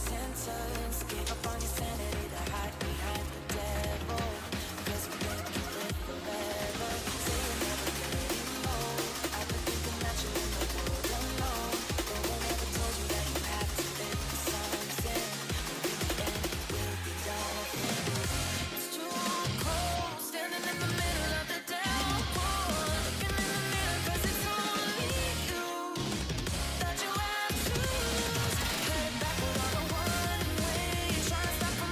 sentence. Gave up on your sanity to hide behind the devil. Cause you think you live forever. Say you're never getting old. I've been thinking that you're in the world alone. But one never told you that you have to live for something. But in the end, you will be done for this. It's too cold, standing in the middle of the downpour. Looking in the mirror cause it's only you that you have to lose. Headed back with all the one way. Trying to stop from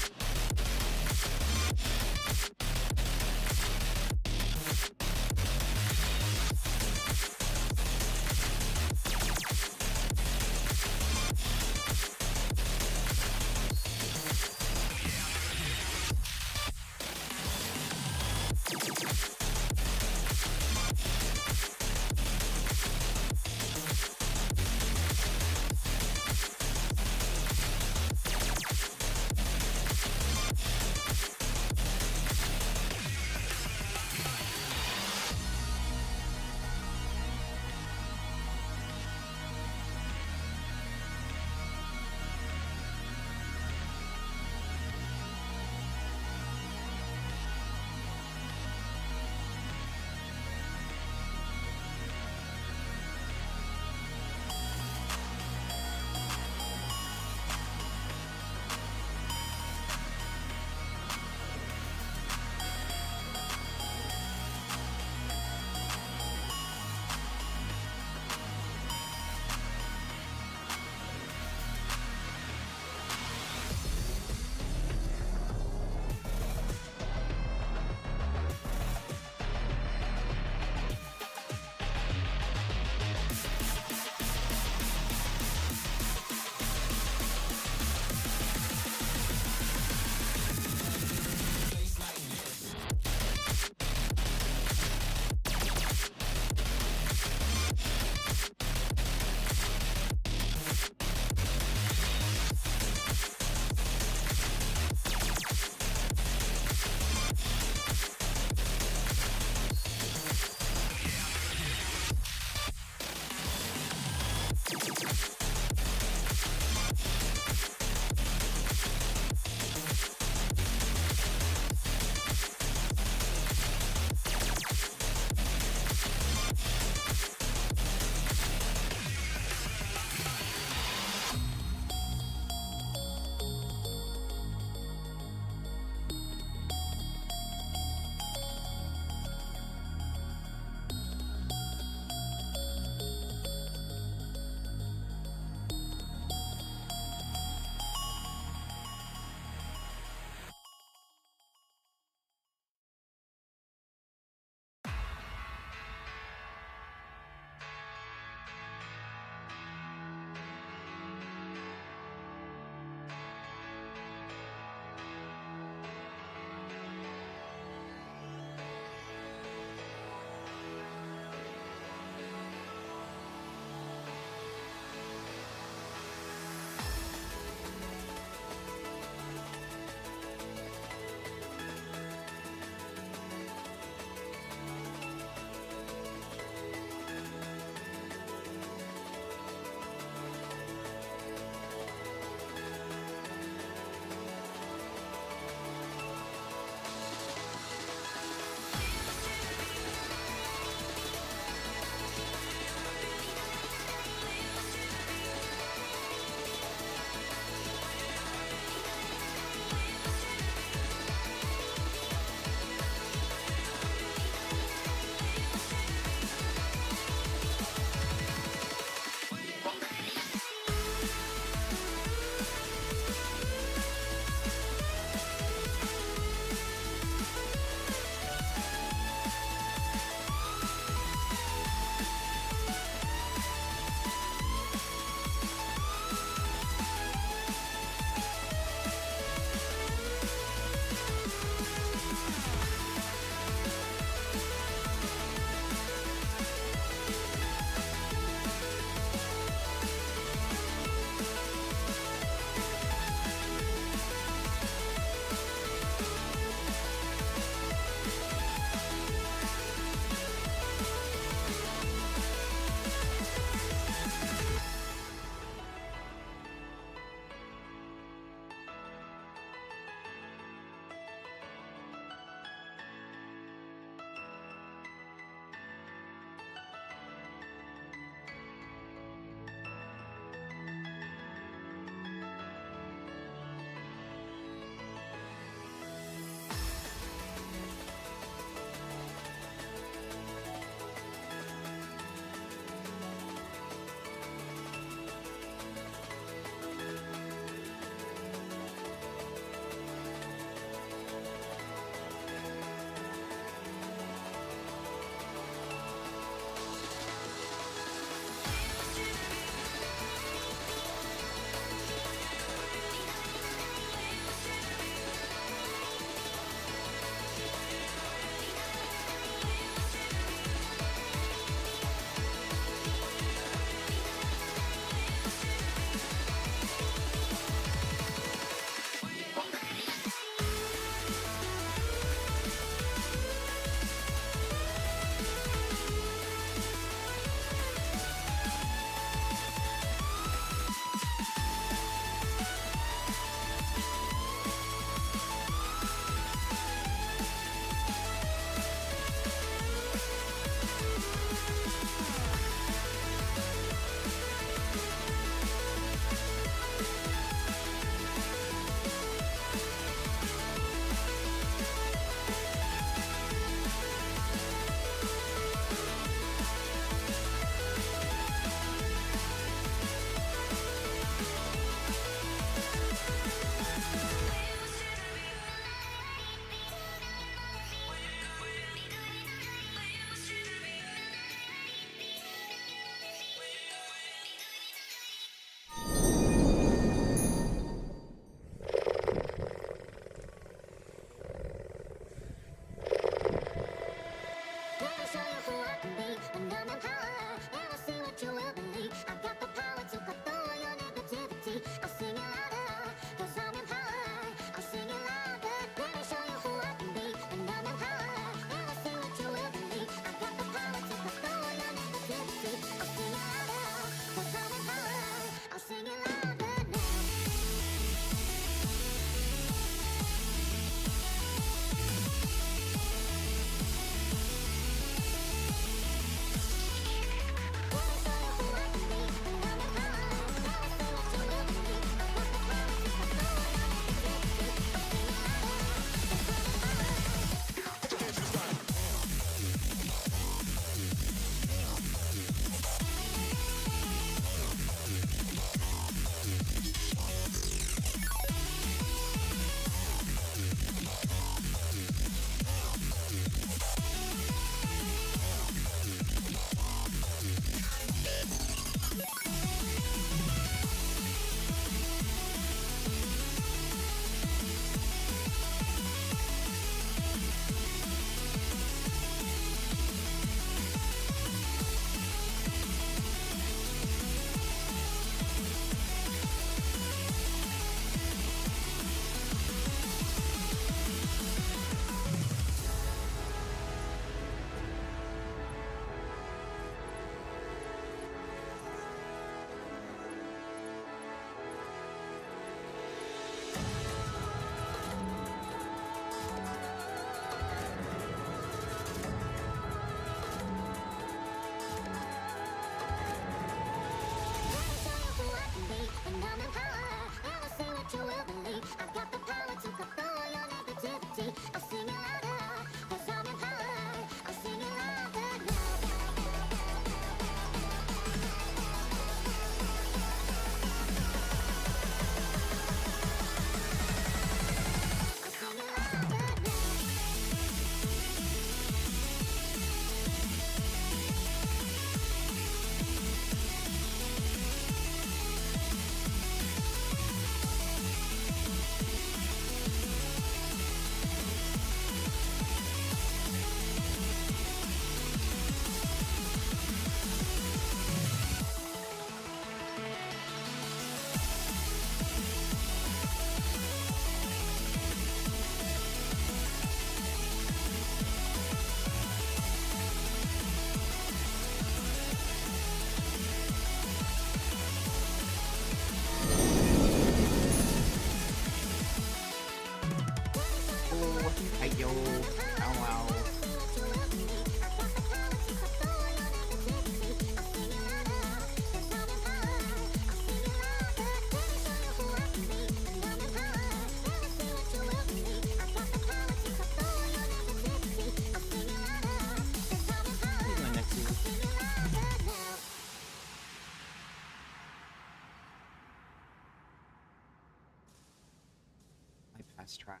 bypass track.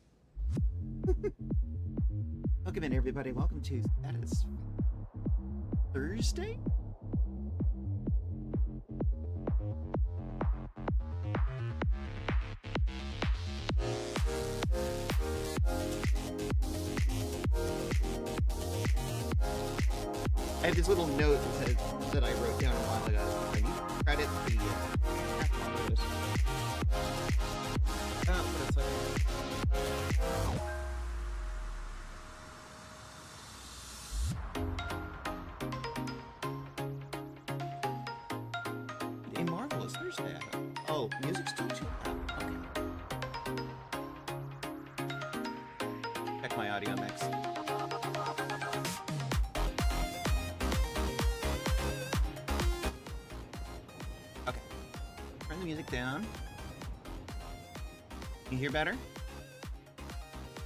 Welcome in, everybody. Welcome to Satisfactory Thursday? I have this little note that I wrote down a while ago. I need to credit the photos. Oh, but it's like a marvelous Thursday. Oh, music's still too loud. Okay. Check my audio mix. The music down. You hear better?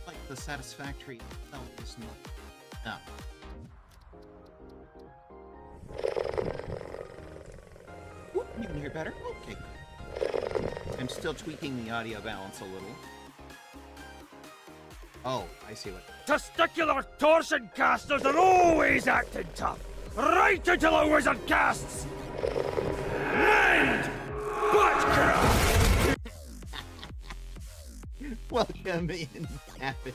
Like the Satisfactory felt this no. Whoop, you can hear better? Okay. I'm still tweaking the audio balance a little. Oh, I see what. Testicular torsion casters are always acting tough, right until a wizard casts Mind Buttcraft! Welcome in, Savage.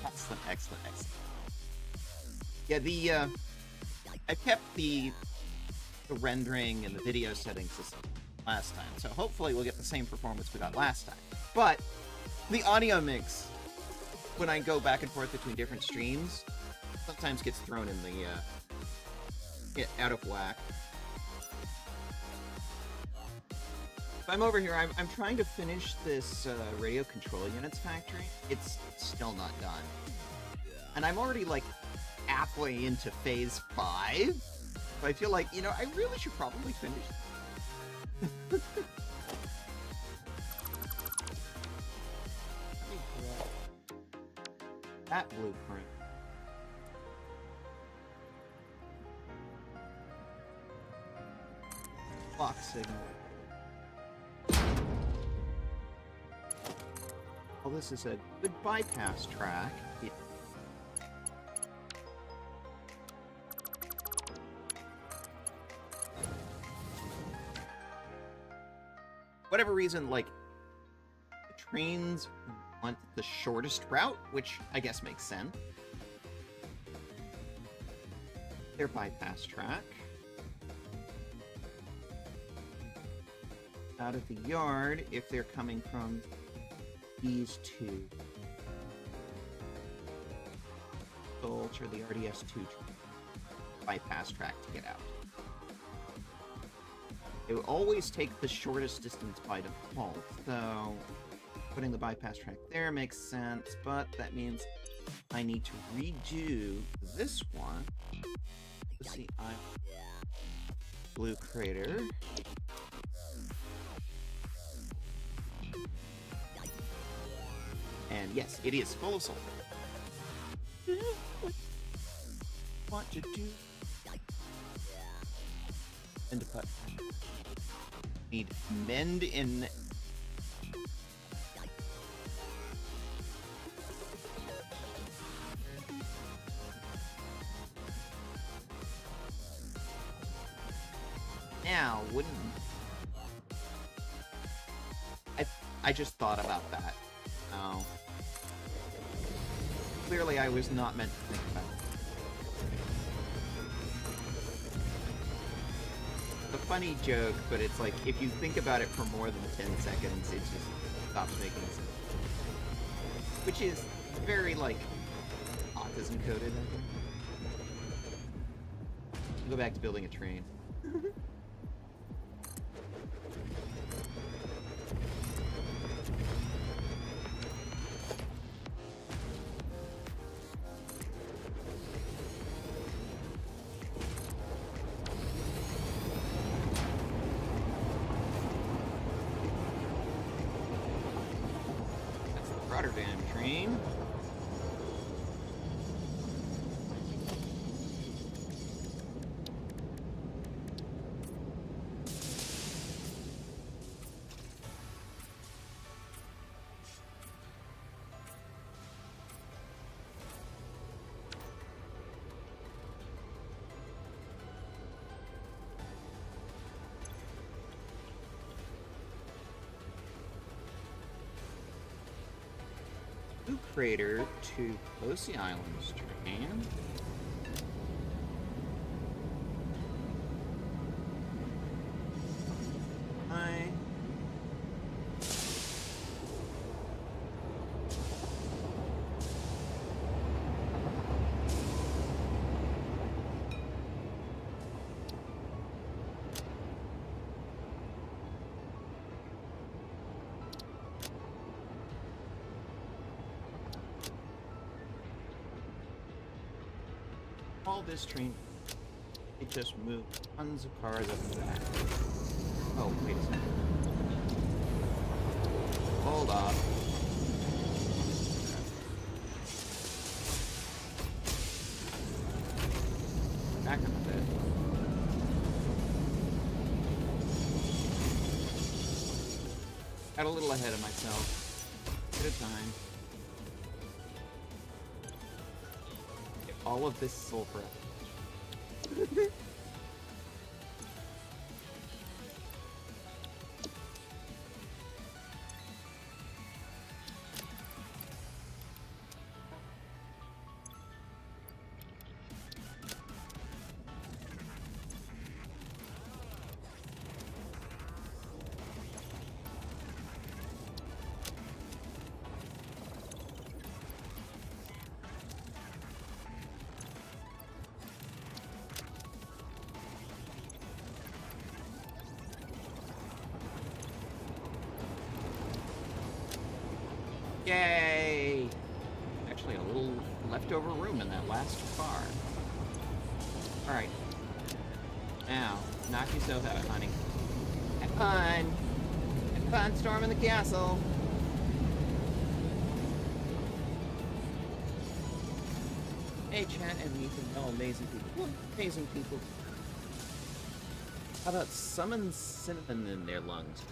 Excellent, excellent, excellent. Yeah, I kept the rendering and the video settings the same last time, so hopefully we'll get the same performance we got last time. But the audio mix, when I go back and forth between different streams, sometimes gets thrown in the out of whack. I'm over here. I'm trying to finish this radio control units factory. It's still not done, and I'm already like halfway into phase 5. So I feel like, you know, I really should probably finish. Let me grab that blueprint. Clock signal. Well, this is a good bypass track. Yeah. Whatever reason, like, the trains want the shortest route, which I guess makes sense. Their bypass track. Out of the yard, if they're coming from these two. Ultra the RDS2 bypass track to get out. It will always take the shortest distance by default, so putting the bypass track there makes sense, but that means I need to redo this one. Let's see, Blue Crater. And yes, it is full of sulfur. What you do? And to put. Need mend in. Now, wouldn't. I just thought about that. Oh. Clearly, I was not meant to think about it. A funny joke, but it's like, if you think about it for more than 10 seconds, it just stops making sense. Which is very, like, autism-coded, I think. I'll go back to building a train. Rotterdam train. crater to close the island stream. Hi. All this train, it just moved tons of cars up and back. Oh, wait a second. Hold on. Back up a bit. Got a little ahead of myself. Bit of time. All of this sulfur. Yay! Actually, a little leftover room in that last car. Alright. Now, knock yourself out, honey. Have fun! Have fun storming the castle! Hey, chat and Ethan. Oh, amazing people. Amazing people. How about summon cinnamon in their lungs?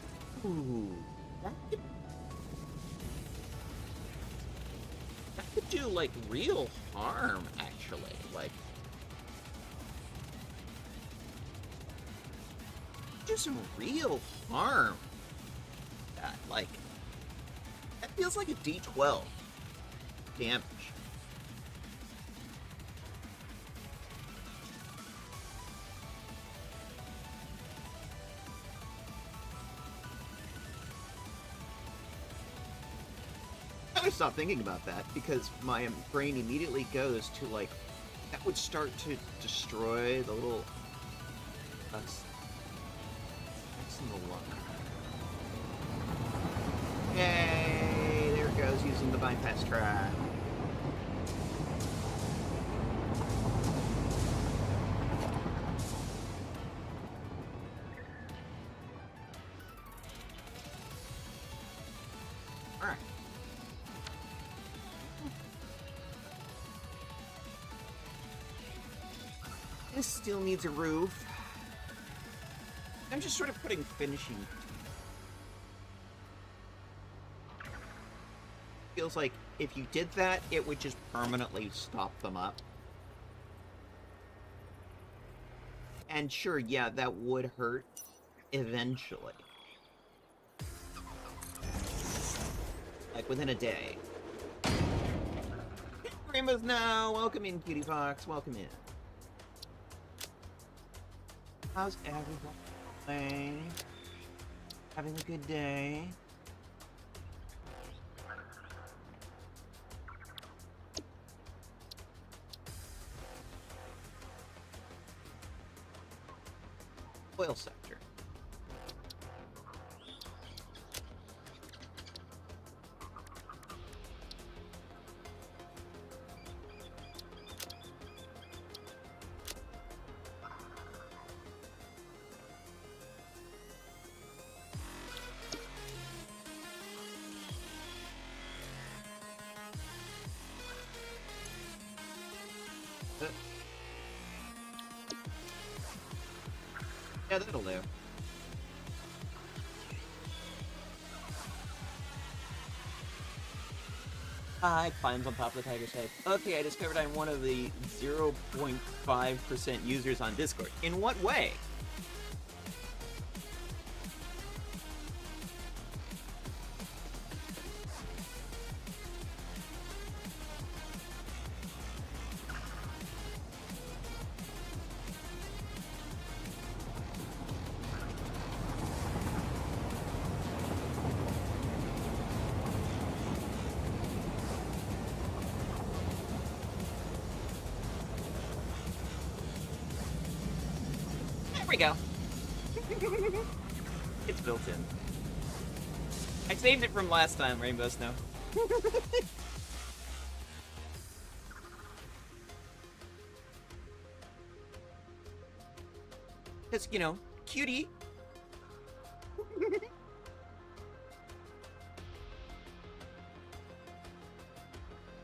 Ooh. That could do, like, real harm, actually. Like, do some real harm. Like, that feels like a D12 damage. I stop thinking about that because my brain immediately goes to, like, that would start to destroy the little that's in the lung. Yay! There it goes, using the bypass track. Alright. This still needs a roof. I'm just sort of putting finishing. Feels like if you did that, it would just permanently stop them up. And sure, yeah, that would hurt eventually. Like within a day. Rainbows now! Welcome in, Cutie Fox. Welcome in. How's everyone? Having a good day? Oil sector. Yeah, that'll do. Hi, climbs on top of the tiger's head. Okay, I discovered I'm one of the 0.5% users on Discord. In what way? we go. It's built in. I saved it from last time, Rainbow Snow. Because, you know, cutie.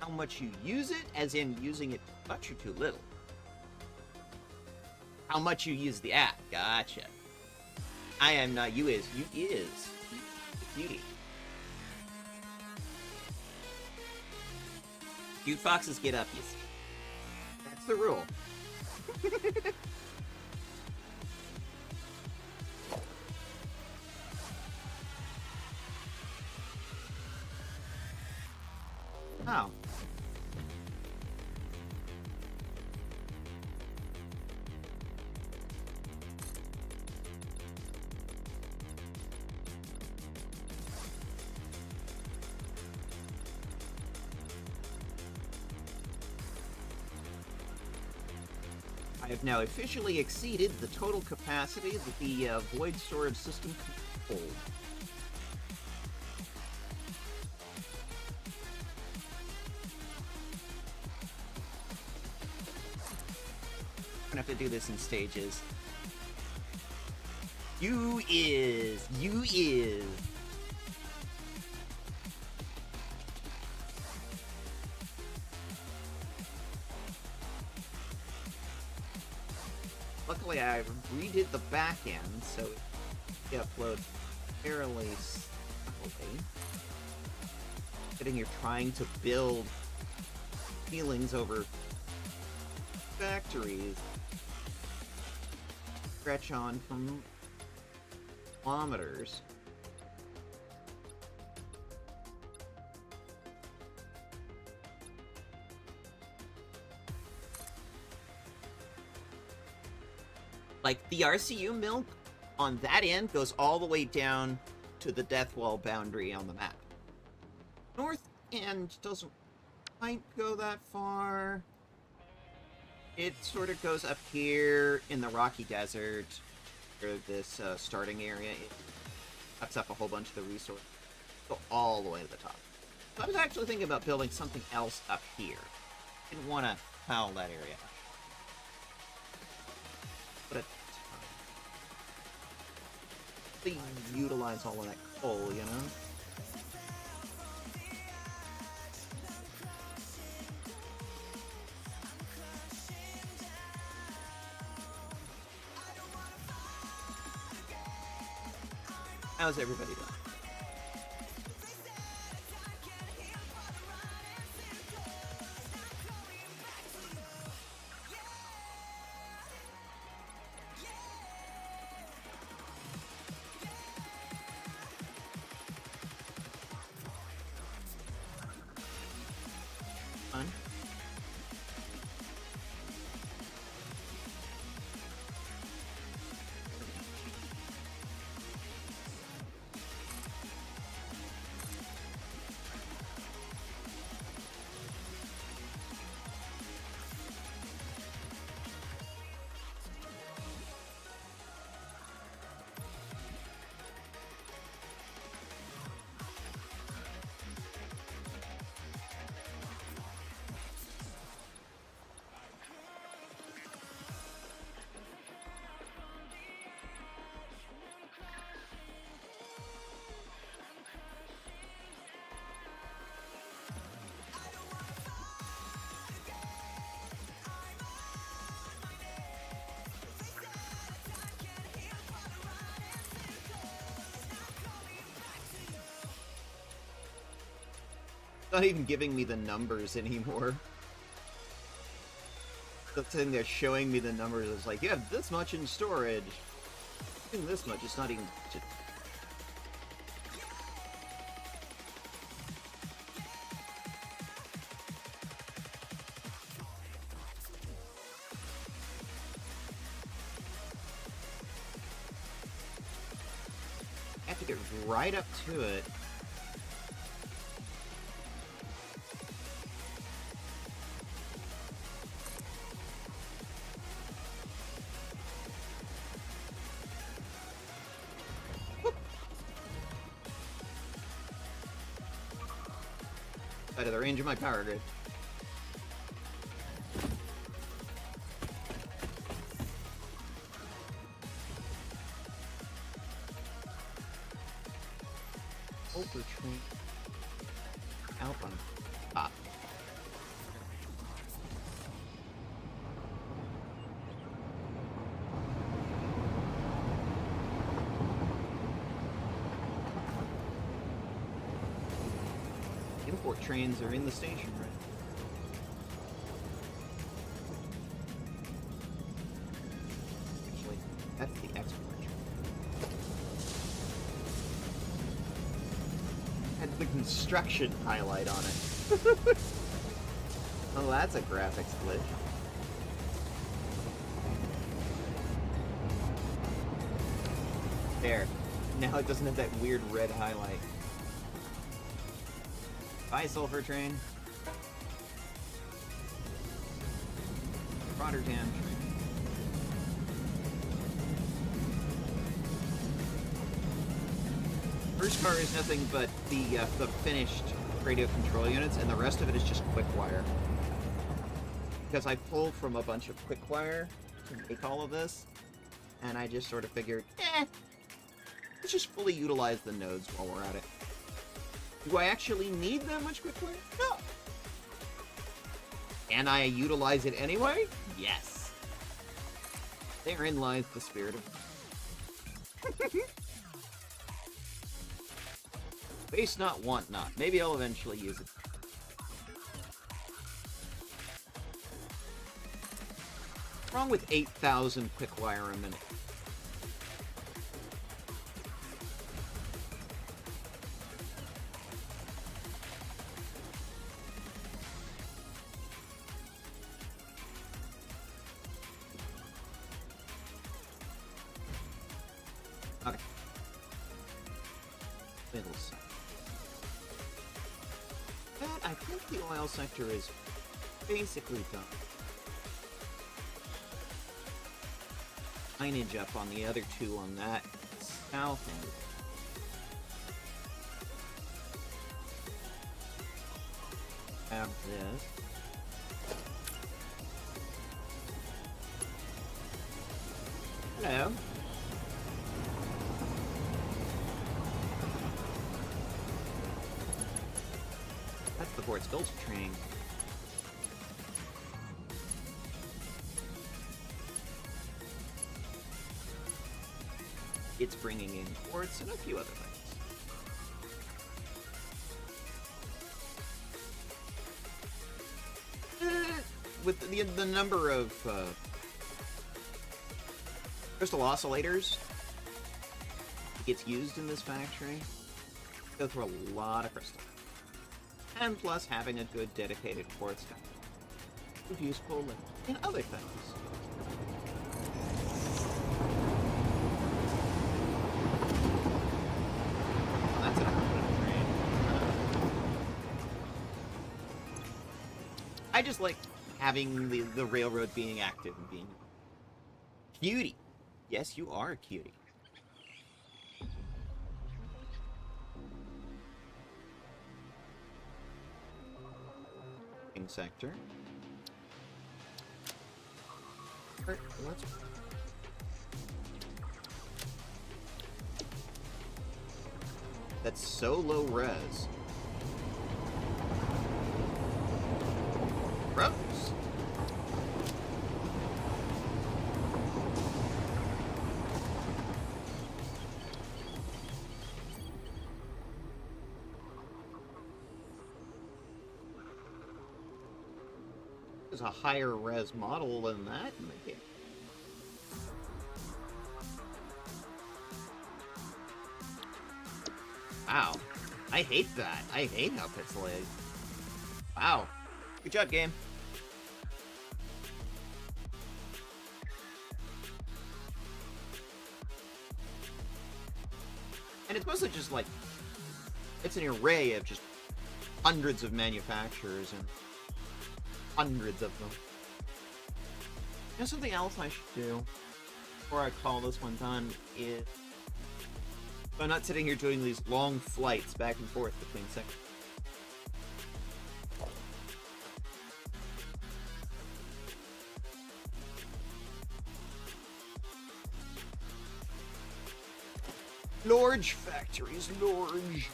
How much you use it, as in using it too much or too little. How much you use the app. Gotcha. I am not you is. You is. Cutie. Cute foxes get up, you see. That's the rule. Oh. I have now officially exceeded the total capacity that the void storage system can hold. I'm gonna have to do this in stages. You is. Luckily, I redid the back end, so it uploads fairly slowly. Sitting here trying to build feelings over factories stretch on from kilometers. Like, the RCU milk on that end goes all the way down to the death wall boundary on the map. North end doesn't quite go that far. It sort of goes up here in the Rocky Desert, or this starting area. It cuts up a whole bunch of the resources. Go all the way to the top. So I was actually thinking about building something else up here. Didn't want to foul that area. But they utilize all of that coal, you know? How's everybody doing? Fun? Not even giving me the numbers anymore. The thing they're showing me the numbers is like, you have this much in storage. Even this much, it's not even... I have to get right up to it. Out of the range of my power grid. Over train. Out on top. Import trains are in the station, right? Actually, that's the export train. Had the construction highlight on it. Oh, that's a graphics glitch. There. Now it doesn't have that weird red highlight. Bye, Sulfur Train. Rotterdam Train. First car is nothing but the finished radio control units, and the rest of it is just quick wire. Because I pulled from a bunch of quick wire to make all of this, and I just sort of figured, let's just fully utilize the nodes while we're at it. Do I actually need that much quick wire? No. Can I utilize it anyway? Yes. Therein lies the spirit of... Waste not, want not. Maybe I'll eventually use it. What's wrong with 8,000 quick wire a minute? Okay. Middle sector. That, I think the oil sector is basically done. Signage up on the other two on that south end. Have this. Hello. That's the port's filter train. It's bringing in quartz and a few other things. With the number of crystal oscillators that gets used in this factory, go through a lot of crystal. And plus, having a good dedicated quartz guy is useful in other things. That's an important train. I just like having the railroad being active and being cutie. Yes, you are a cutie. Sector. Let's... That's so low res. Gross. There's a higher res model than that in the game. Wow. I hate that. I hate how pixelated. Wow. Good job, game. And it's mostly just like... It's an array of just hundreds of manufacturers and hundreds of them. You know, something else I should do before I call this one done is... So I'm not sitting here doing these long flights back and forth between sectors. Large factories, large.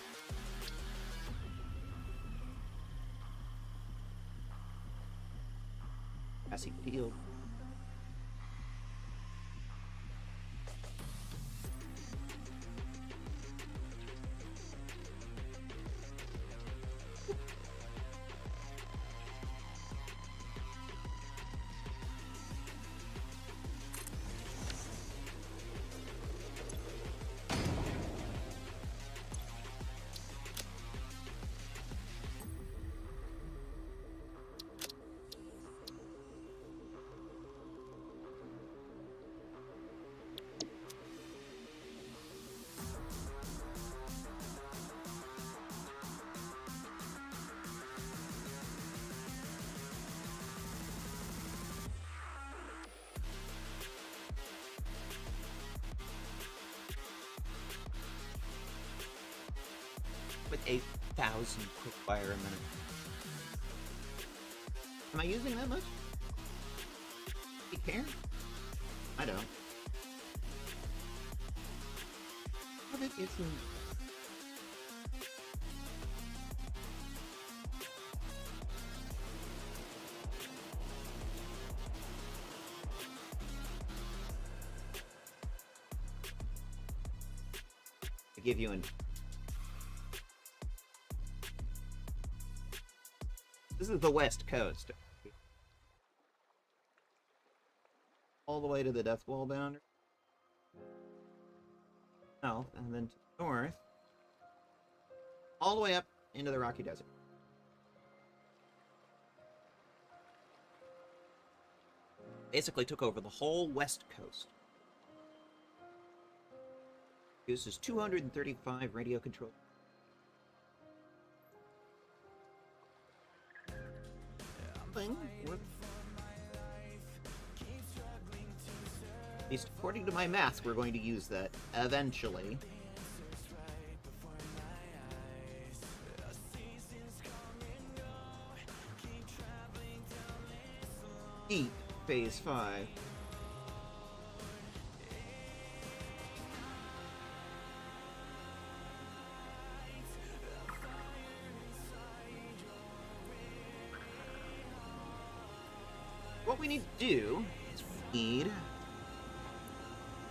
Grassy field. With 8,000 quickfire a minute. Am I using that much? Do you care? I don't. But it isn't. I give you an. This is the West Coast. All the way to the Death Wall boundary. South, and then to the north. All the way up into the Rocky Desert. Basically took over the whole West Coast. Uses 235 radio control. At least according to my math, we're going to use that eventually. Deep Phase 5. What we need to do is we need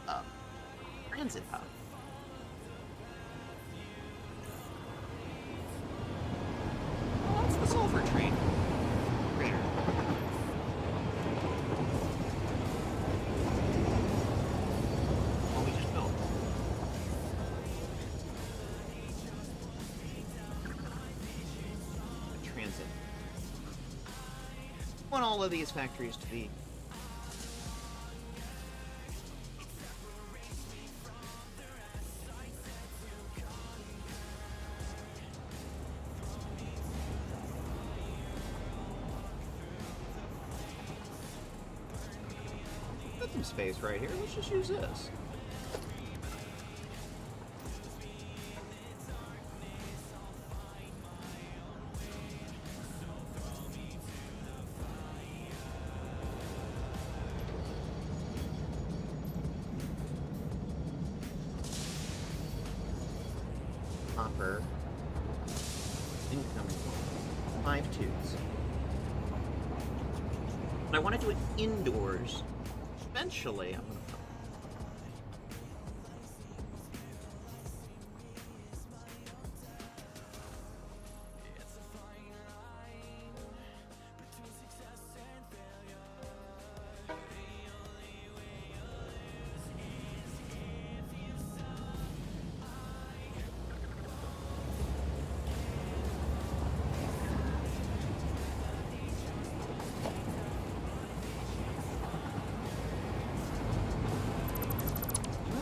a transit hub. Oh, that's the sulfur train. Greater. What we just built. A transit. I want all of these factories to be got some space right here. Let's just use this. Hopper. Incoming. 5 tubes. But I want to do it indoors. Eventually, I'm gonna.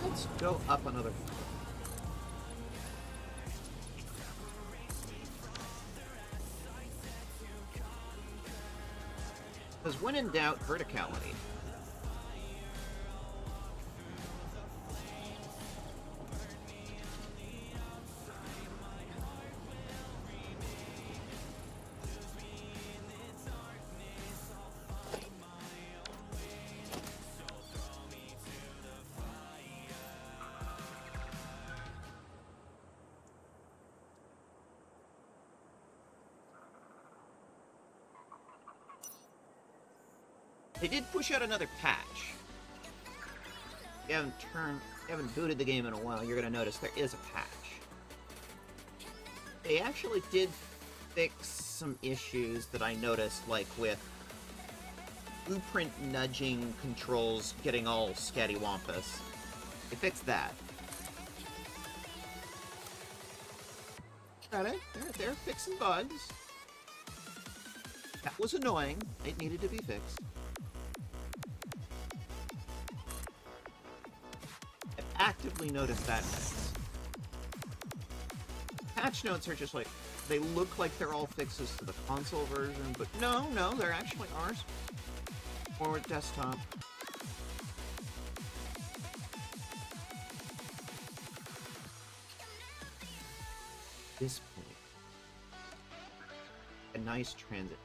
Let's go up another floor. Because when in doubt, verticality. They did push out another patch. If you haven't booted the game in a while, you're gonna notice there is a patch. They actually did fix some issues that I noticed, like with blueprint nudging controls getting all scattywampus. They fixed that. Got it. They're fixing bugs. That was annoying. It needed to be fixed. I've actively noticed that fix. Patch notes are just like, they look like they're all fixes to the console version, but no, they're actually ours. Forward desktop. This point. A nice transit.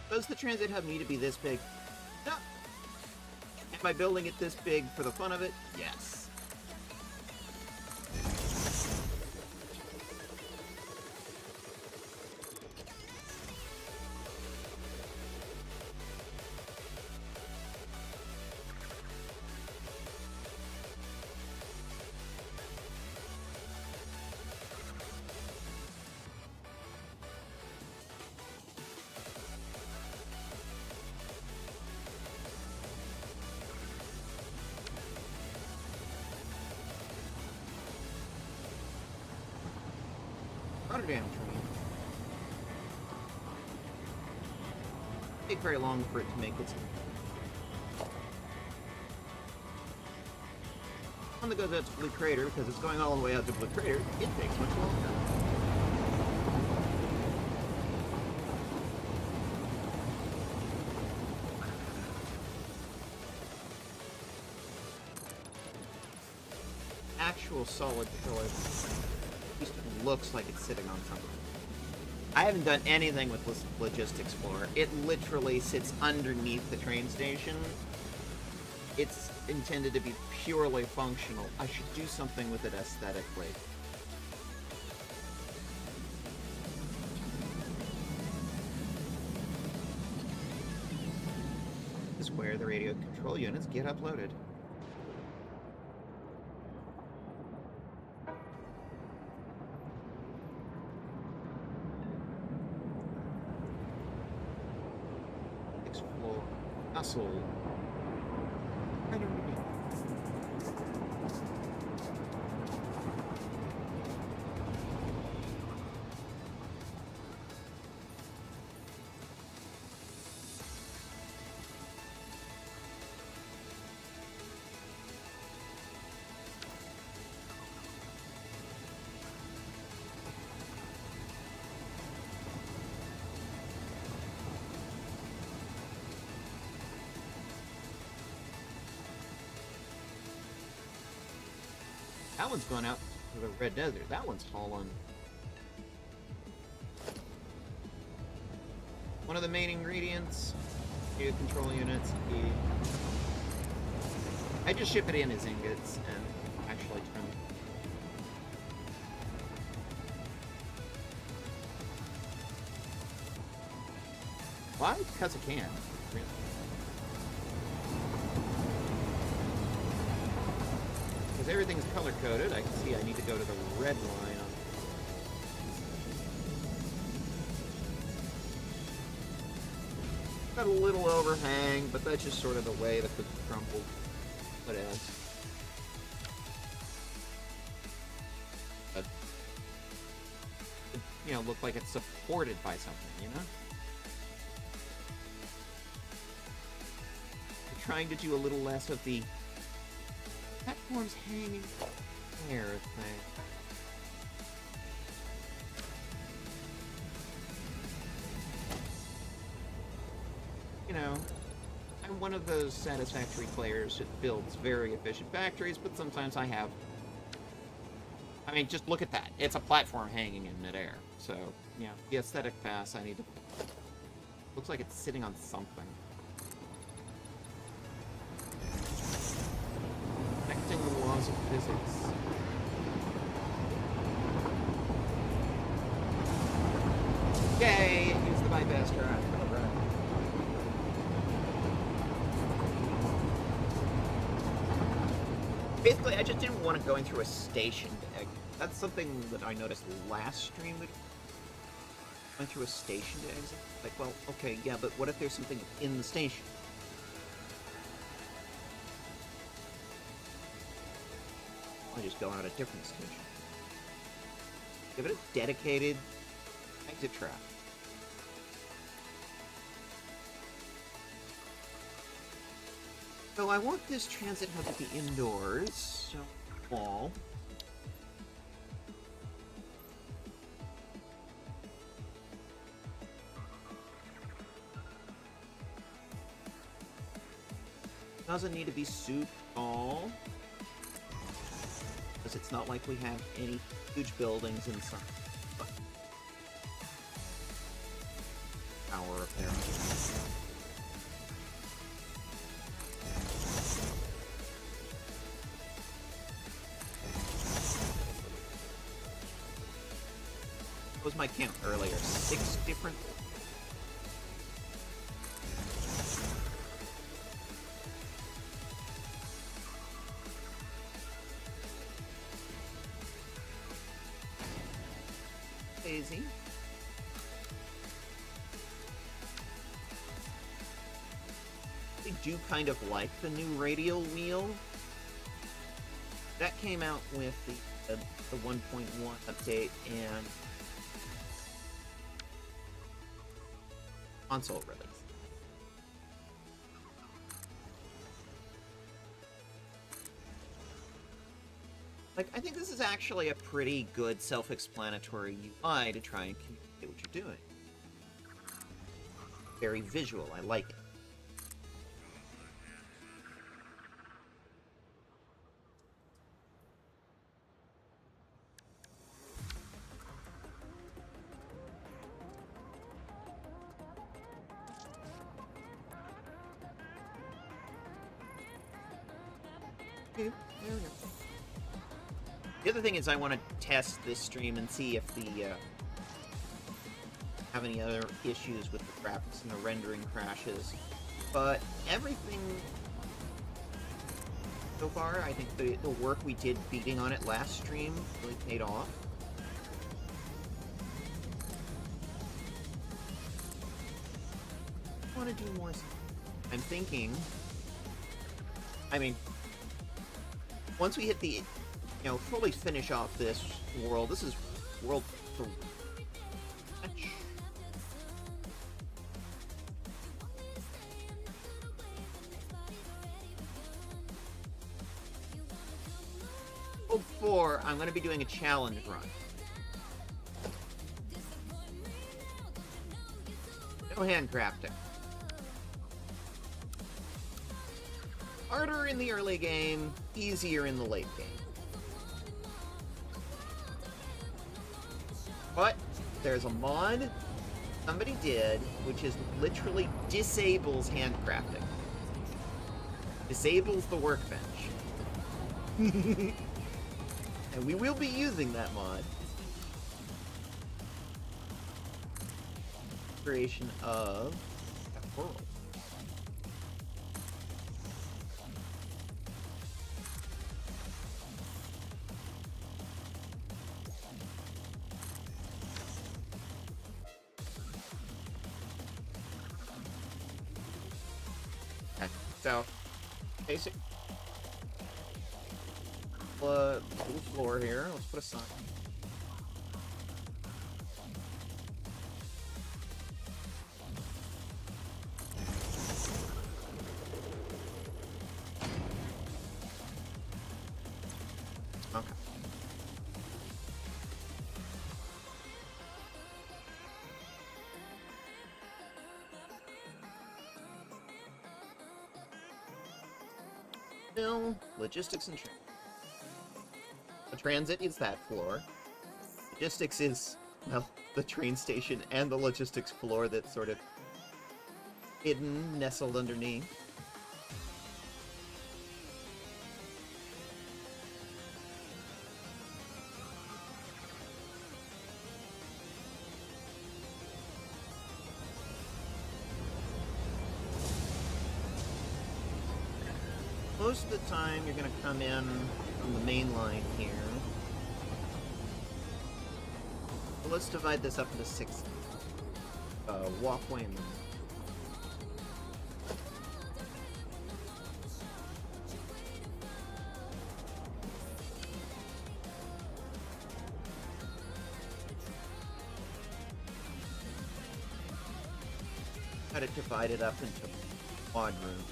Does the transit hub need to be this big? No. Am I building it this big for the fun of it? Yes. Rotterdam train. Take very long for it to make its one that goes out to Blue Crater, because it's going all the way out to Blue Crater, it takes much longer. Actual solid pillar. At least it looks like it's sitting on something. I haven't done anything with Logistics Explorer. It literally sits underneath the train station. It's intended to be purely functional. I should do something with it aesthetically. This is where the radio control units get uploaded. Explore. Hustle. I don't know. That one's going out to the Red Desert. That one's hauling. One of the main ingredients, radio control units. I just ship it in as ingots and actually trim it. Why? Because I can. Really. Because everything's color-coded, I can see I need to go to the red line on. Got a little overhang, but that's just sort of the way the cookie crumbled. What else? But it, you know, look like it's supported by something, you know? The trying to do a little less of the platforms hanging there thing. You know, I'm one of those Satisfactory players that builds very efficient factories, but sometimes I have... I mean, just look at that. It's a platform hanging in midair. So, yeah, the aesthetic pass I need to... Looks like it's sitting on something. Connecting the laws of physics. Yay! Use the bypass drive. Alright. Basically, I just didn't want it going through a station to exit. That's something that I noticed last stream. That went through a station to exit. Like, well, okay, yeah, but what if there's something in the station? I just go out a different station. Give it a dedicated exit track. So I want this transit hub to be indoors, so wall. Doesn't need to be super tall, because it's not like we have any huge buildings inside. Tower up there. What was my count earlier? 6 different... Daisy. I do kind of like the new radial wheel. That came out with the 1.1 update and console release. Like, I think this is actually a pretty good self-explanatory UI to try and communicate what you're doing. Very visual, I like it. Okay, there we go. The other thing is I want to test this stream and see if the have any other issues with the graphics and the rendering crashes. But everything so far, I think the work we did beating on it last stream really paid off. I want to do more. I'm thinking. I mean, once we hit the, fully finish off this world. This is world 3. World 4, I'm going to be doing a challenge run. No handcrafting. Harder in the early game, easier in the late game. But there's a mod somebody did, which is literally disables handcrafting. Disables the workbench. And we will be using that mod. Creation of that world. So, basic little floor here. Let's put a sign. Okay. Still, logistics and transit. The transit is that floor. Logistics is, well, the train station and the logistics floor that's sort of hidden, nestled underneath. Most of the time, you're going to come in from the main line here. So let's divide this up into 6 walkway and got it divided up into quad rooms.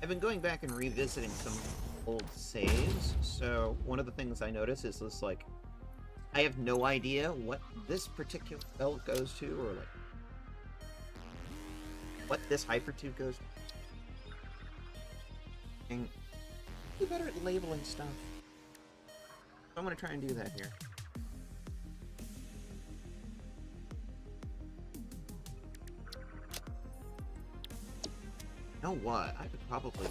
I've been going back and revisiting some old saves, so one of the things I notice is this, like, I have no idea what this particular belt goes to, or, like, what this hyper tube goes to. And be better at labeling stuff. I'm gonna try and do that here. You know what? I could probably...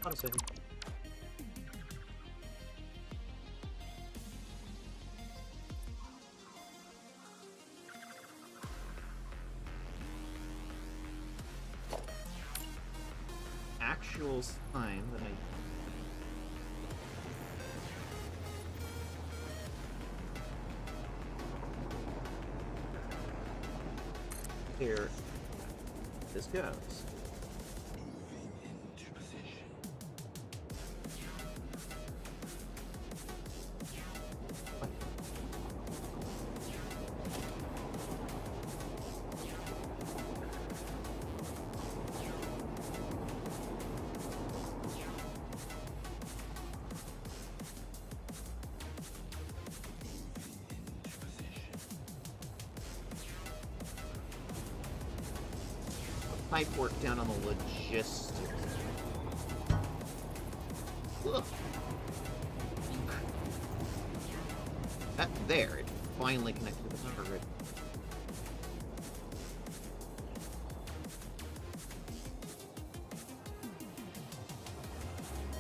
Hold on a second. Actual time that I... Here this goes. Pipe work down on the logistics. Ugh. That there, it finally connected to the power grid.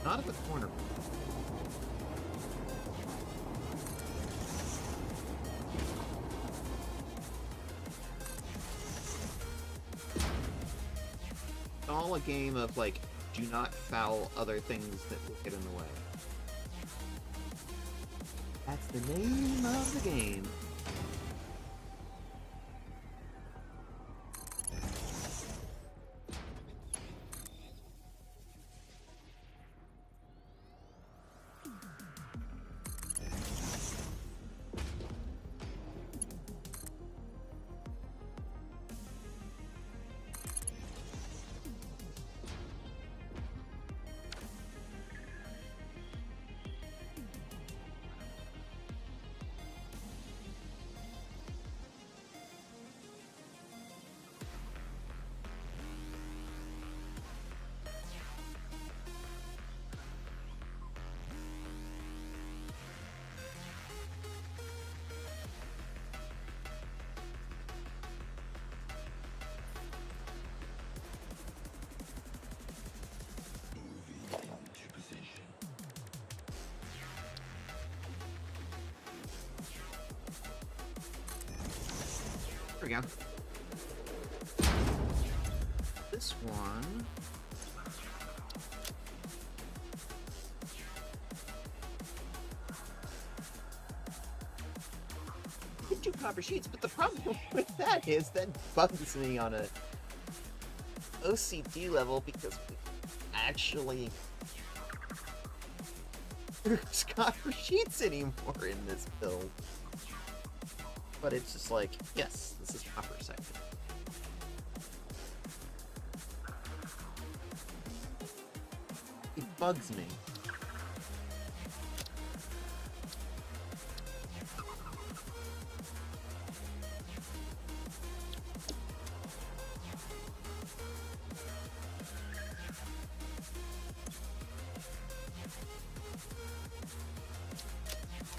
Not at the corner. All a game of, like, do not foul other things that will get in the way. That's the name of the game. we go. This one... You can do copper sheets, but the problem with that is that bugs me on a OCD level because we actually use copper sheets anymore in this build. But it's just like, yes, this is copper sector. It bugs me.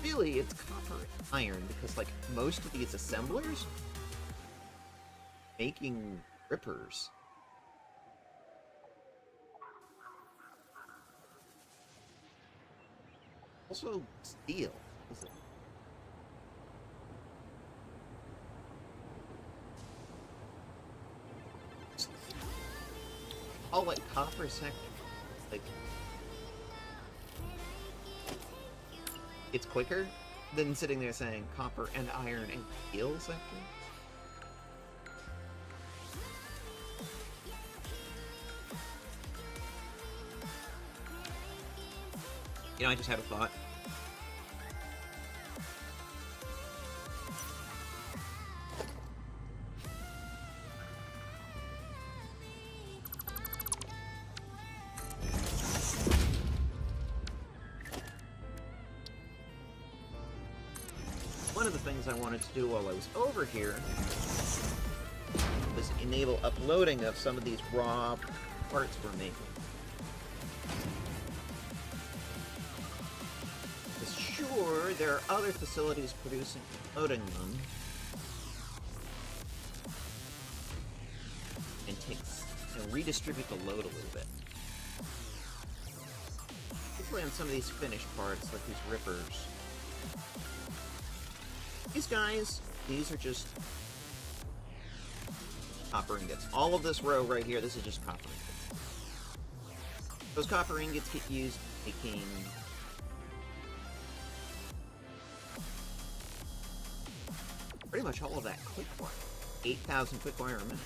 Really, it's copper and iron because, like, most of these assemblers making rippers. Also, steel. Is it? Oh, like copper sector. Like, it's quicker than sitting there saying copper and iron and steel sector. You know, I just had a thought. One of the things I wanted to do while I was over here was enable uploading of some of these raw parts we're making. Because sure, there are other facilities producing and loading them. And redistribute the load a little bit. Particularly on some of these finished parts, like these rippers. These guys, these are just copper ingots. All of this row right here, this is just copper ingots. Those copper ingots get used making pretty much all of that quick wire. 8,000 quick wire a minute.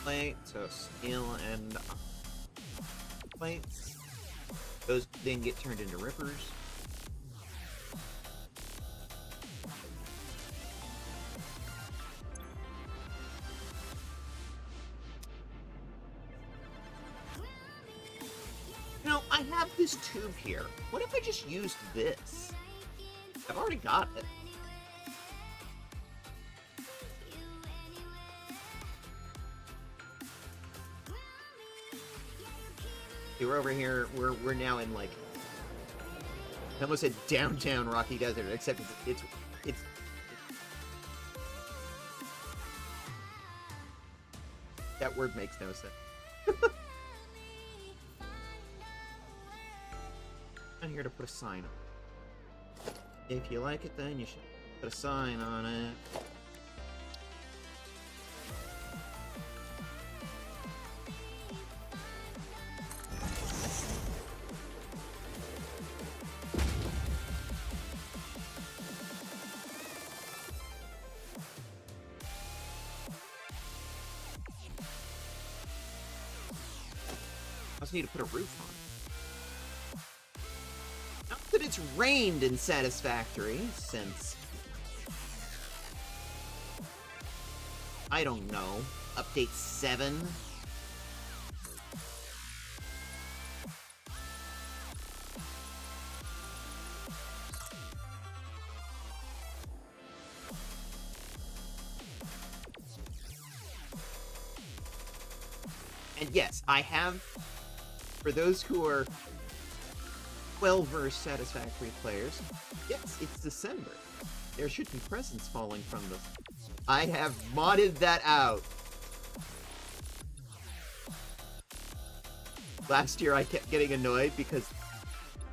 Plate, so steel and plates. Those then get turned into rippers. You know, I have this tube here. What if I just used this? I've already got it. We're over here, we're now in, like, I almost said downtown Rocky Desert, except it's that word makes no sense. I'm here to put a sign on. If you like it, then you should put a sign on it. I also need to put a roof on. Not that it's rained in Satisfactory since, I don't know, update 7? And yes, I have, for those who are well-versed Satisfactory players, yes, it's December. There should be presents falling from this. I have modded that out. Last year I kept getting annoyed because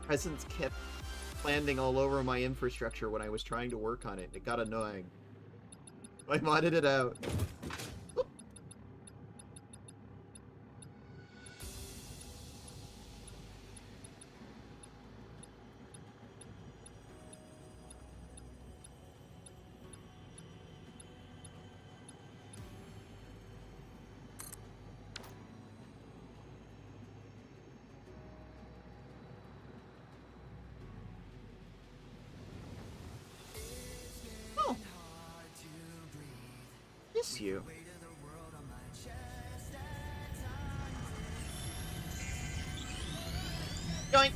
Presents kept landing all over my infrastructure when I was trying to work on it. It got annoying. I modded it out. Oh. Miss you. Yoink.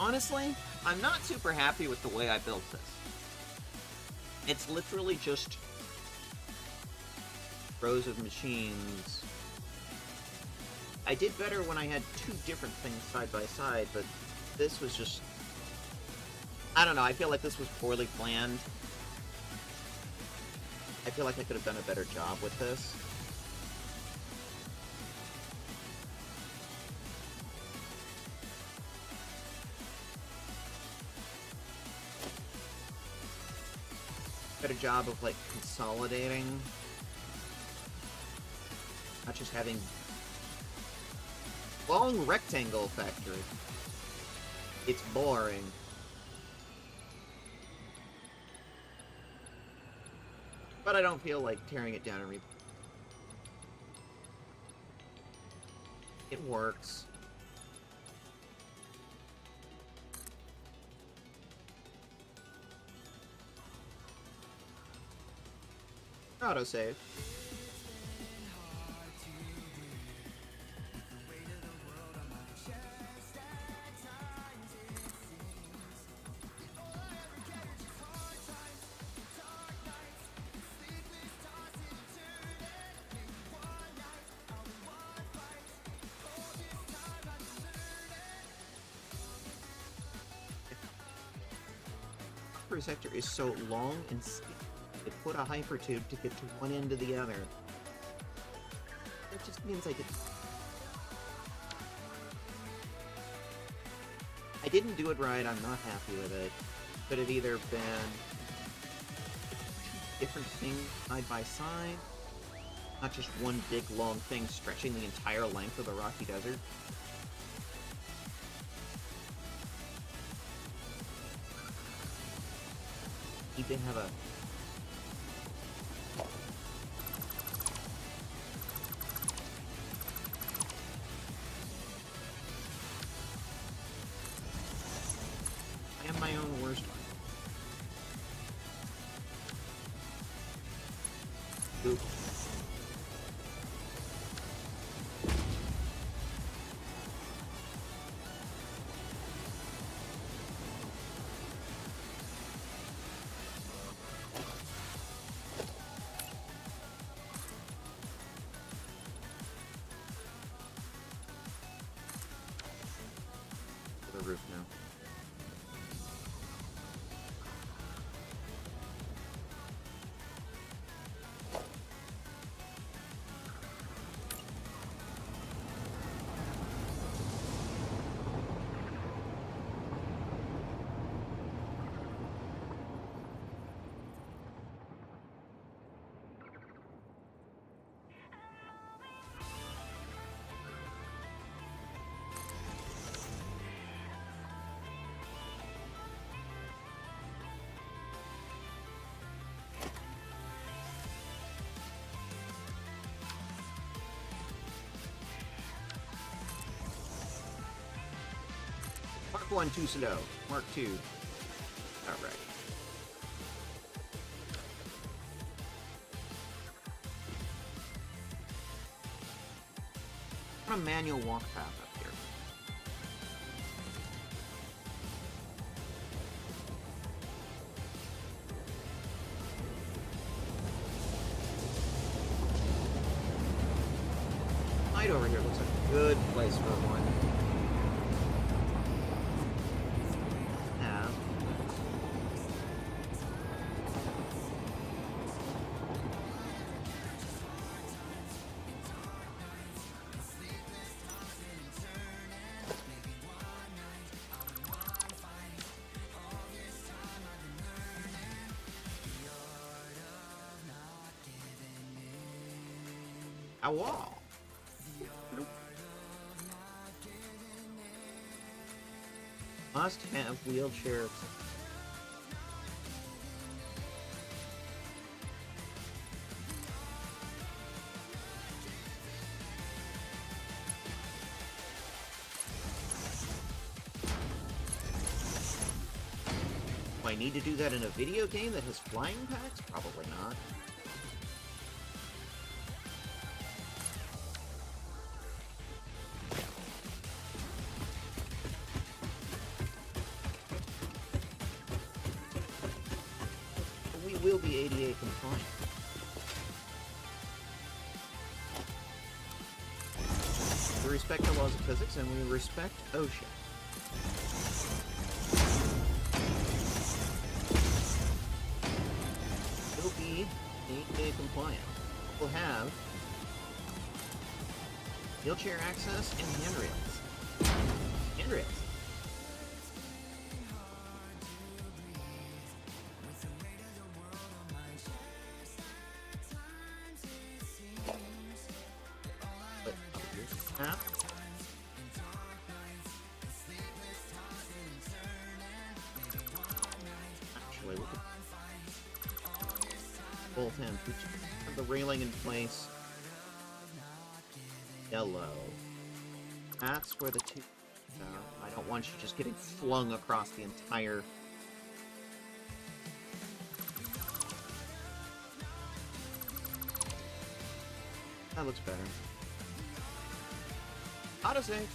Honestly, I'm not super happy with the way I built this. It's literally just rows of machines. I did better when I had two different things side by side, but this was just... I don't know, I feel like this was poorly planned. I feel like I could have done a better job with this. Better job of, like, consolidating. Not just having long rectangle factory. It's boring. But I don't feel like tearing it down and It works. Autosave. Upper sector is so long and steep. It put a hypertube to get to one end to the other. That just means I didn't do it right, I'm not happy with it. Could have either been different things side by side, not just one big long thing stretching the entire length of the rocky desert. He did have a... I am my own worst one. Oop. To the roof now. Mark 1 too slow. Mark 2. Alright. I'm a manual walk path up here. Light over here looks like a good place for one. Have. A wall. Must have wheelchair. Do I need to do that in a video game that has flying packs? Probably not. Will be ADA compliant. We respect the laws of physics and we respect OSHA. Will be ADA compliant. We'll have wheelchair access and handrails. Handrails. Actually, look at both ends. We have the railing in place. Yellow. That's where the two. I don't want you just getting flung across the entire. That looks better. Autosave.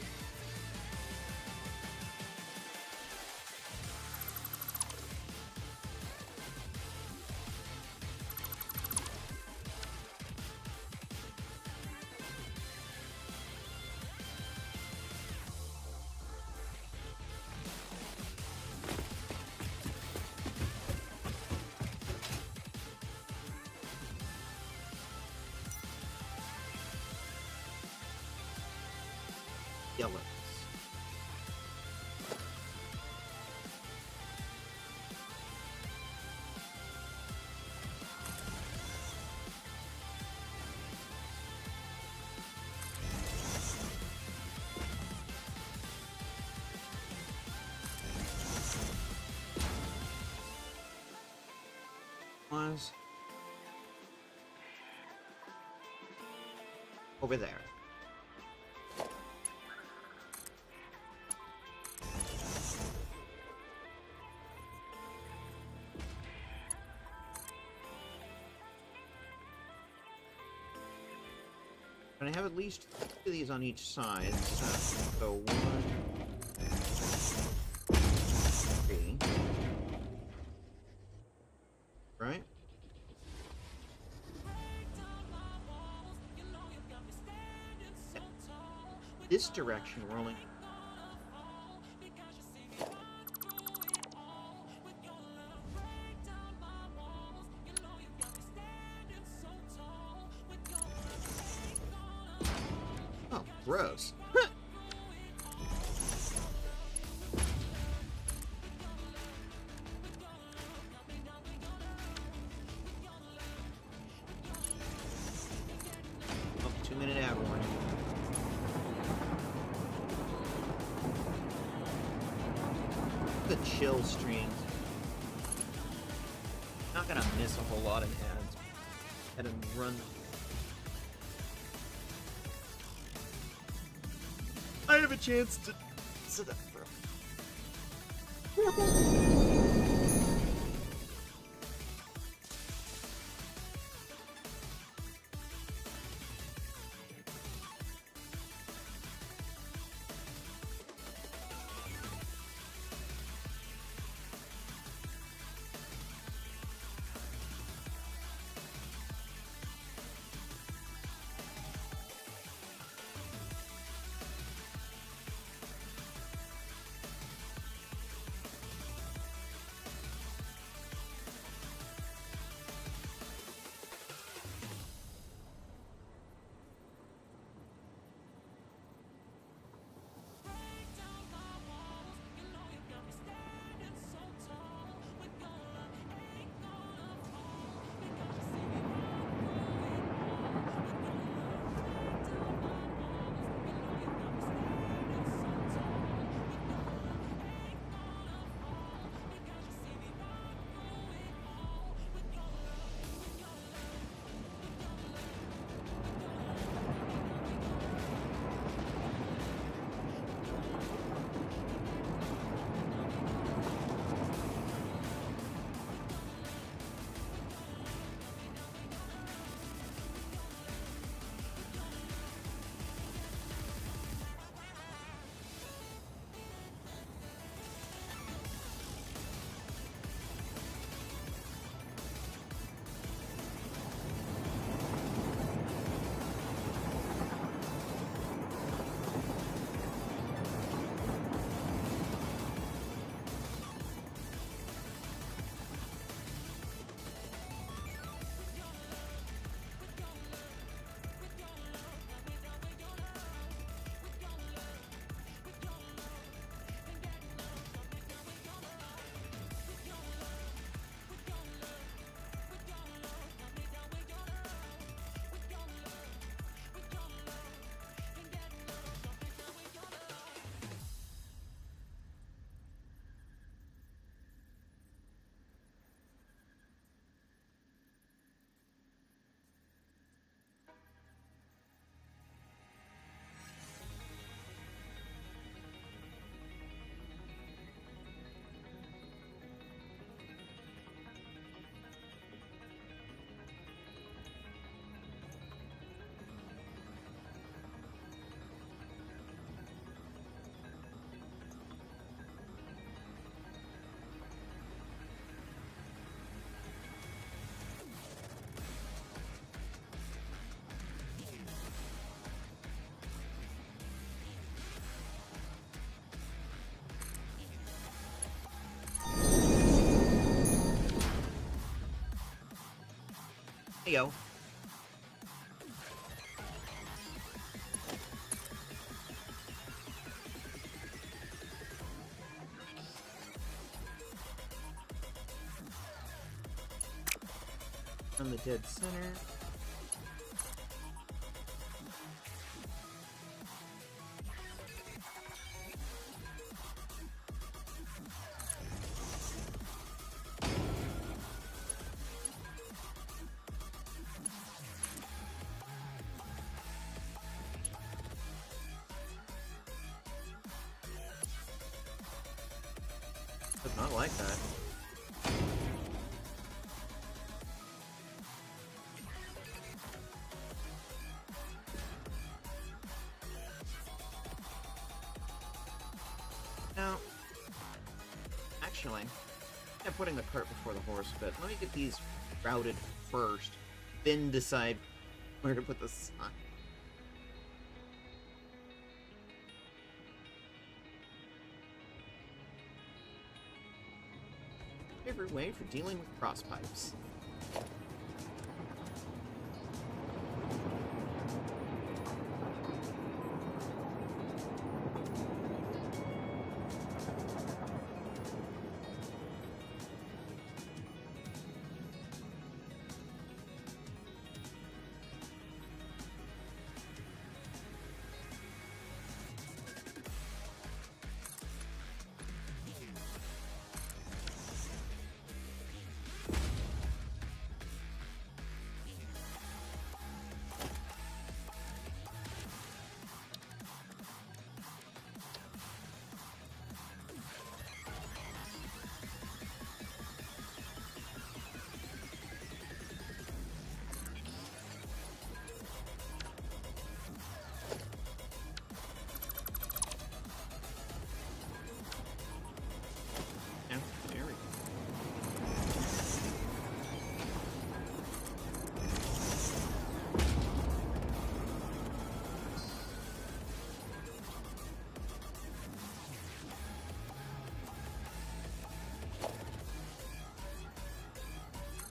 Yellows. Was over there. And I have at least 3 of these on each side, so 1, 3. Right? This direction, we're only... Oh, gross. Oh, 2-minute ad warning. The chill streams. Not gonna miss a whole lot in ads. Head and run. I have a chance to sit up, bro. Hey, yo. From the dead center. Does not like that. Now, actually, I'm putting the cart before the horse, but let me get these routed first, then decide where to put the sign. Favorite way for dealing with cross pipes. Yeah, there we go.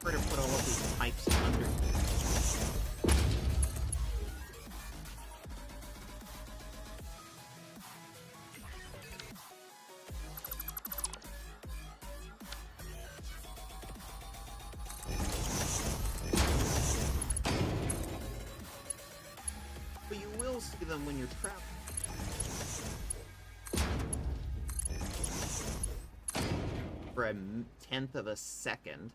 We're gonna put all of these pipes under. But you will see them when you're trapped. For a tenth of a second.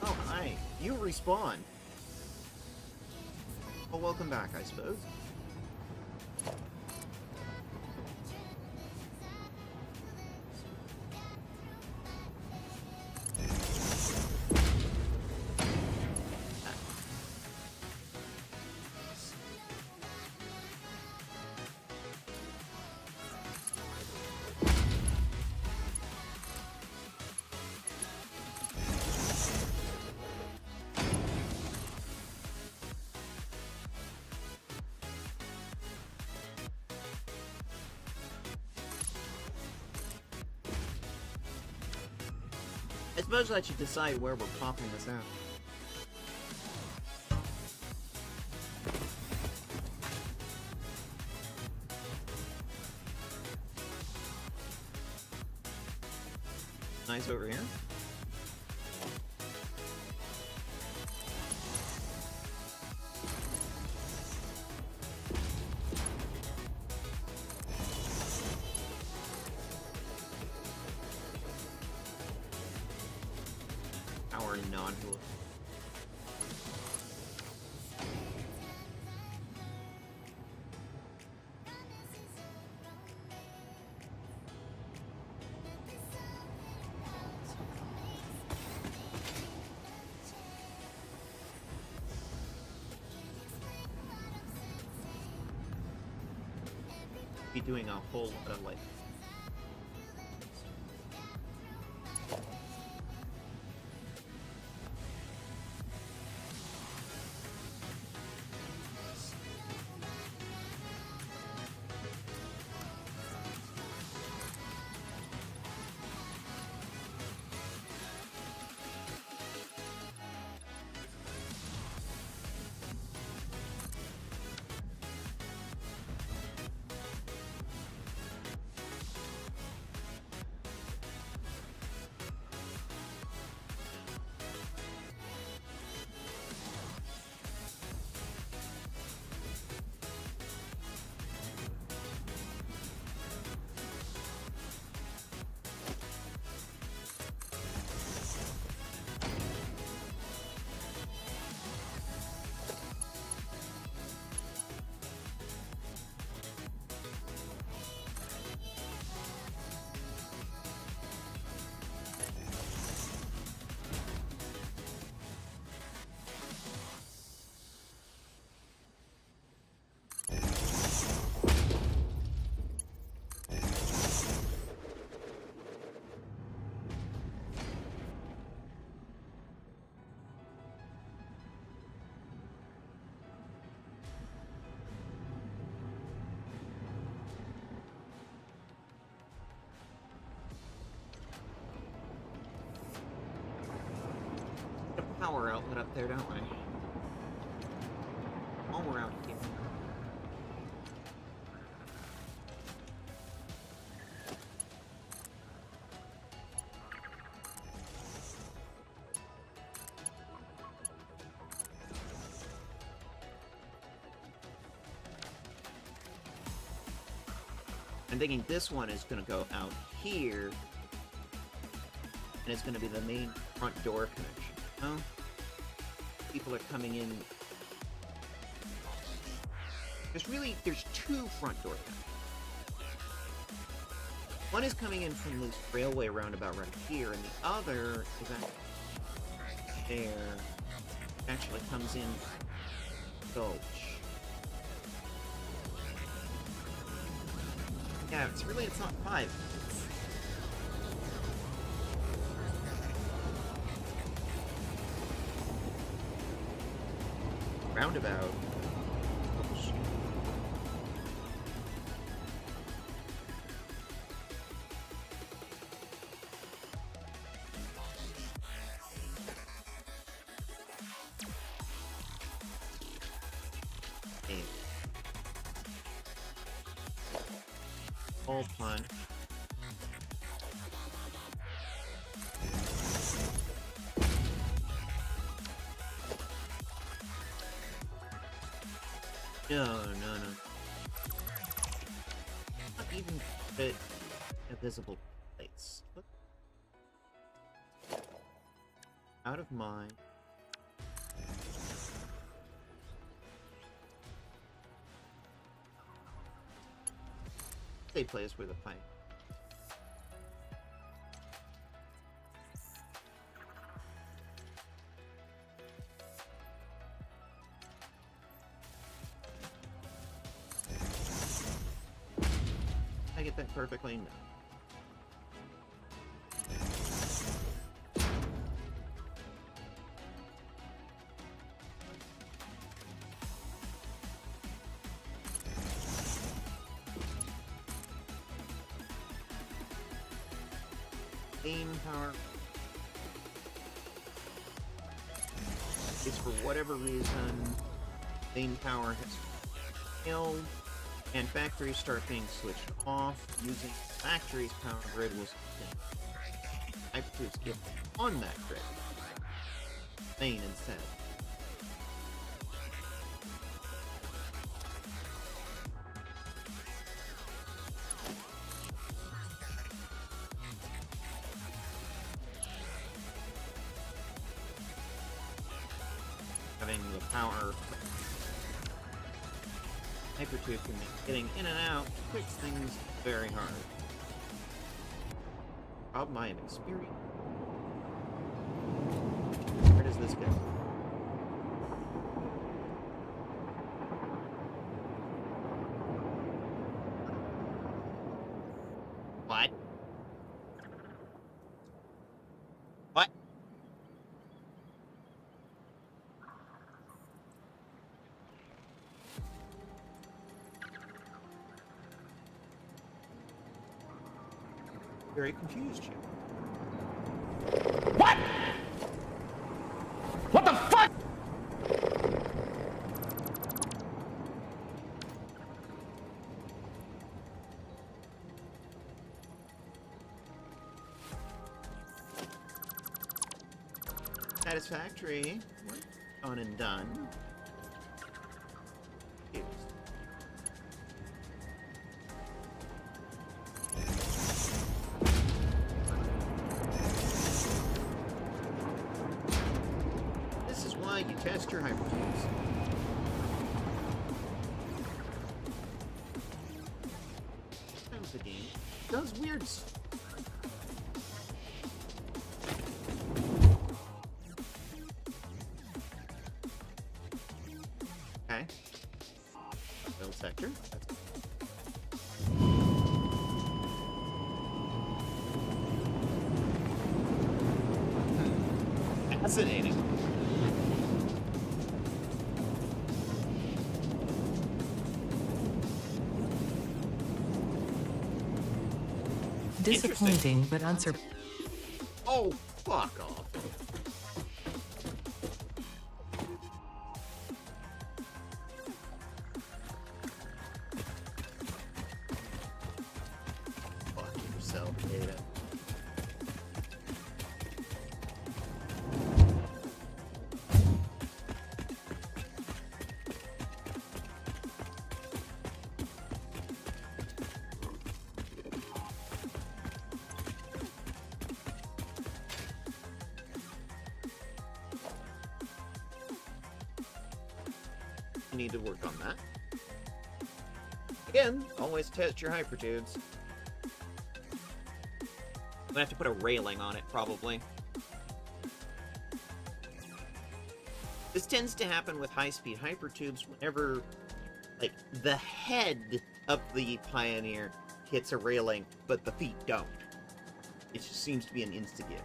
Oh, hi. You respawn. Well, welcome back, I suppose. I suppose I should decide where we're popping this out. Nice over here. Our non-dual. Be doing a whole lot of like power outlet up there, don't we? While we're out here. I'm thinking this one is going to go out here, and it's going to be the main front door connection. Oh, people are coming in. There's two front door connections. One is coming in from this railway roundabout right here, and the other is actually there. Actually comes in Gulch. Yeah, it's not 5. Roundabout. Okay. Hole punch. No. Not even fit a visible place. Look. Out of mind. They play us with a pipe. I get that perfectly? No. Main power is, for whatever reason, main power has failed, and factories start being switched off. Using factory's power grid was hypertubes get on that grid. Main instead. Having the power hypertube can make getting in and out makes things very hard. Problem I have experienced. Where does this go? What? What? Very confused here. What? What the fuck? Satisfactory. On and done. Here's. This is why you test your hypertubes. Sometimes the game does weird stuff. Okay. Build sector. Fascinating. Disappointing, but answer. Oh, fuck off. You need to work on that. Again, always test your hypertubes. I'm gonna have to put a railing on it, probably. This tends to happen with high-speed hypertubes whenever, like, the head of the Pioneer hits a railing, but the feet don't. It just seems to be an insta-give.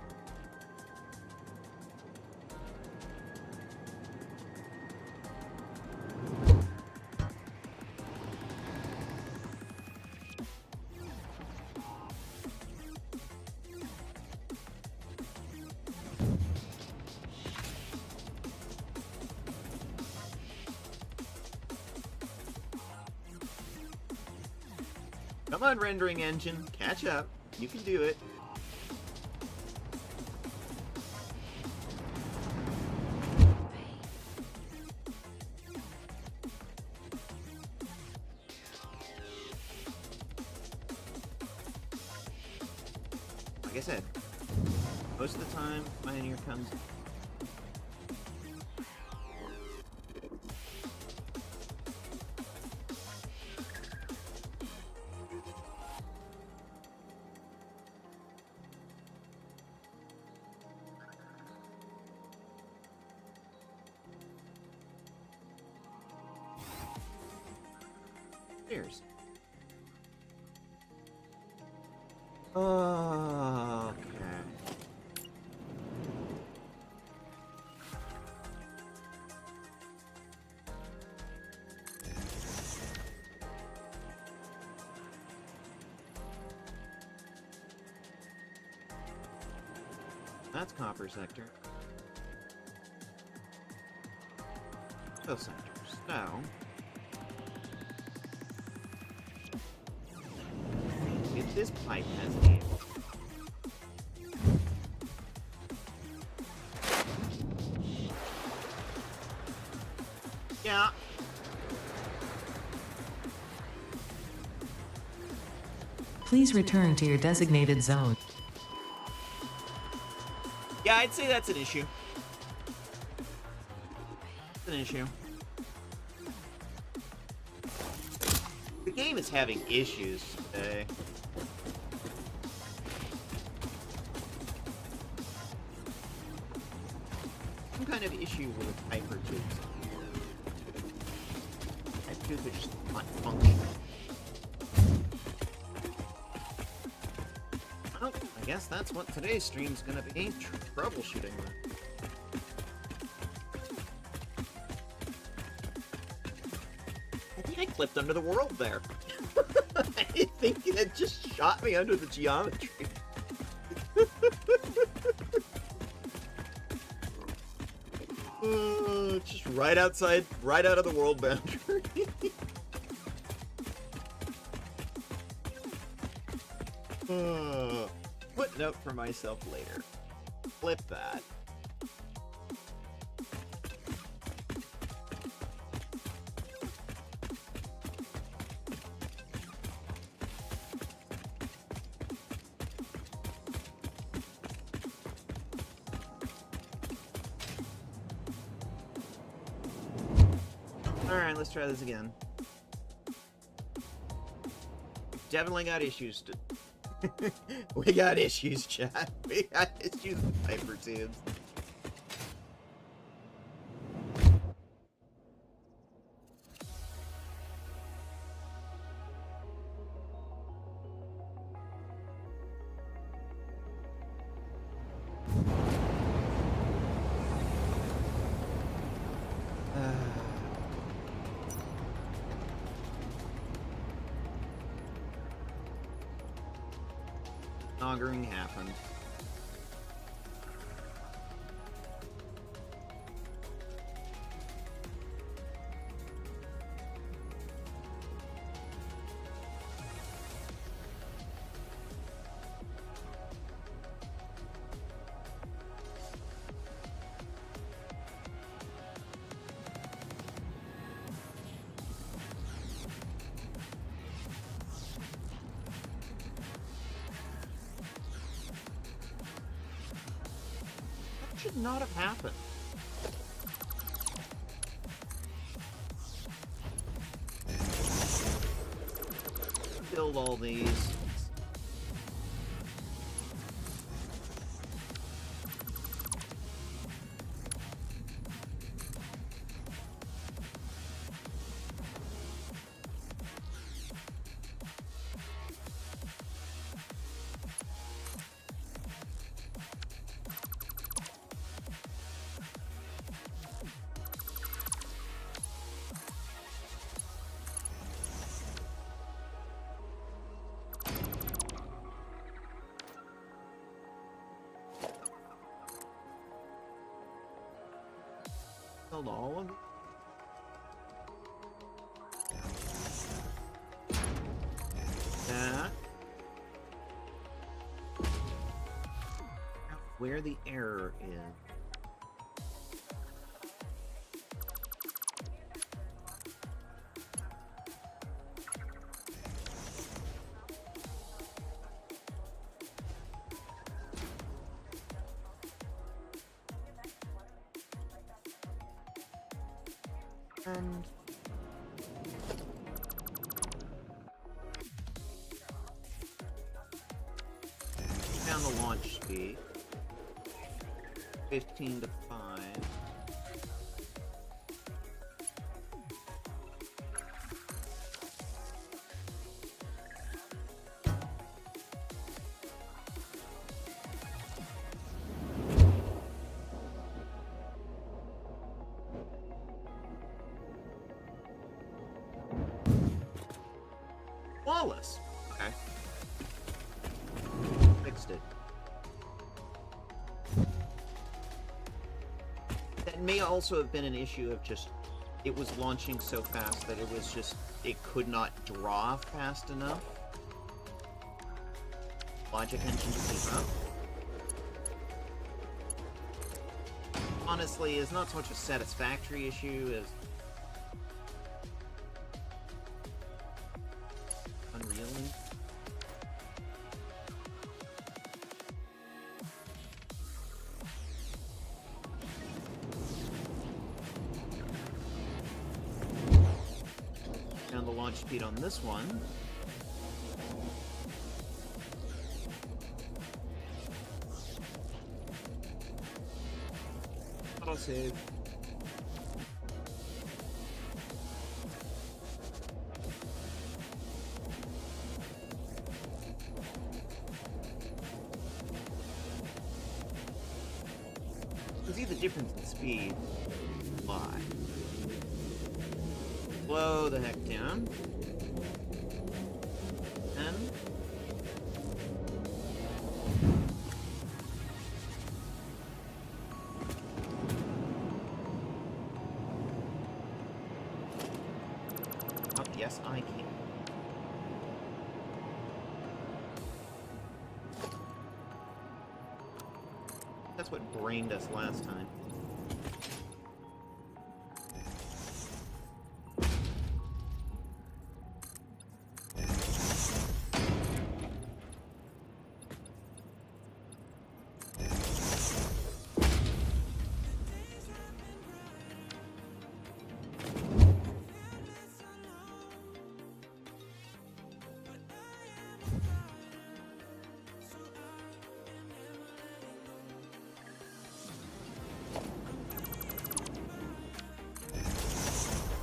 Come on, rendering engine. Catch up. You can do it. Like I said, most of the time, Pioneer comes... Cheers. Okay. That's copper sector. Fill sectors. So... if this pipe has air. Yeah. Please return to your designated zone. Yeah, I'd say that's an issue. It's an issue. The game is having issues today. Some kind of issue with hypertubes. Hypertubes are just not functioning. Well, I guess that's what today's stream's gonna be, troubleshooting. I think I clipped under the world there. I think it just shot me under the geometry. Just right outside, right out of the world boundary. Footnote for myself later. Flip that. Alright, let's try this again. Definitely got issues to... We got issues, chat. We got issues with hypertubes. Augering happened. Should not have happened. build all these. Build all of them. That. Where the error is. And down the launch speed. 15 to 5. Flawless. Okay. Fixed it. That may also have been an issue of just it was launching so fast that it was just it could not draw fast enough. Logic engine to keep up. Honestly, it's not so much a satisfactory issue as unreally. Down the launch speed on this one. Autosave. See the difference in speed. Why? Slow the heck down. And yes, I can. That's what brained us last time.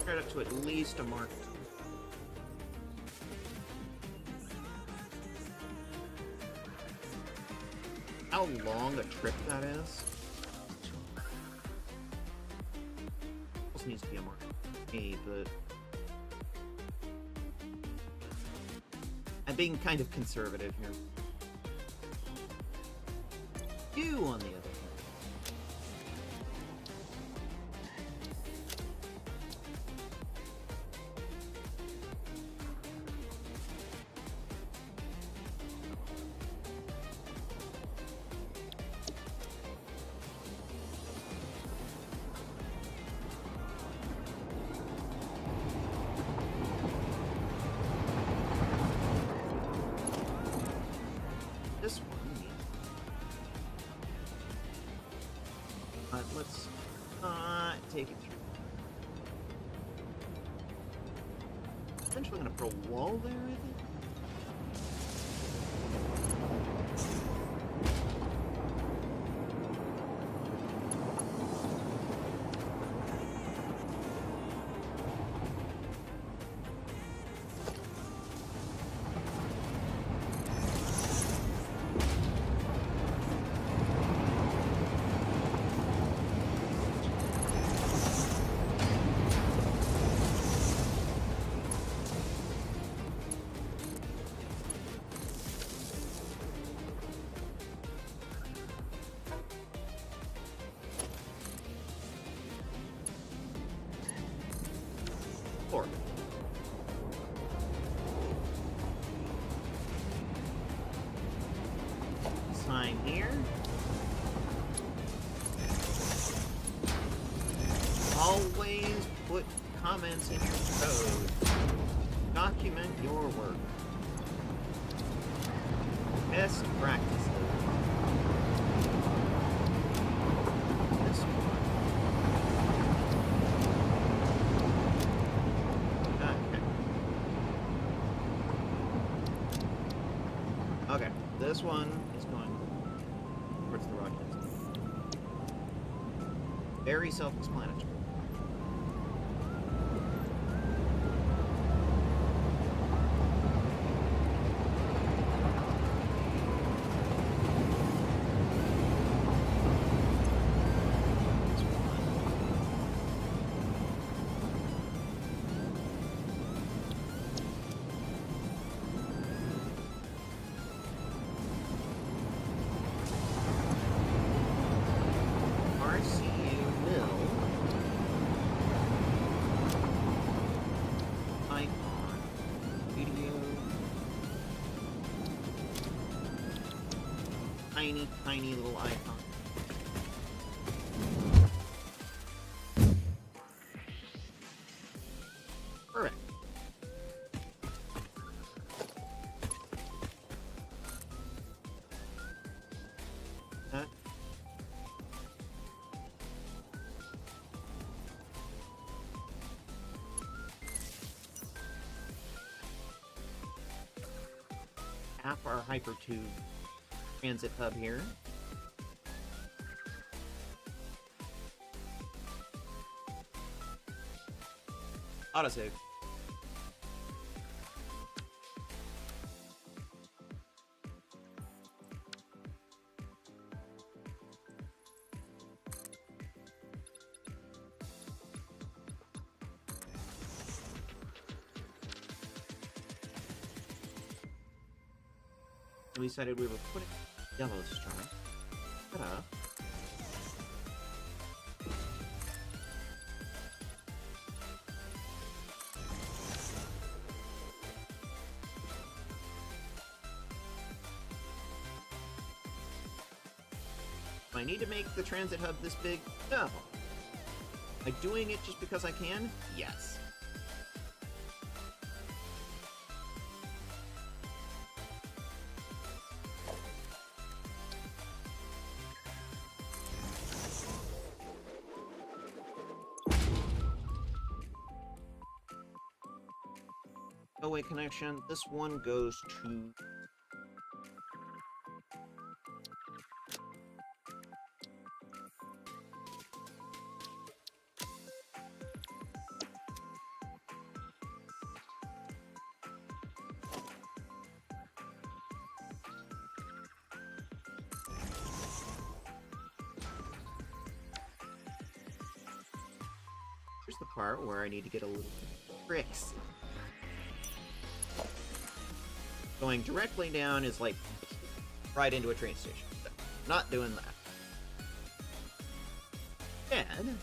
Right up to at least a Mark II. How long a trip that is? Almost needs to be a Mark A, but I'm being kind of conservative here. You, on the other hand. This one. Let's take it through. Eventually gonna put a wall there, I think. always put comments in your code. Document your work. Best practices. This one. Okay. Okay, this one is going towards the rockets. Very self-explanatory. Tiny little icon. Perfect. That. Tap our hypertube transit hub here. Autosave. We decided we were putting yellow stripe. Ta-da. Do I need to make the transit hub this big? No. Am I doing it just because I can? Yes. Away connection. This one goes to here's the part where I need to get a little tricks. Going directly down is like right into a train station. So, not doing that. And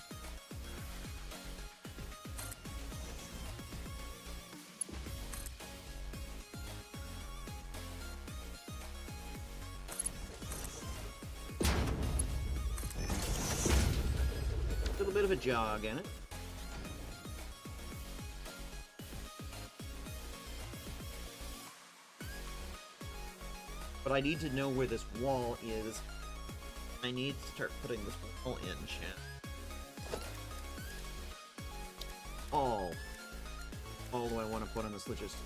a little bit of a jog in it. But I need to know where this wall is. I need to start putting this wall in, chat. All do I want to put on this logistic?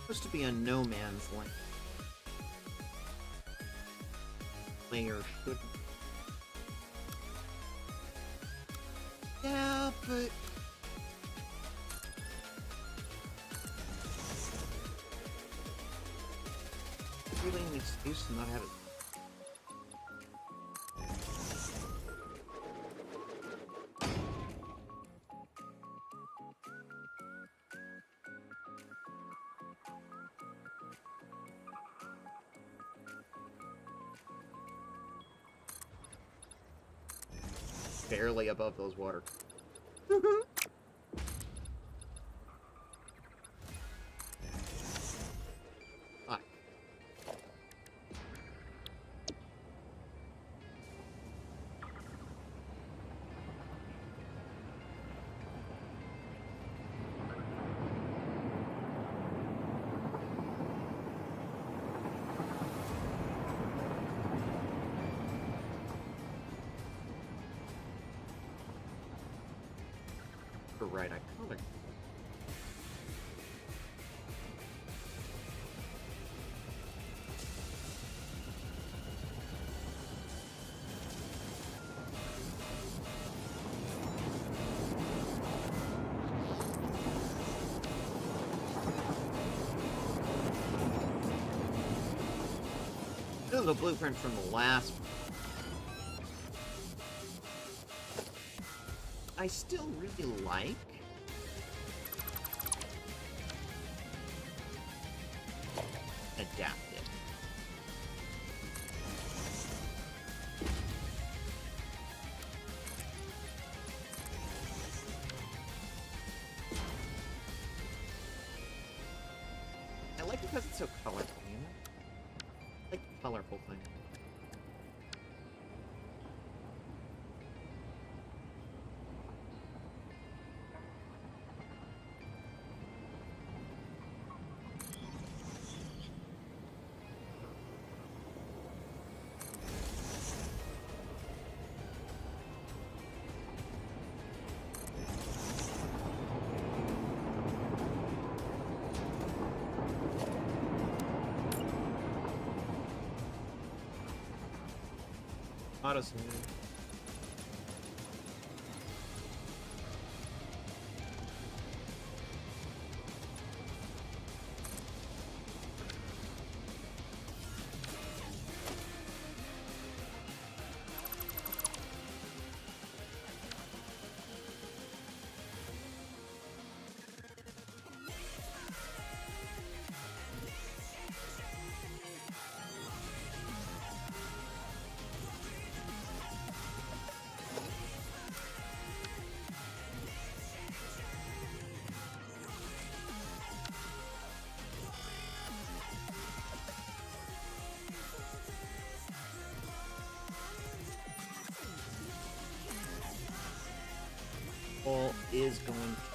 Supposed to be a no man's land. Layer should. Yeah, but. Really an excuse to not have it. Barely above those water. remember right, I colored. This is a blueprint from the last one. I still really like adapted. I like it because it's so colorful, you know? I like the colorful thing. Auto-save. All is going to...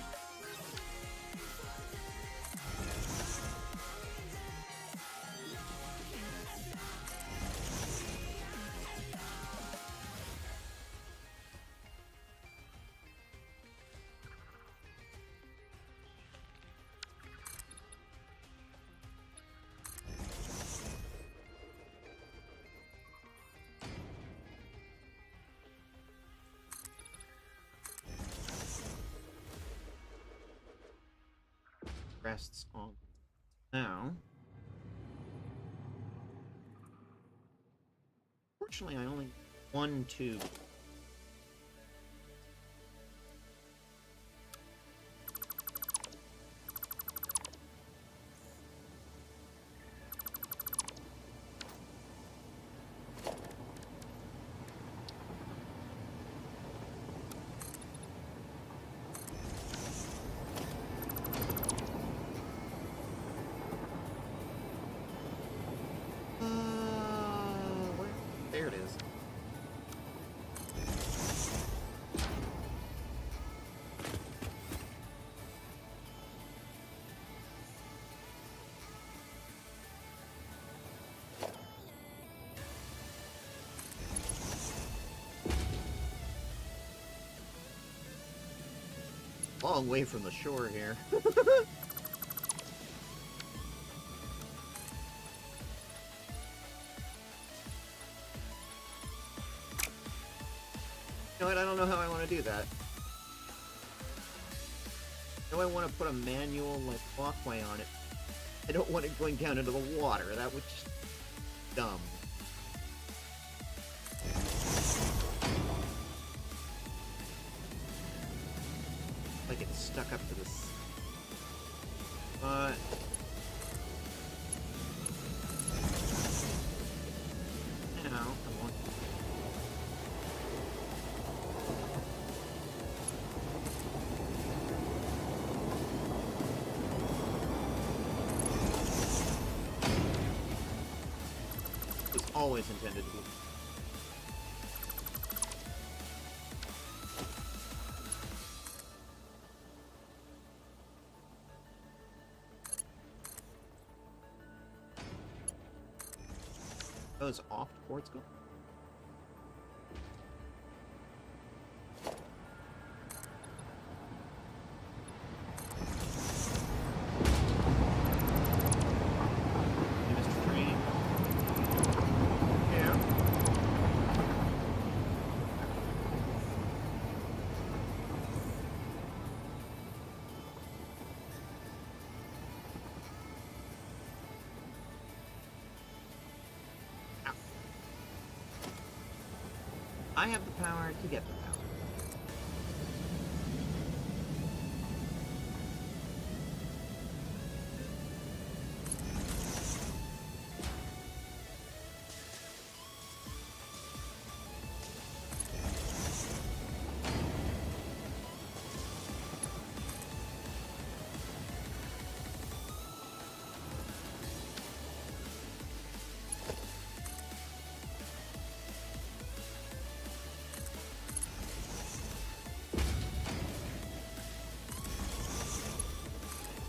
rests on now. Fortunately, I only one tube. There it is. Long way from the shore here. You know what? I don't know how I want to do that. I know I want to put a manual, like, walkway on it. I don't want it going down into the water. That would just... dumb. Like it's stuck up to this... You know, come on. Always intended to be. Those off quartz go. I have the power to get the power.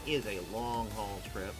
Is a long haul trip.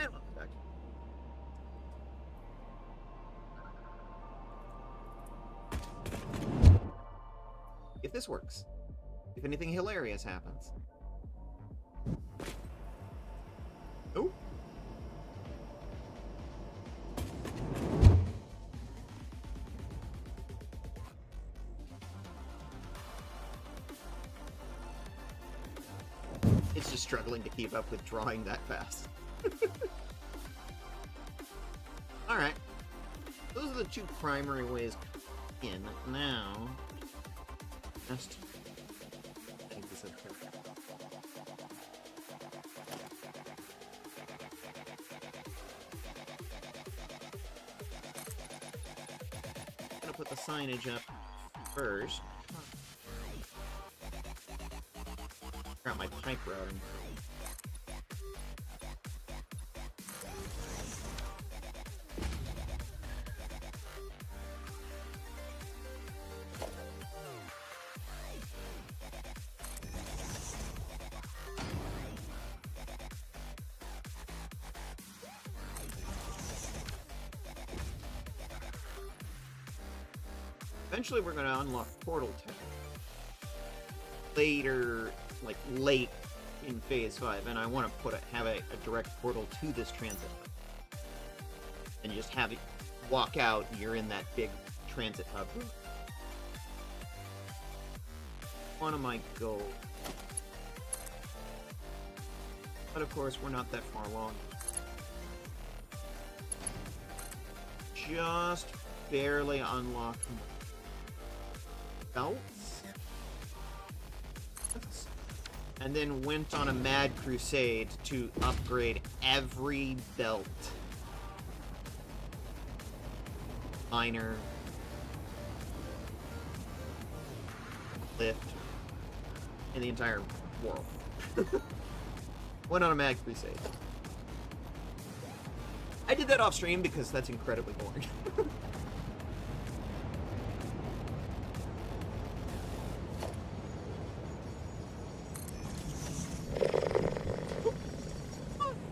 And welcome back. If this works, if anything hilarious happens. Oh. It's just struggling to keep up with drawing that fast. Alright. Those are the two primary ways in. Now, just take this up here. I'm gonna put the signage up first. Got my pipe routing. Eventually we're gonna unlock Portal Tech. Later, like late in Phase 5, and I want to have a direct portal to this transit hub. And just have it walk out, and you're in that big transit hub. One of my goals. But of course, we're not that far along. Just barely unlocked belts. And then went on a mad crusade to upgrade every belt. Miner. Lift. In the entire world. Went on a mad crusade. I did that off stream because that's incredibly boring.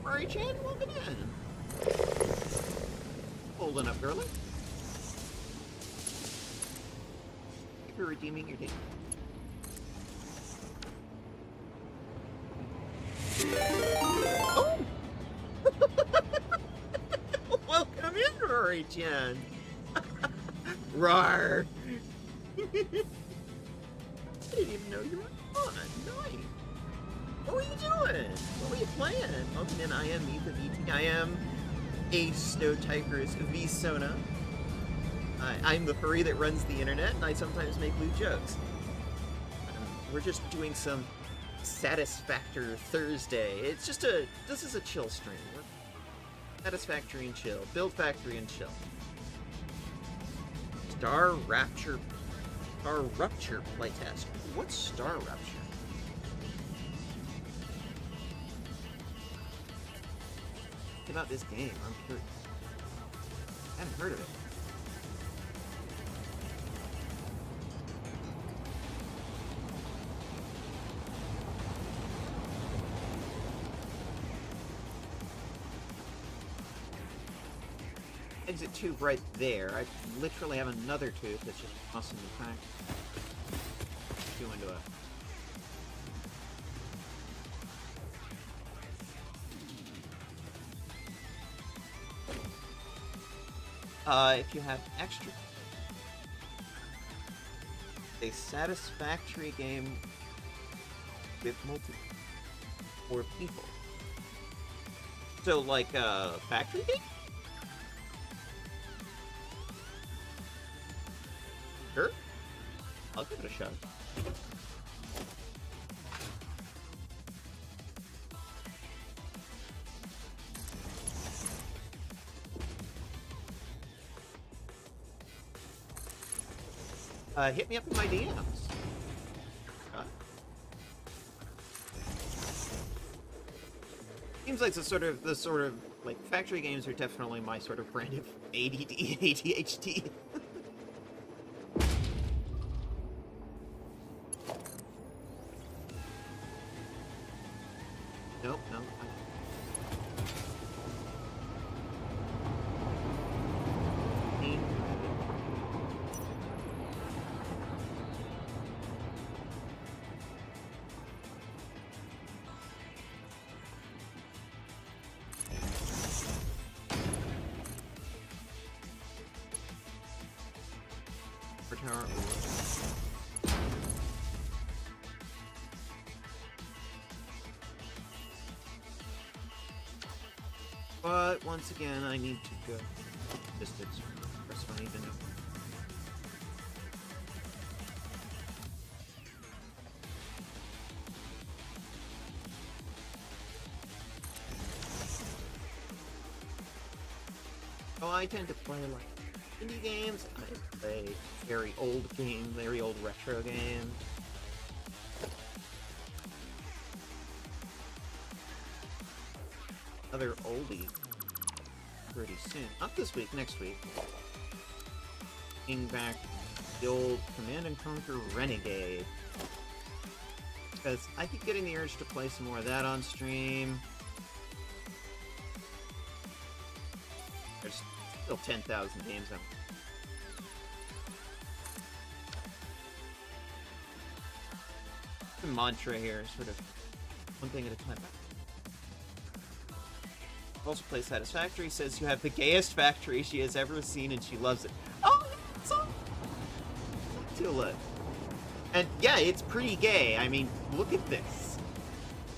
Murray-chan, welcome in. Holding up, girly. You're redeeming your date. Oh! Welcome in, Rory-chan. Rawr. I didn't even know you were on. Nice. What were you doing? What were you playing? Welcome in. I am MithaVT. I am a Snow Tiger's V-Sona. I'm the furry that runs the internet, and I sometimes make lewd jokes. We're just doing some Satisfactory Thursday. It's just this is a chill stream. Satisfactory and chill. Build factory and chill. Star Rupture playtest. What's Star Rupture? About this game, I'm curious. I haven't heard of it. Exit tube right there. I literally have another tube that's just awesome in fact. Go into it. If you have extra... A satisfactory game with multiple or people. So, like a factory game? Sure. I'll give it a shot. Hit me up in my DMs. Seems like the sort of like factory games are definitely my sort of brand of ADD, ADHD. Nope, no. But once again, I need to go distance. That's what I need to know. Oh, I tend to play like indie games. I play very old games, very old retro games. Another oldie pretty soon. Not this week, next week. Bring back the old Command & Conquer Renegade. Because I keep getting the urge to play some more of that on stream. There's still 10,000 games out. the mantra here, sort of one thing at a time. Also plays Satisfactory, says you have the gayest factory she has ever seen and she loves it. Oh, so Tula. And yeah, it's pretty gay. I mean, look at this.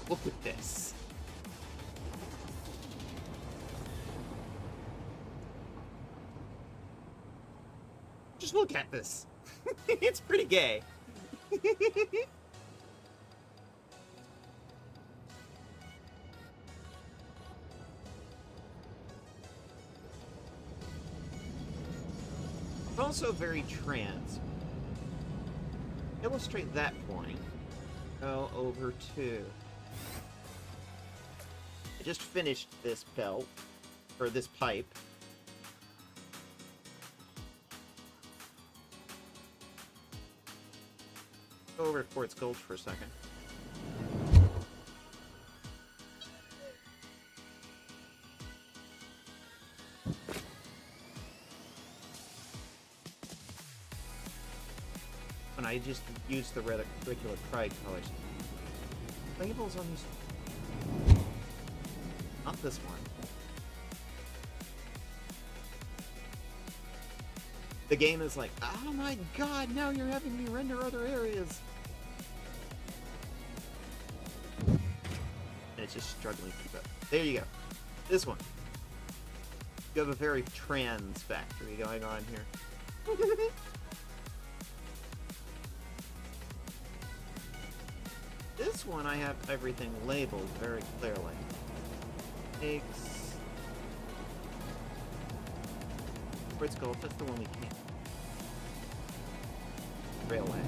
Look at this. Just look at this. It's pretty gay. Also very trans. Illustrate that point. Go over to... I just finished this belt, or this pipe. Go over to Quartz Gulch for a second. And I just used the regular pride colors. Labels on these... Not this one. The game is like, oh my god, now you're having me render other areas. And it's just struggling to keep up. There you go. This one. You have a very trans factory going on here. This one I have everything labeled very clearly. Eggs. Quartz Gulch, that's the one we can't. Railway.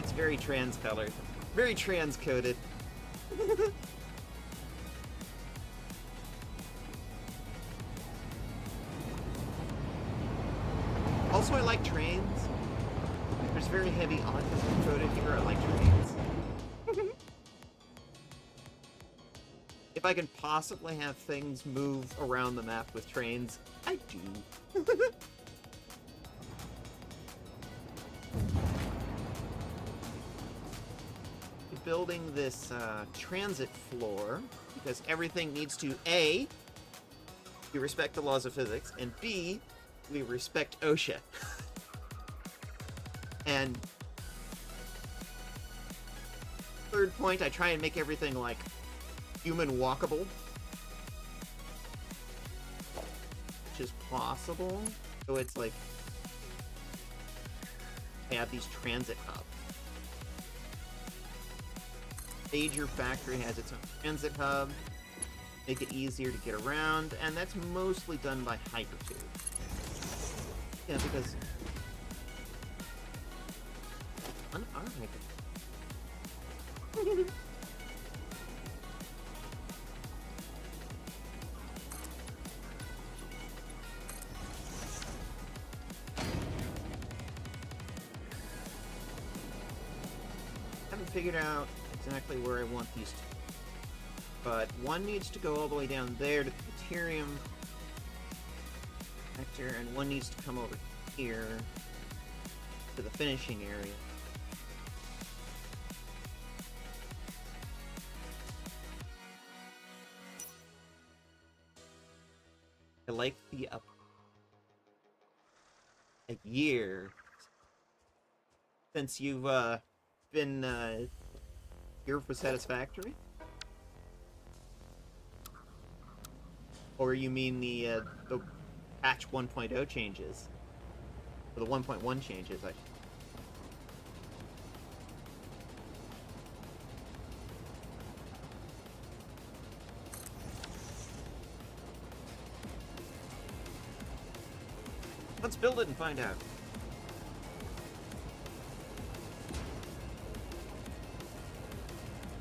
It's very trans-colored. Very trans-coded. Also, I like trains. There's very heavy autism coded here. I like trains. If I can possibly have things move around the map with trains, I do. Building this transit floor because everything needs to A, we respect the laws of physics, and B, we respect OSHA. And third point, I try and make everything like human walkable, which is possible. So it's like I have these transit hubs. Major factory has its own transit hub, make it easier to get around, and that's mostly done by hypertube. Yeah, because haven't figured out exactly where I want these to. But one needs to go all the way down there to the Deuterium sector, and one needs to come over here to the finishing area. I like the up a year since you've been here for Satisfactory? Or you mean the patch 1.0 changes? Or the 1.1 changes, Let's build it and find out.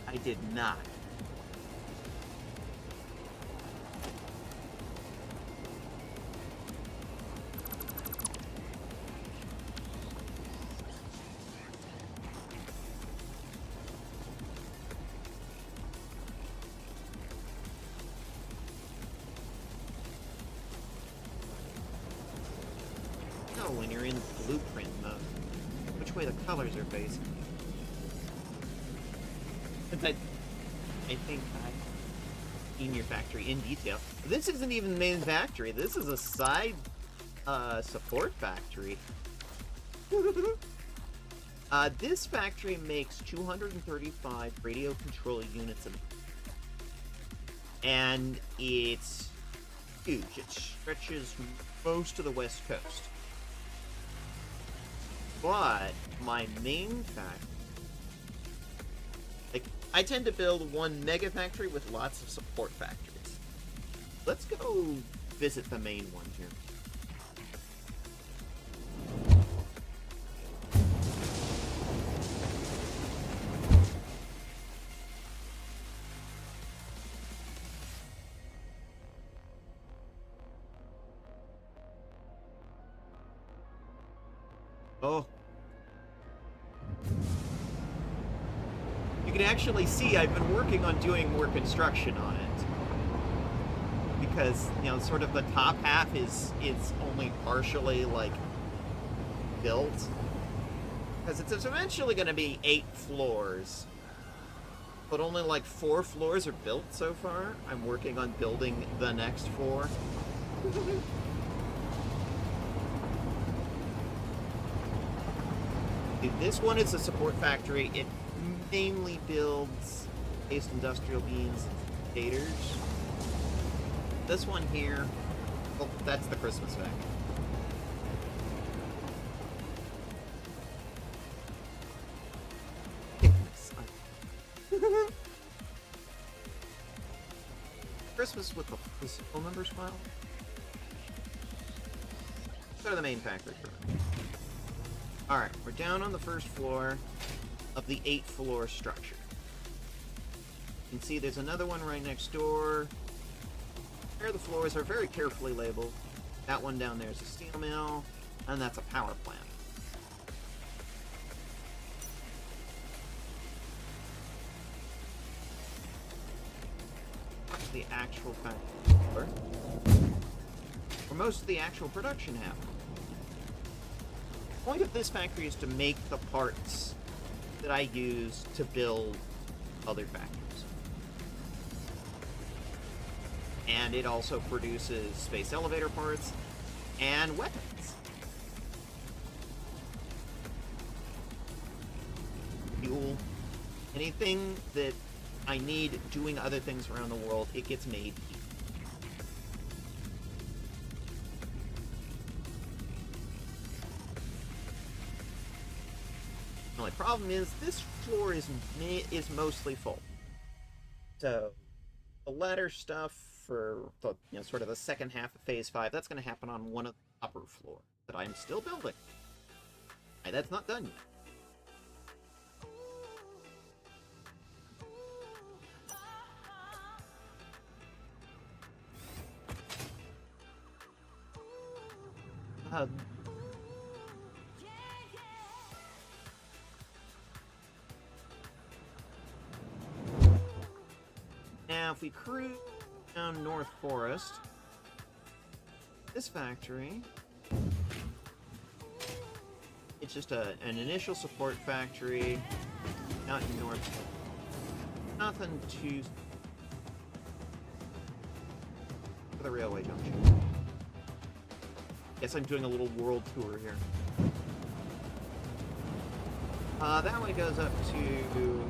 I did not. when you're in blueprint mode which way the colors are facing. Since I think I've seen your factory in detail. This isn't even the main factory. This is a side support factory. This factory makes 235 radio control units a month. And it's huge. It stretches most of the West Coast. But my main factory, like, I tend to build one mega factory with lots of support factories. Let's go visit the main one here. Oh. You can actually see I've been working on doing more construction on it. Because, you know, sort of the top half is only partially, like, built. Because it's eventually going to be 8 floors. But only, like, 4 floors are built so far. I'm working on building the next 4. This one is a support factory. It mainly builds base industrial beans and taters. This one here, well, that's the Christmas factory. Christmas with the full member smile. Let's go to the main factory first. Alright, we're down on the first floor of the 8-floor structure. You can see there's another one right next door. There the floors are very carefully labeled. That one down there is a steel mill, and that's a power plant. That's the actual factory floor, where most of the actual production happens. The point of this factory is to make the parts that I use to build other factories. And it also produces space elevator parts and weapons. Fuel. Anything that I need doing other things around the world, it gets made here. The only problem is this floor is mostly full. So the ladder stuff for the sort of the second half of Phase 5, that's going to happen on one of the upper floor that I'm still building. That's not done yet. Now, if we cruise down North Forest, this factory, it's just an initial support factory out in North. Nothing too for the railway junction. Guess I'm doing a little world tour here. That way goes up to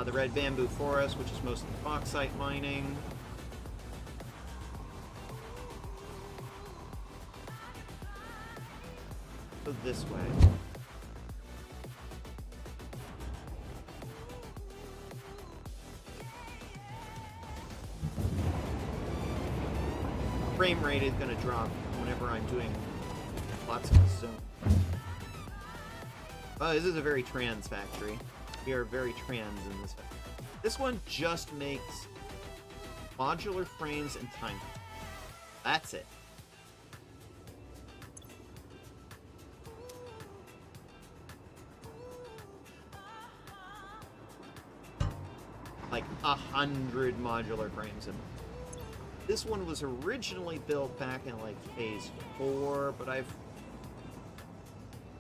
the Red Bamboo Forest, which is mostly bauxite mining. Go this way. Frame rate is going to drop whenever I'm doing lots of this zone. Oh, this is a very trans factory. We are very trans in this factory. This one just makes modular frames and time. That's it. Like 100 modular frames in. This one was originally built back in like phase 4, but I've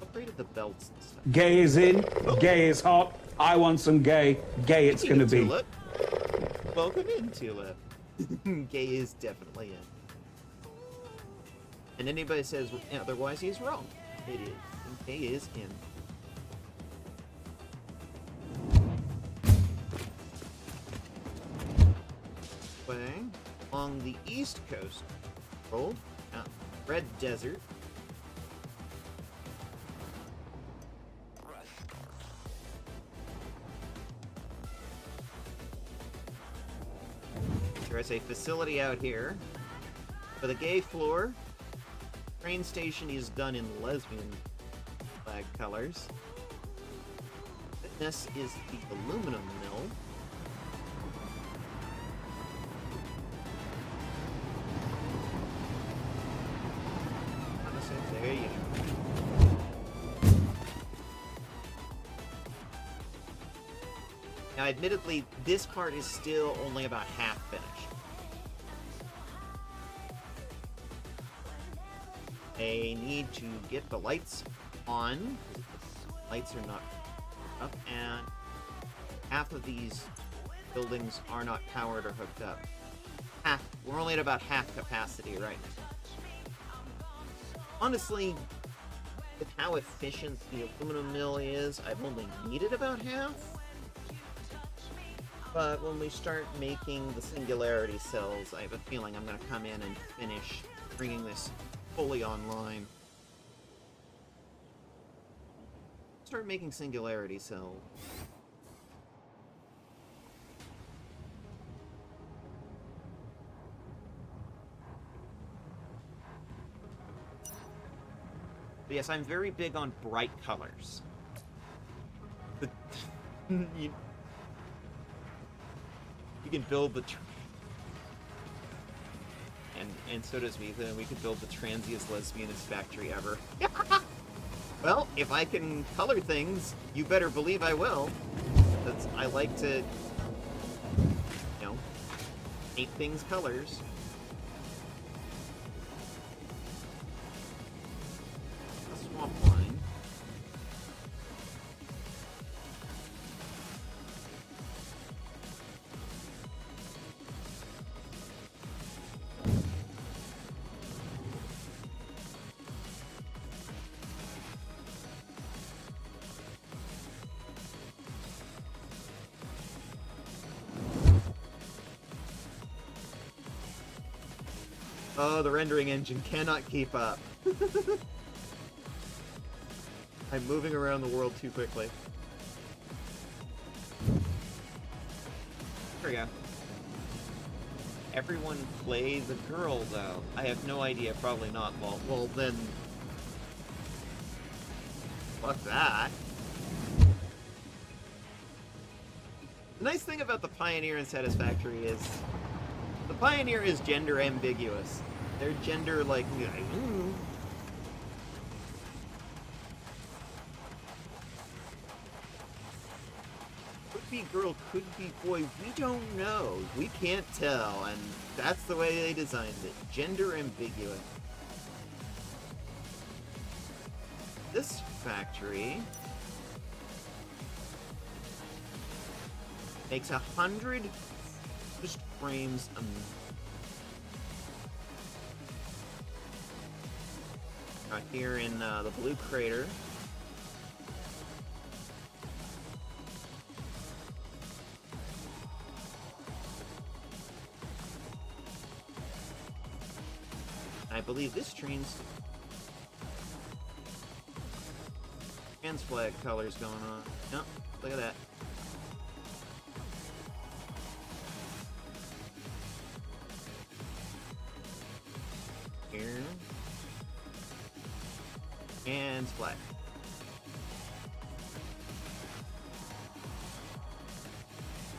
upgraded the belts and stuff. Gay is in. Gay is hot. I want some gay. Gay it's Speaking gonna of be. Tulip, welcome in, Tulip. Gay is definitely in. And anybody says otherwise, he's wrong. It is. Gay is in. Way along the east coast, rolled out Red Desert. There's a facility out here with a gay floor. Train station is done in lesbian flag colors. This is the aluminum mill. There you go. Now, admittedly, this part is still only about half finished. I need to get the lights on. The lights are not up, and half of these buildings are not powered or hooked up. We're only at about half capacity right now. Honestly, with how efficient the aluminum mill is, I've only needed about half. But when we start making the singularity cells, I have a feeling I'm going to come in and finish bringing this fully online. Start making singularity cells. But yes, I'm very big on bright colors. You can build the... And so does Mitha, and we can build the transiest lesbianist factory ever. Well, if I can color things, you better believe I will. I like to, you know, paint things colors. Swamp line. Oh, the rendering engine cannot keep up. I'm moving around the world too quickly. There we go. Everyone play the girl, though. I have no idea. Probably not. Well then... Fuck that. The nice thing about the Pioneer and Satisfactory is... The Pioneer is gender ambiguous. They're gender, like... Could be girl, could be boy, we don't know. We can't tell, and that's the way they designed it. Gender ambiguous. This factory makes 100 just frames a minute. Out here in the blue crater. I believe this train's trans flag colors going on. Yep, look at that. Here. And splat.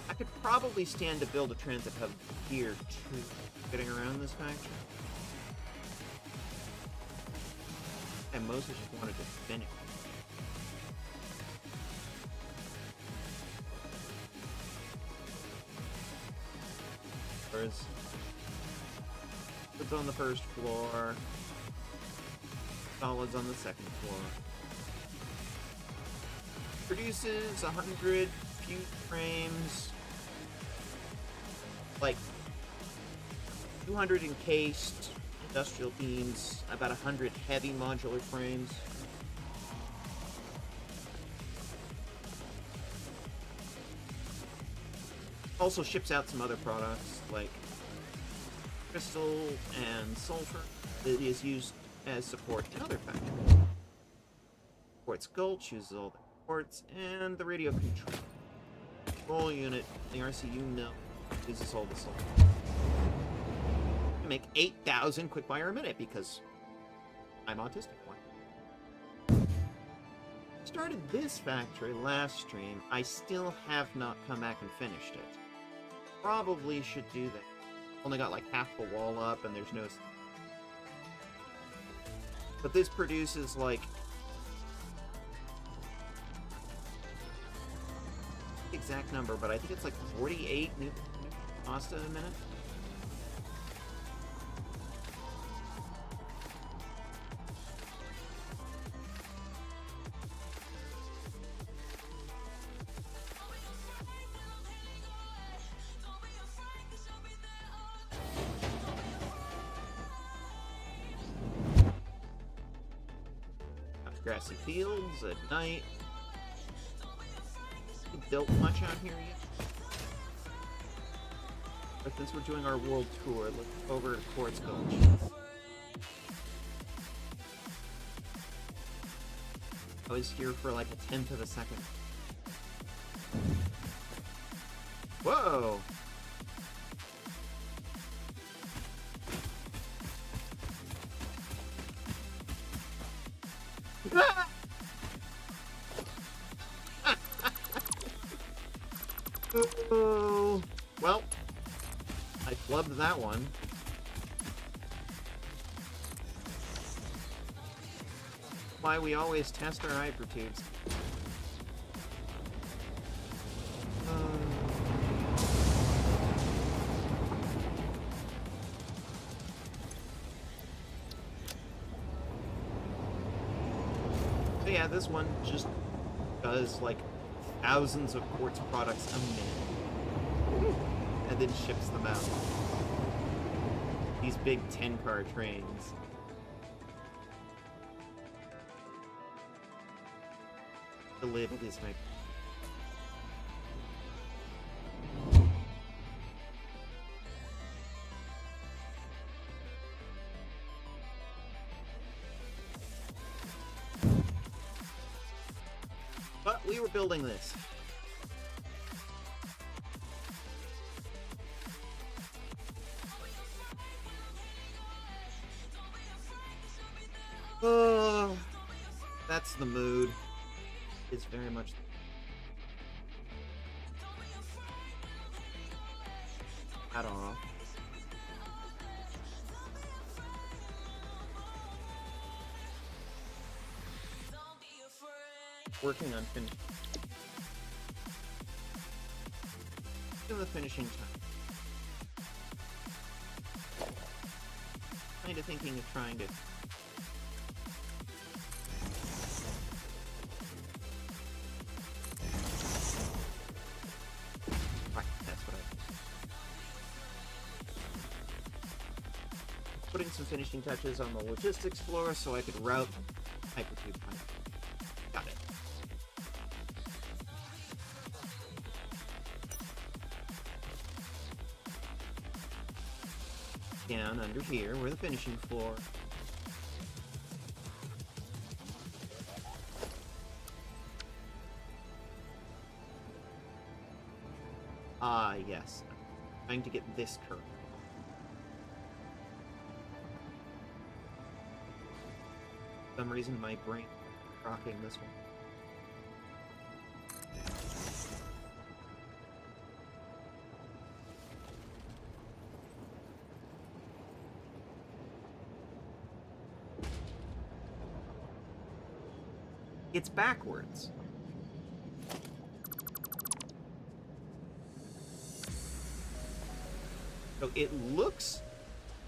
I could probably stand to build a transit hub here too, getting around this factory. I mostly just wanted to finish. Whereas It's on the first floor. Solids on the second floor. Produces 100 fuse frames. Like 200 encased industrial beams, about 100 heavy modular frames. Also ships out some other products like crystal and sulfur that is used as support in other factories. Quartz Gulch uses all the quartz, and the radio control unit, the RCU mill, uses all the sulfur. I make 8,000 quickfire a minute because I'm autistic. Started this factory last stream. I still have not come back and finished it. Probably should do that. Only got like half the wall up and there's no... But this produces like... exact number, but I think it's like 48 new pasta a minute. Grassy fields at night. Built much out here yet? But since we're doing our world tour, look over at Quartz Gulch. I was here for like a 10th of a second. Whoa! Oh, well, I flubbed that one. Why we always test our hypertubes. So yeah, this one just does like thousands of quartz products a minute. And then ships them out. These big 10-car trains. The lid is my... But we were building this. Oh, that's the mood. It's very much... I don't know. Working on finishing. The finishing time. Kind of thinking of trying to... Right, that's what putting some finishing touches on the logistics floor so I could route hypertube. Got it. Down under here, where the finishing floor. Ah, yes. I'm trying to get this curve. For some reason, my brain is rocking this one. It's backwards. So it looks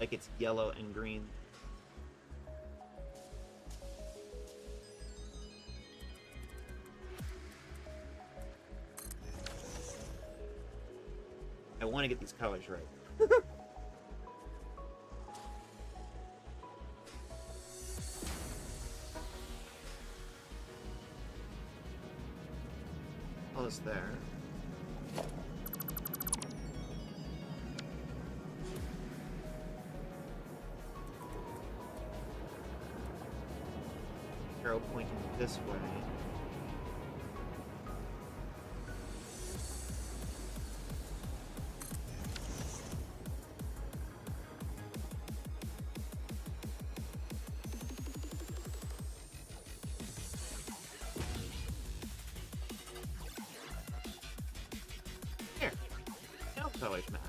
Like it's yellow and green. I want to get these colors right. Almost there. Arrow pointing this way. Here. Now colors match.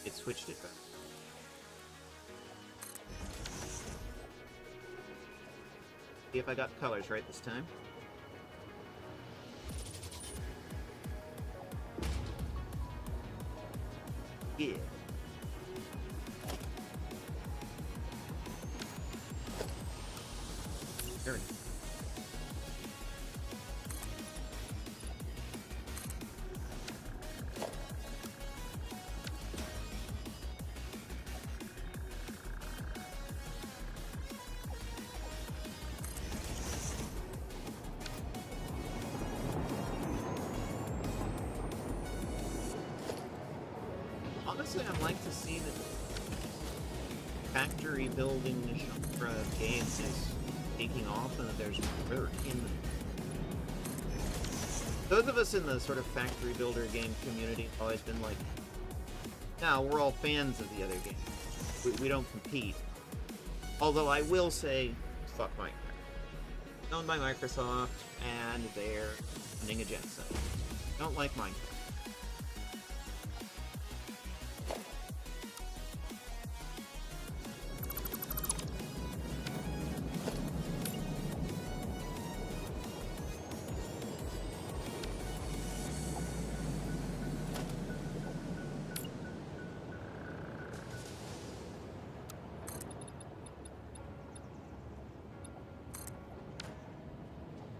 It switched it back. See if I got colors right this time. Yeah. There we go. Honestly, I'd like to see the factory building genre of games is taking off and that there's more in them. Those of us in the sort of factory builder game community have always been like, no, we're all fans of the other games. We don't compete. Although I will say, fuck Minecraft. Owned by Microsoft, and they're running a genocide. Don't like Minecraft.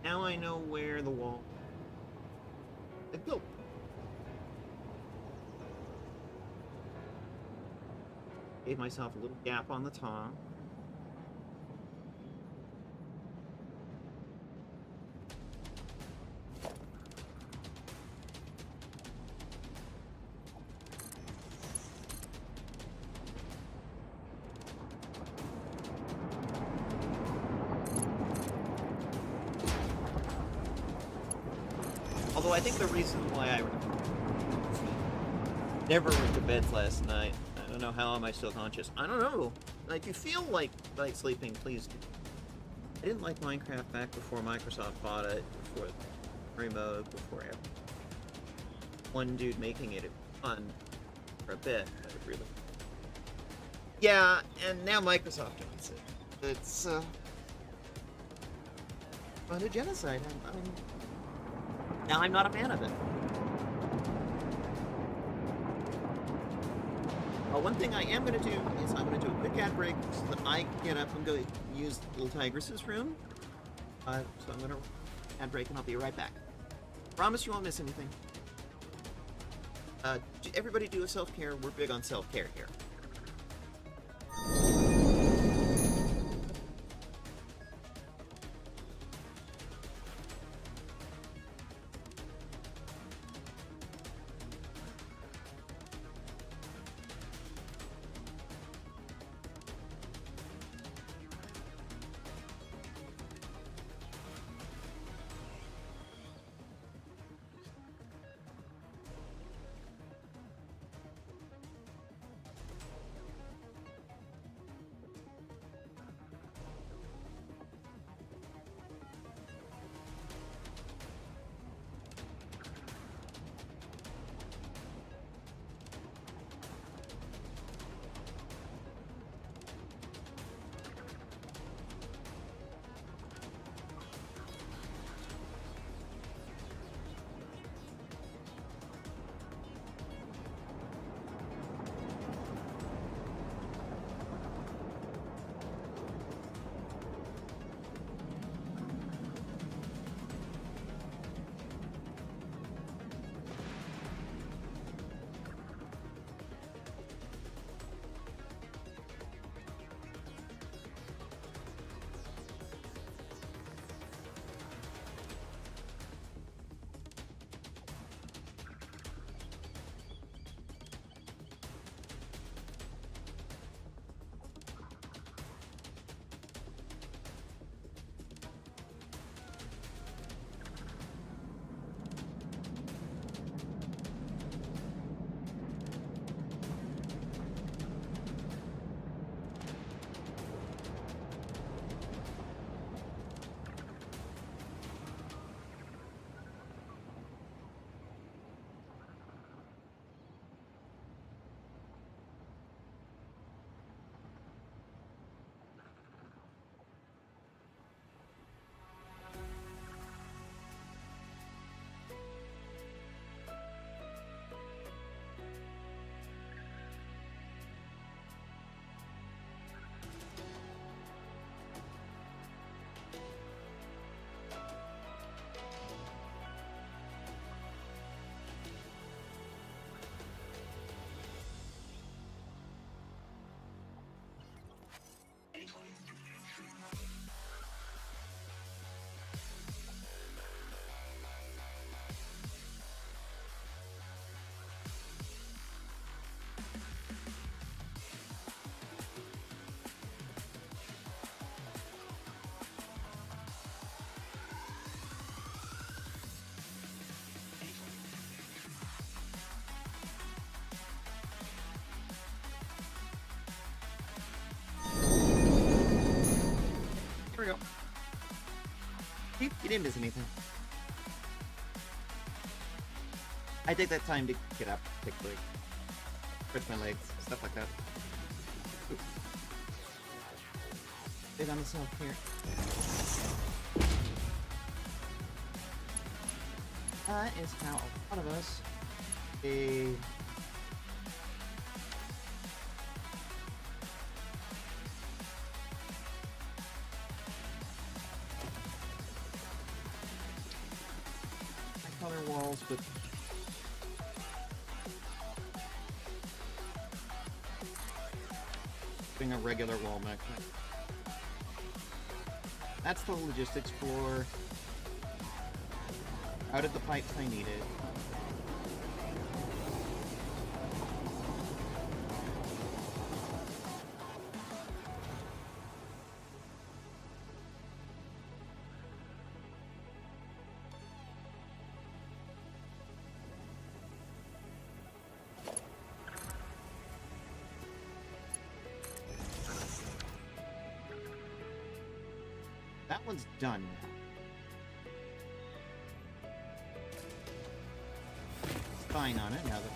Now I know where the wall is built. Gave myself a little gap on the top. Although I think the reason why I never went to bed last night, I don't know how am I still conscious. I don't know. Like, you feel like sleeping, please do. I didn't like Minecraft back before Microsoft bought it, before story mode, before one dude making it fun for a bit. Really. Yeah, and now Microsoft owns it. It's on a genocide. Now I'm not a fan of it. One thing I am going to do is I'm going to do a quick ad break so that I can get up and go use Little Tigress's room. So I'm going to ad break and I'll be right back. Promise you won't miss anything. Everybody do a self-care. We're big on self-care here. You didn't miss anything. I take that time to get up, take a break, stretch my legs, stuff like that. Ooh. Bit on the shelf here. That is how a lot of us color walls with being a regular wall mech. That's the logistics for out of the pipes I needed. That one's done now. Fine on it now that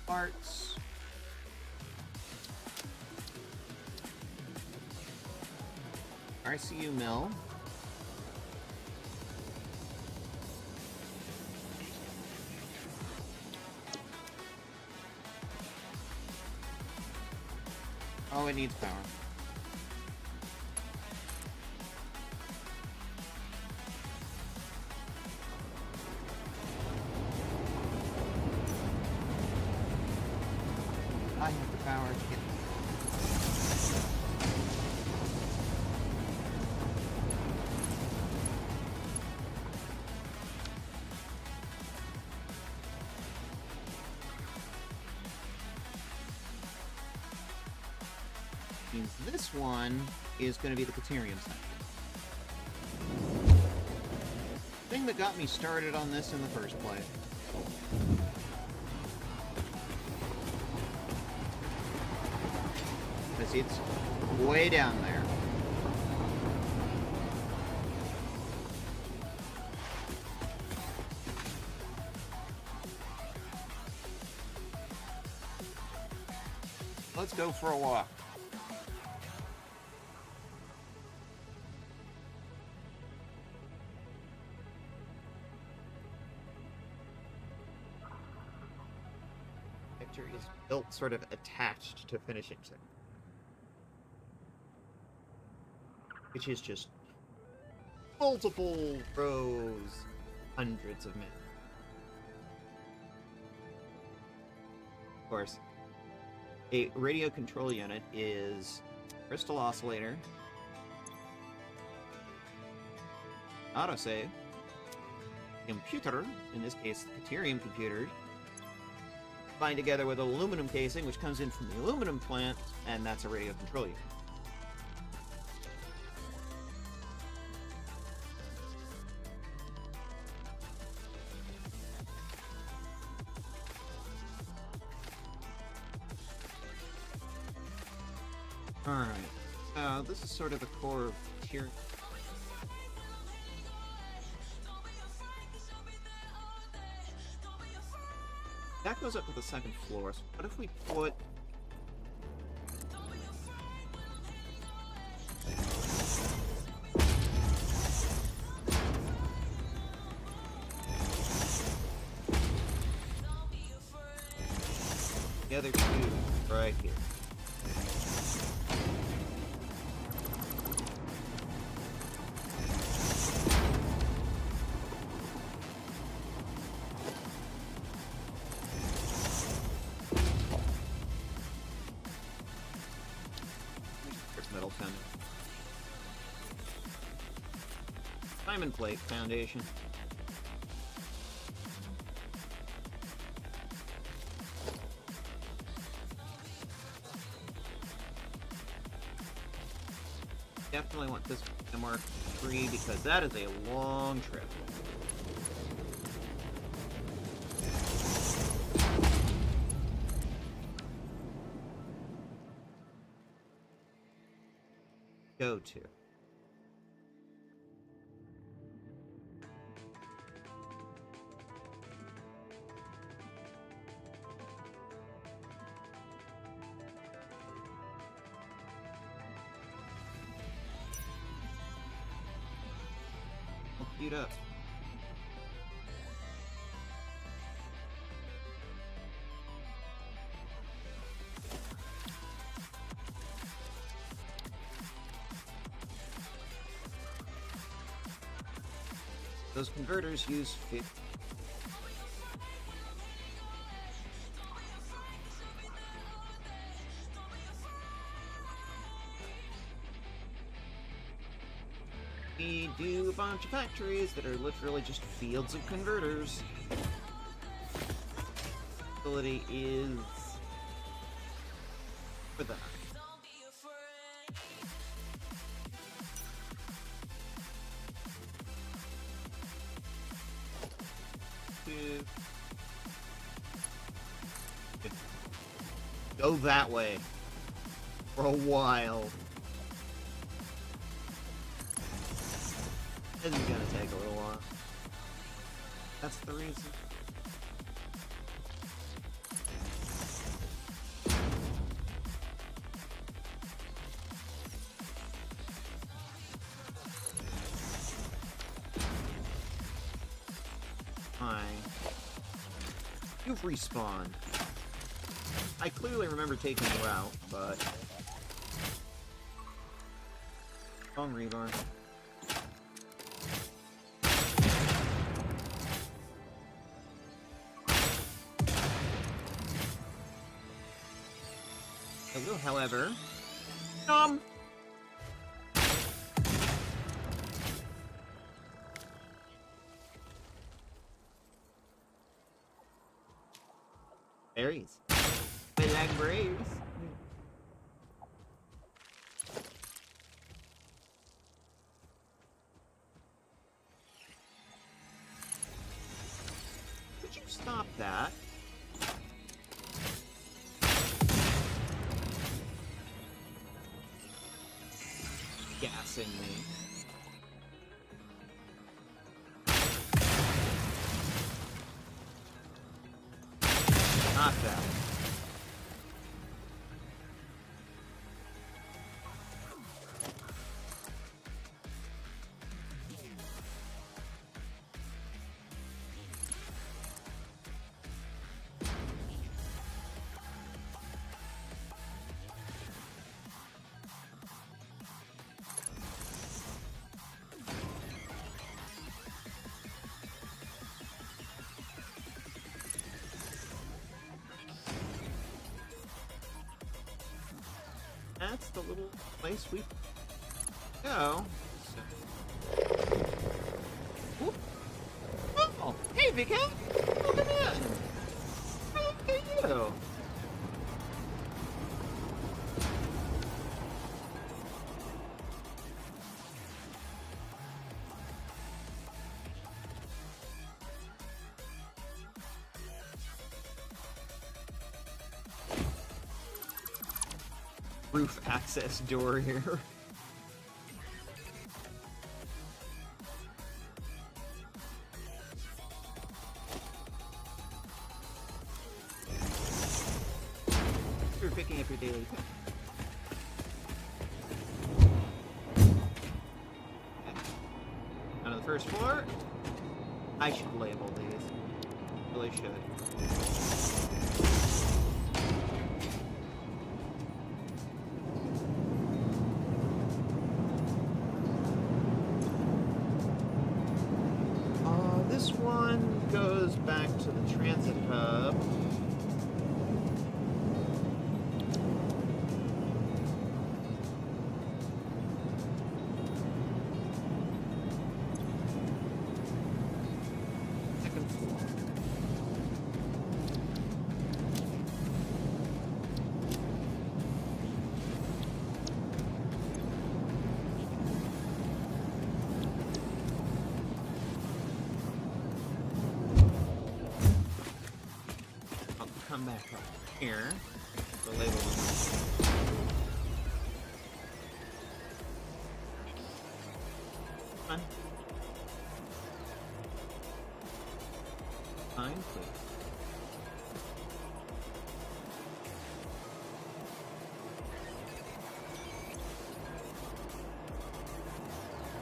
parts. RCU mill. Oh, it needs power. I have the power to get. Means this one is going to be the Caterium side. Thing that got me started on this in the first place. Because it's way down there. Let's go for a walk. Is built sort of attached to finishing sector, which is just multiple rows, hundreds of men. Of course, a radio control unit is crystal oscillator, autosave, computer, in this case, Caterium computer, combined together with aluminum casing, which comes in from the aluminum plant, and that's a radio control unit. Alright, this is sort of the core of here. That goes up to the second floor, so what if we put... the other two right here. Diamond plate foundation. Yep. definitely want this Mark III because that is a long trip. Go to. Queued up. Those converters use 50. We do a bunch of factories that are literally just fields of converters. Facility is for that. Go that way for a while. This is gonna take a little while. That's the reason. Hi. You've respawned. I clearly remember taking the route, but... Wrong rebar. I will, however... Berries. I like berries. Could you stop that? Gassing me. Not that. That's the little place we go. Whoop. Oh, hey, Vika! Welcome in! Look at you! Roof access door here. You're picking up your daily pick. Okay. Down to the first floor. I should label these. Really should. This one goes back to the transit hub. Second floor. come back up here. The label one. Fine, please.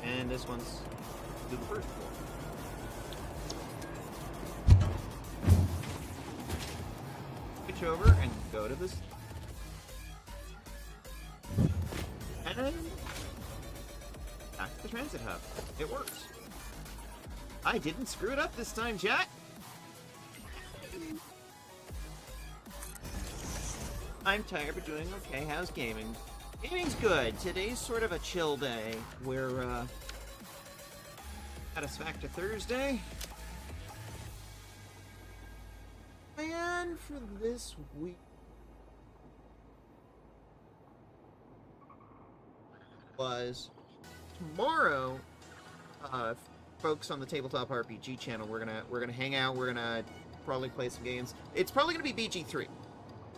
And this one's to the first floor. Switch over and go to this. And back to the transit hub. It works. I didn't screw it up this time, chat. I'm tired but doing okay. How's gaming? Gaming's good. Today's sort of a chill day. We're Satisfactory Thursday. And for this week was tomorrow, folks on the Tabletop RPG channel, we're gonna hang out, we're gonna probably play some games. It's probably gonna be BG3.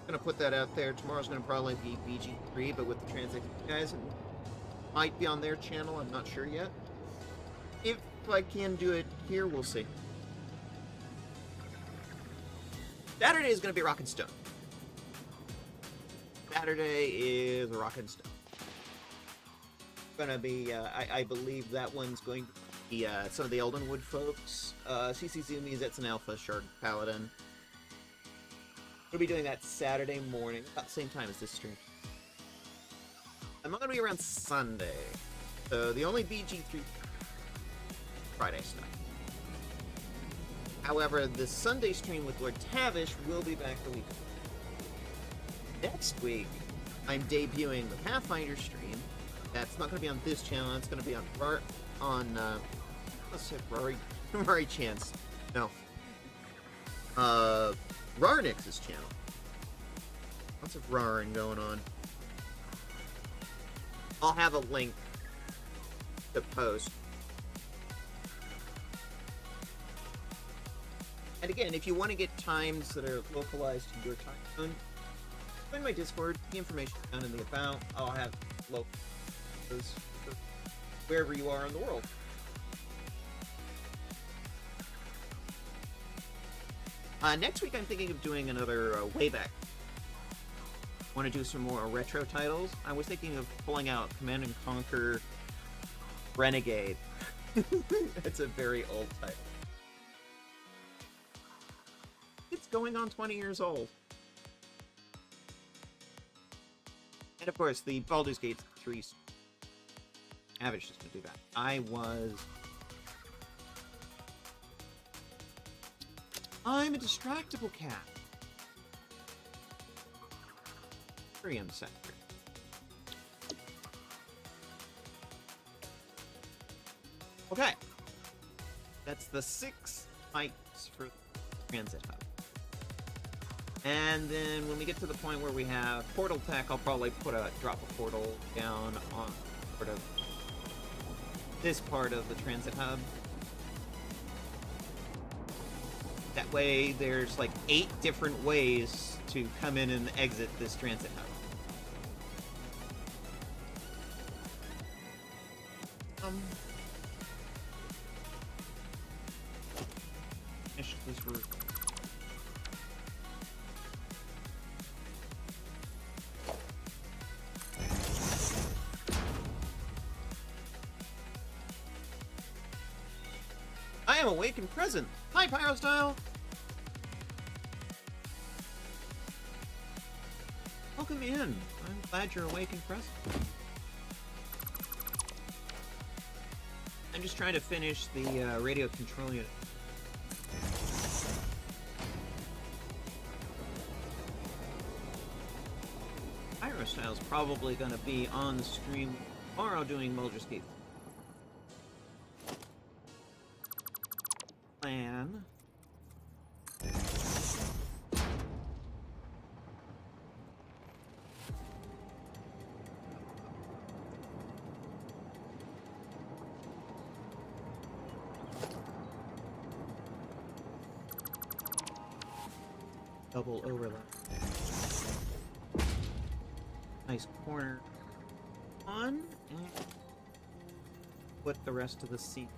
Gonna put that out there. Tomorrow's gonna probably be BG3, but with the Transit guys, it might be on their channel. I'm not sure yet. If I can do it here, we'll see. Saturday is gonna be Rock and Stone. Saturday is Rock and Stone. Gonna be, I believe that one's going to be some of the Eldenwood folks. CC Zoomies, that's an Alpha Shard Paladin. We'll be doing that Saturday morning, about the same time as this stream. I'm not going to be around Sunday, so the only BG3 Friday stuff. However, the Sunday stream with Lord Tavish will be back the week. Next week, I'm debuting the Pathfinder stream. That's not going to be on this channel. It's going to be on let's say Rari Chance. No. Rarnix's channel. Lots of Raring going on. I'll have a link to post. And again, if you want to get times that are localized to your time zone, join my Discord. The information is down in the about. I'll have locals for wherever you are in the world. Next week, I'm thinking of doing another Wayback. Want to do some more retro titles? I was thinking of pulling out Command and Conquer Renegade. It's a very old title. It's going on 20 years old. And of course, the Baldur's Gate 3 Avish is going to do that. I'm a distractible cat. Miriam sector. Okay. That's the 6 mics for Transit Hub. And then when we get to the point where we have portal tech, I'll probably drop a portal down on sort of this part of the Transit Hub. That way, there's like 8 different ways to come in and exit this transit hub. Finish this route. I am awake and present. Hi, Pyrostyle! Welcome in. I'm glad you're awake and present. I'm just trying to finish the radio control unit. Pyrostyle's probably going to be on the stream tomorrow doing Baldur's Gate. Plan. double overlap. Nice corner on, and put the rest of the seat.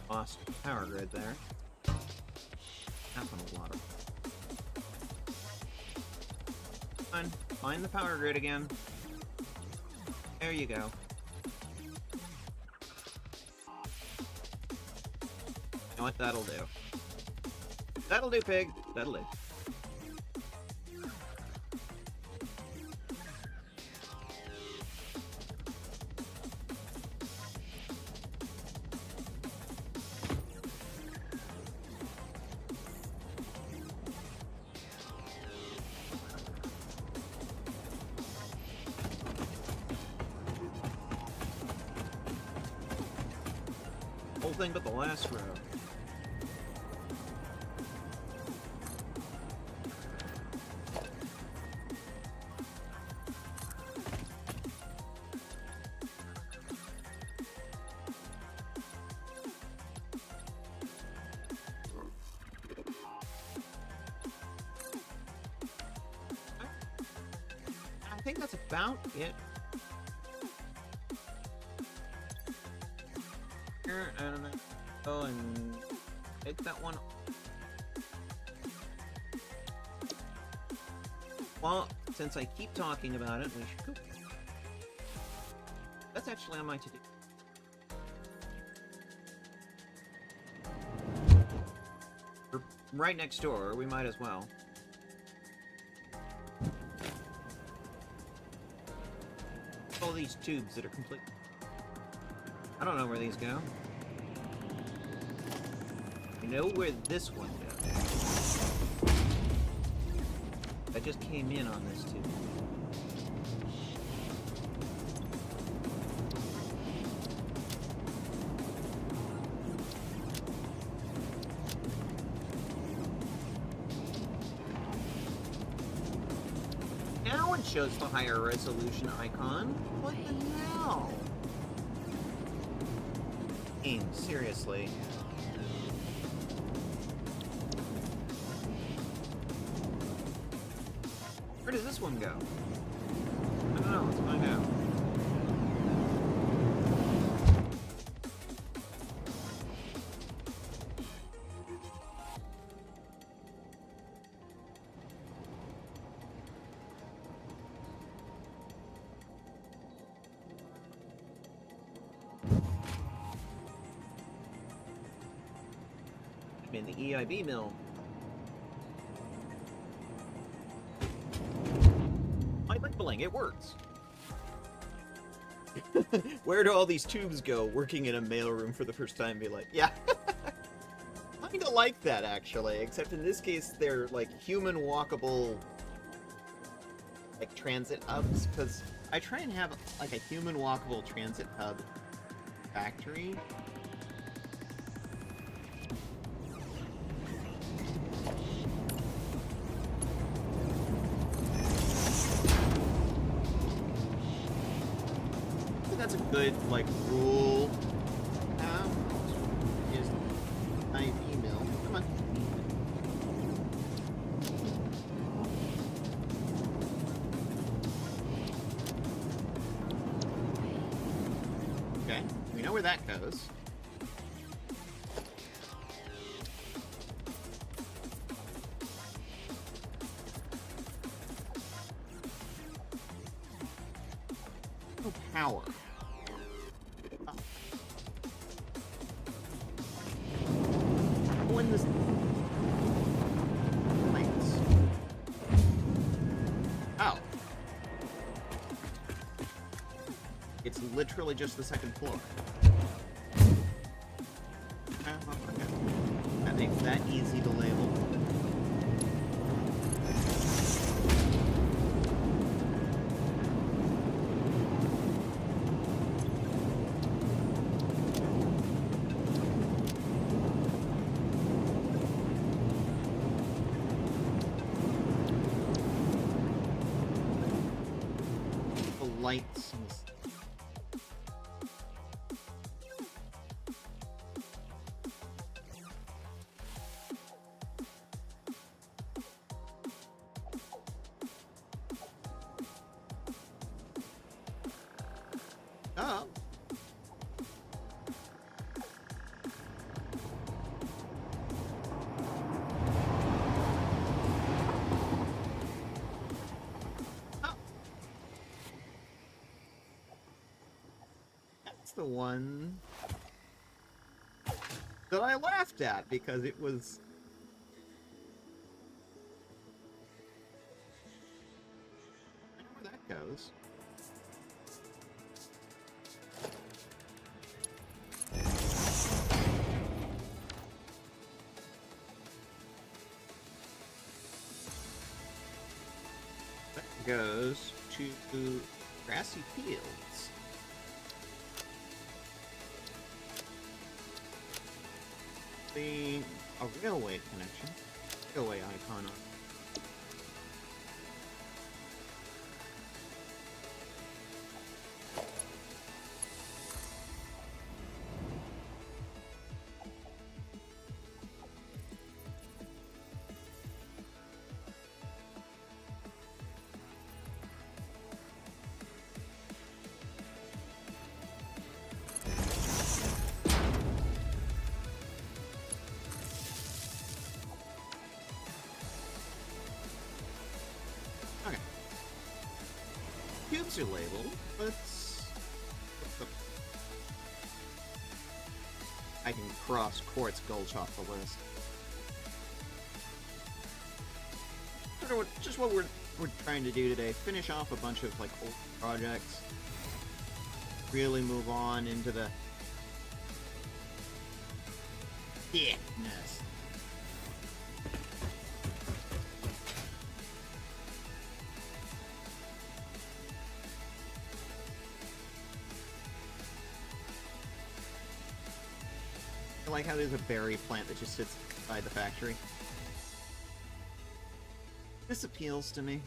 Lost power grid there. Happened a lot of. Find the power grid again. There you go. You know what that'll do? That'll do, pig. That'll do. Whole thing but the last row. I think that's about it. Out of it. Oh, and take that one. Well, since I keep talking about it, we should cook. That's actually on my to-do. We're right next door, we might as well. All these tubes that are complete. I don't know where these go. I know where this one goes. I just came in on this too. Now it shows the higher resolution icon. What the hell? Seriously. Where does this one go? I don't know, let's find out. In the EIB mill. My labeling, it works. Where do all these tubes go? Working in a mailroom for the first time, be like, yeah. I kinda like that actually, except in this case they're like human walkable like transit hubs, because I try and have like a human walkable transit hub factory. That's a good, like, rule. Is IV mill. Come on. Okay, we know where that goes. Oh, power. When this lights. Oh. It's literally just the second floor. Okay. That makes that easy to label. lights and oh. That's the one that I laughed at because it was... I know where that goes. That goes to grassy fields. A railway connection. Railway icon on. Okay. Cubes are labeled. I can cross quartz gulch off the list. Just what we're trying to do today. Finish off a bunch of like old projects. Really move on into the thickness. I like how there's a berry plant that just sits beside the factory. This appeals to me.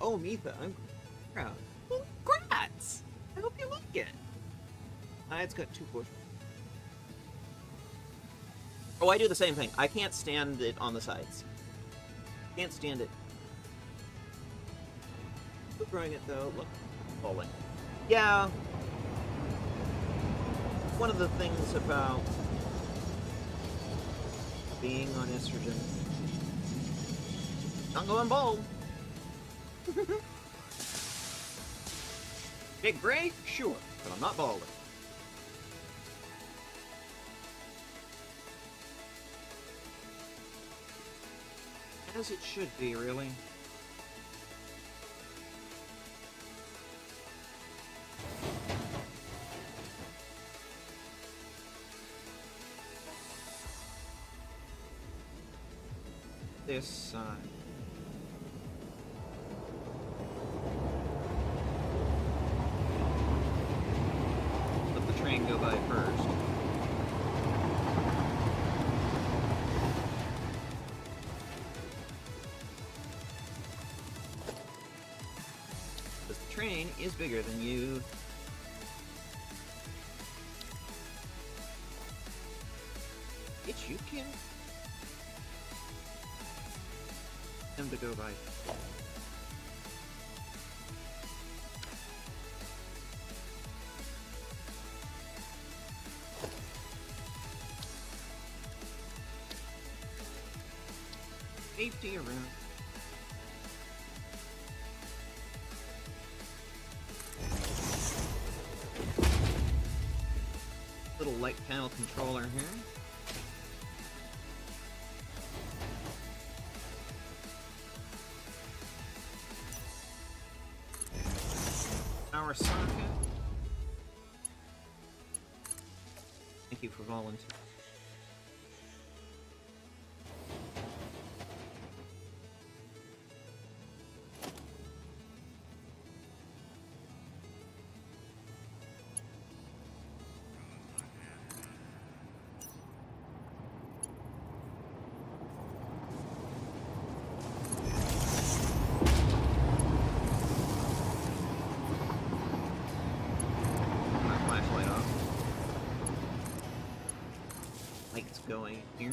Oh, Mitha, I'm proud. Well, congrats! I hope you like it. It's got 2 bushels. Oh, I do the same thing. I can't stand it on the sides. Can't stand it. Keep growing it though. Look, falling. Yeah. One of the things about being on estrogen. Not going bald. Big gray? Sure, but I'm not balding. As it should be, really. This side. Let the train go by first. Because the train is bigger than you. It's you, kid. Him to go by. Safety around. Little light panel controller here. Power socket. Thank you for volunteering. lights going here.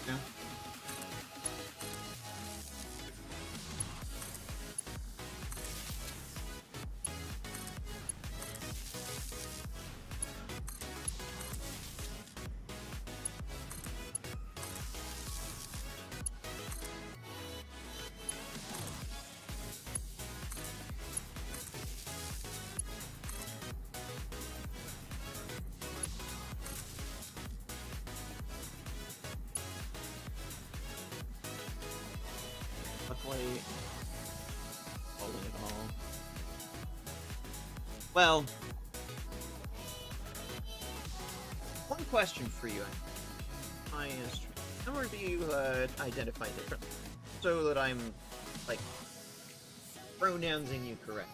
Yeah. Luckily, holding it all. Well, one question for you. How do you identify differently so that I'm like pronouncing you correct?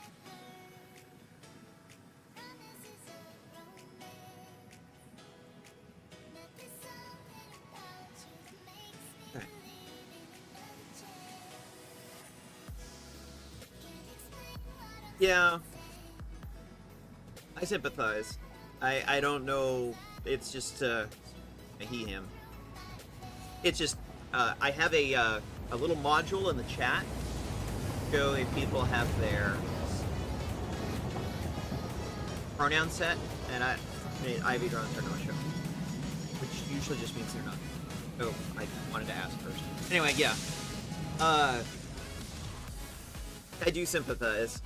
Okay. Yeah, I sympathize. I don't know. It's just he him. It's just I have a little module in the chat. Show if people have their pronoun set, and Ivy drones are no show, which usually just means they're not. So I wanted to ask first. Anyway, yeah. I do sympathize.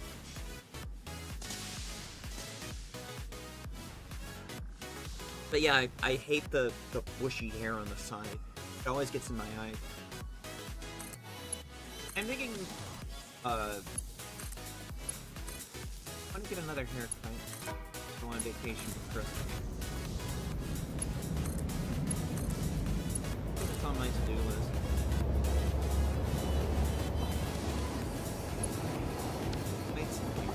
But yeah, I hate the bushy hair on the side. It always gets in my eye. I'm thinking, I want to get another haircut. Go on vacation for Christmas. It's on my to-do list. Might see you.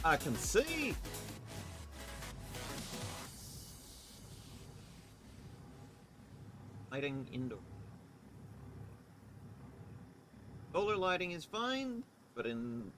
I can see. Lighting indoor. Solar lighting is fine, but in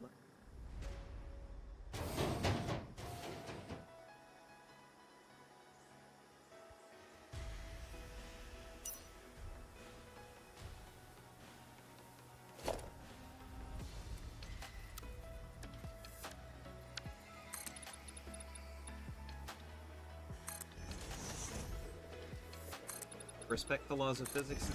respect the laws of physics.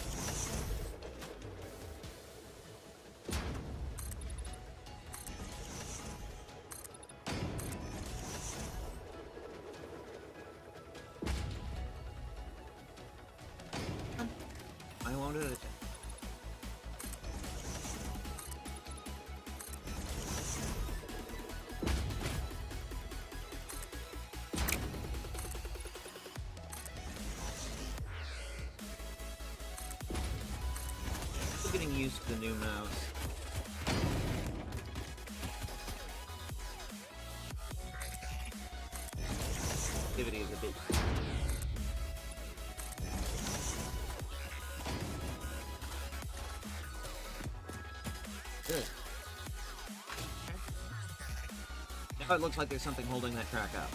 I won't do it. Getting used to the new mouse. Activity is a bit. Good. Now it looks like there's something holding that track up.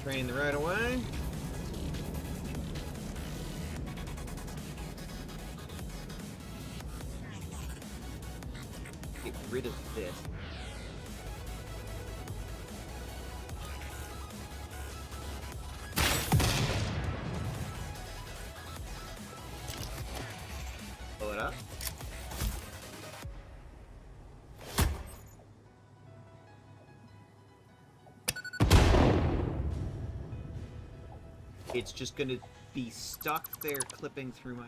Train the right away. Get rid of this. Pull it up. It's just gonna be stuck there clipping through my...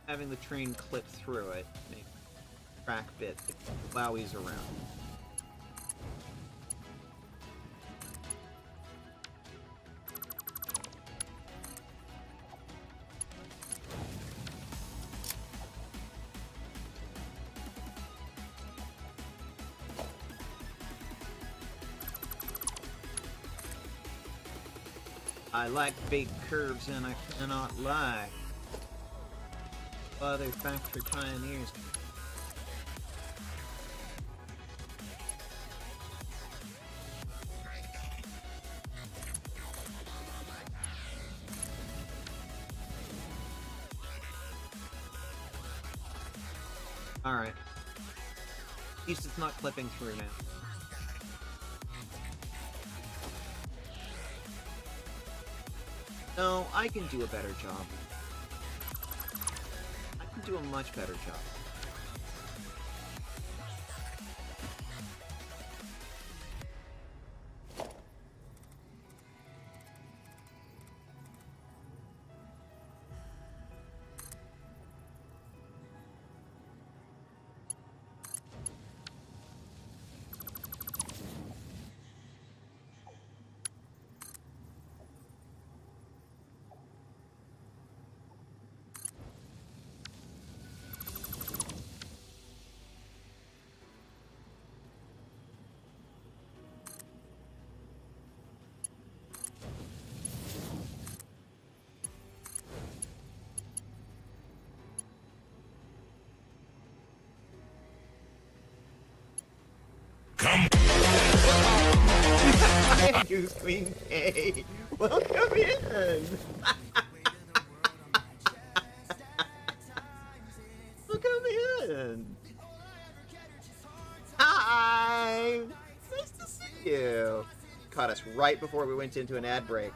Having the train clip through it makes the track bit plowies around. I like big curves and I cannot lie. Other factory pioneers. Alright. At least it's not clipping through now. No, I can do a better job. I can do a much better job. Hi, Goose Queen K. Welcome in. Welcome in. Hi. Nice to see you. Caught us right before we went into an ad break.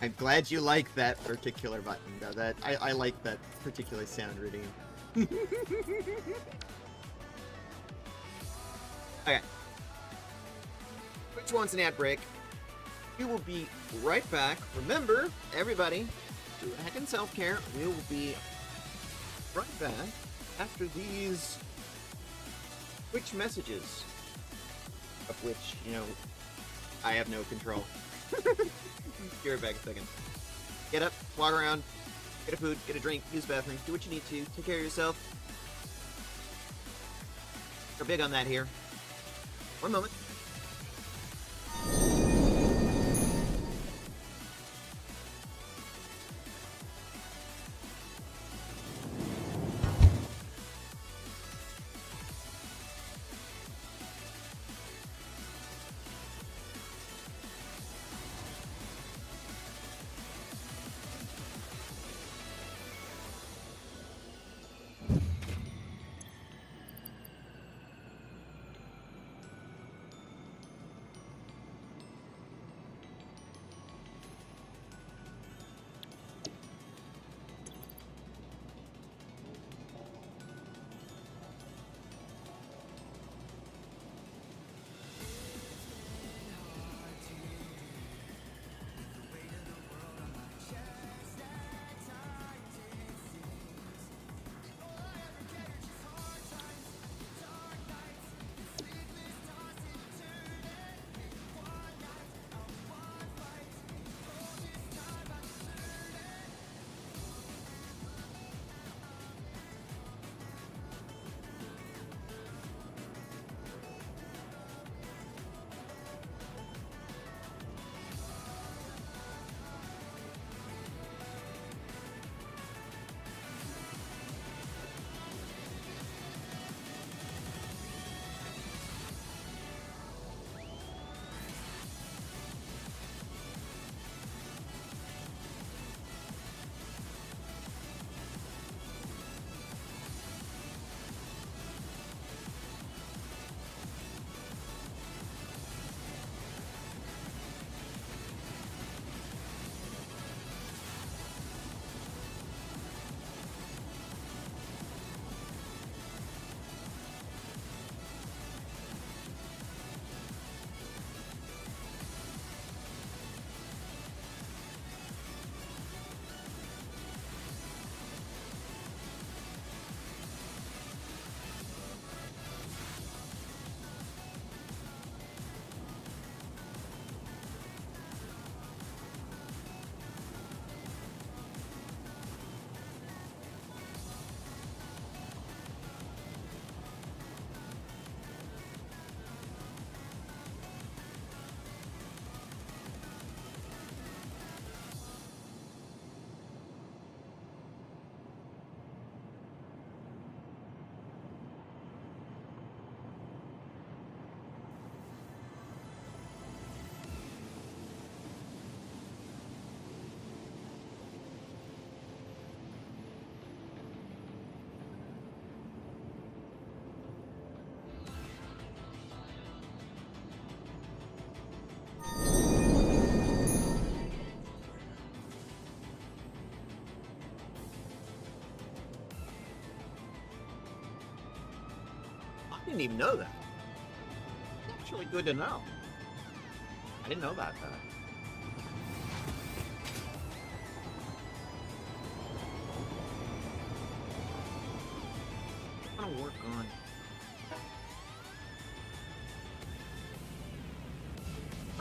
I'm glad you like that particular button, though. That I like that particular sound routine. Okay. Which one's an ad break? We will be right back. Remember, everybody, do a heck in self-care. We will be right back after these Twitch messages, of which, you know, I have no control. Be right back in a second. Get up, walk around, get a food, get a drink, use the bathroom, do what you need to, take care of yourself. We're big on that here. One moment. didn't even know that. It's actually good to know. I didn't know about that. I want to work on...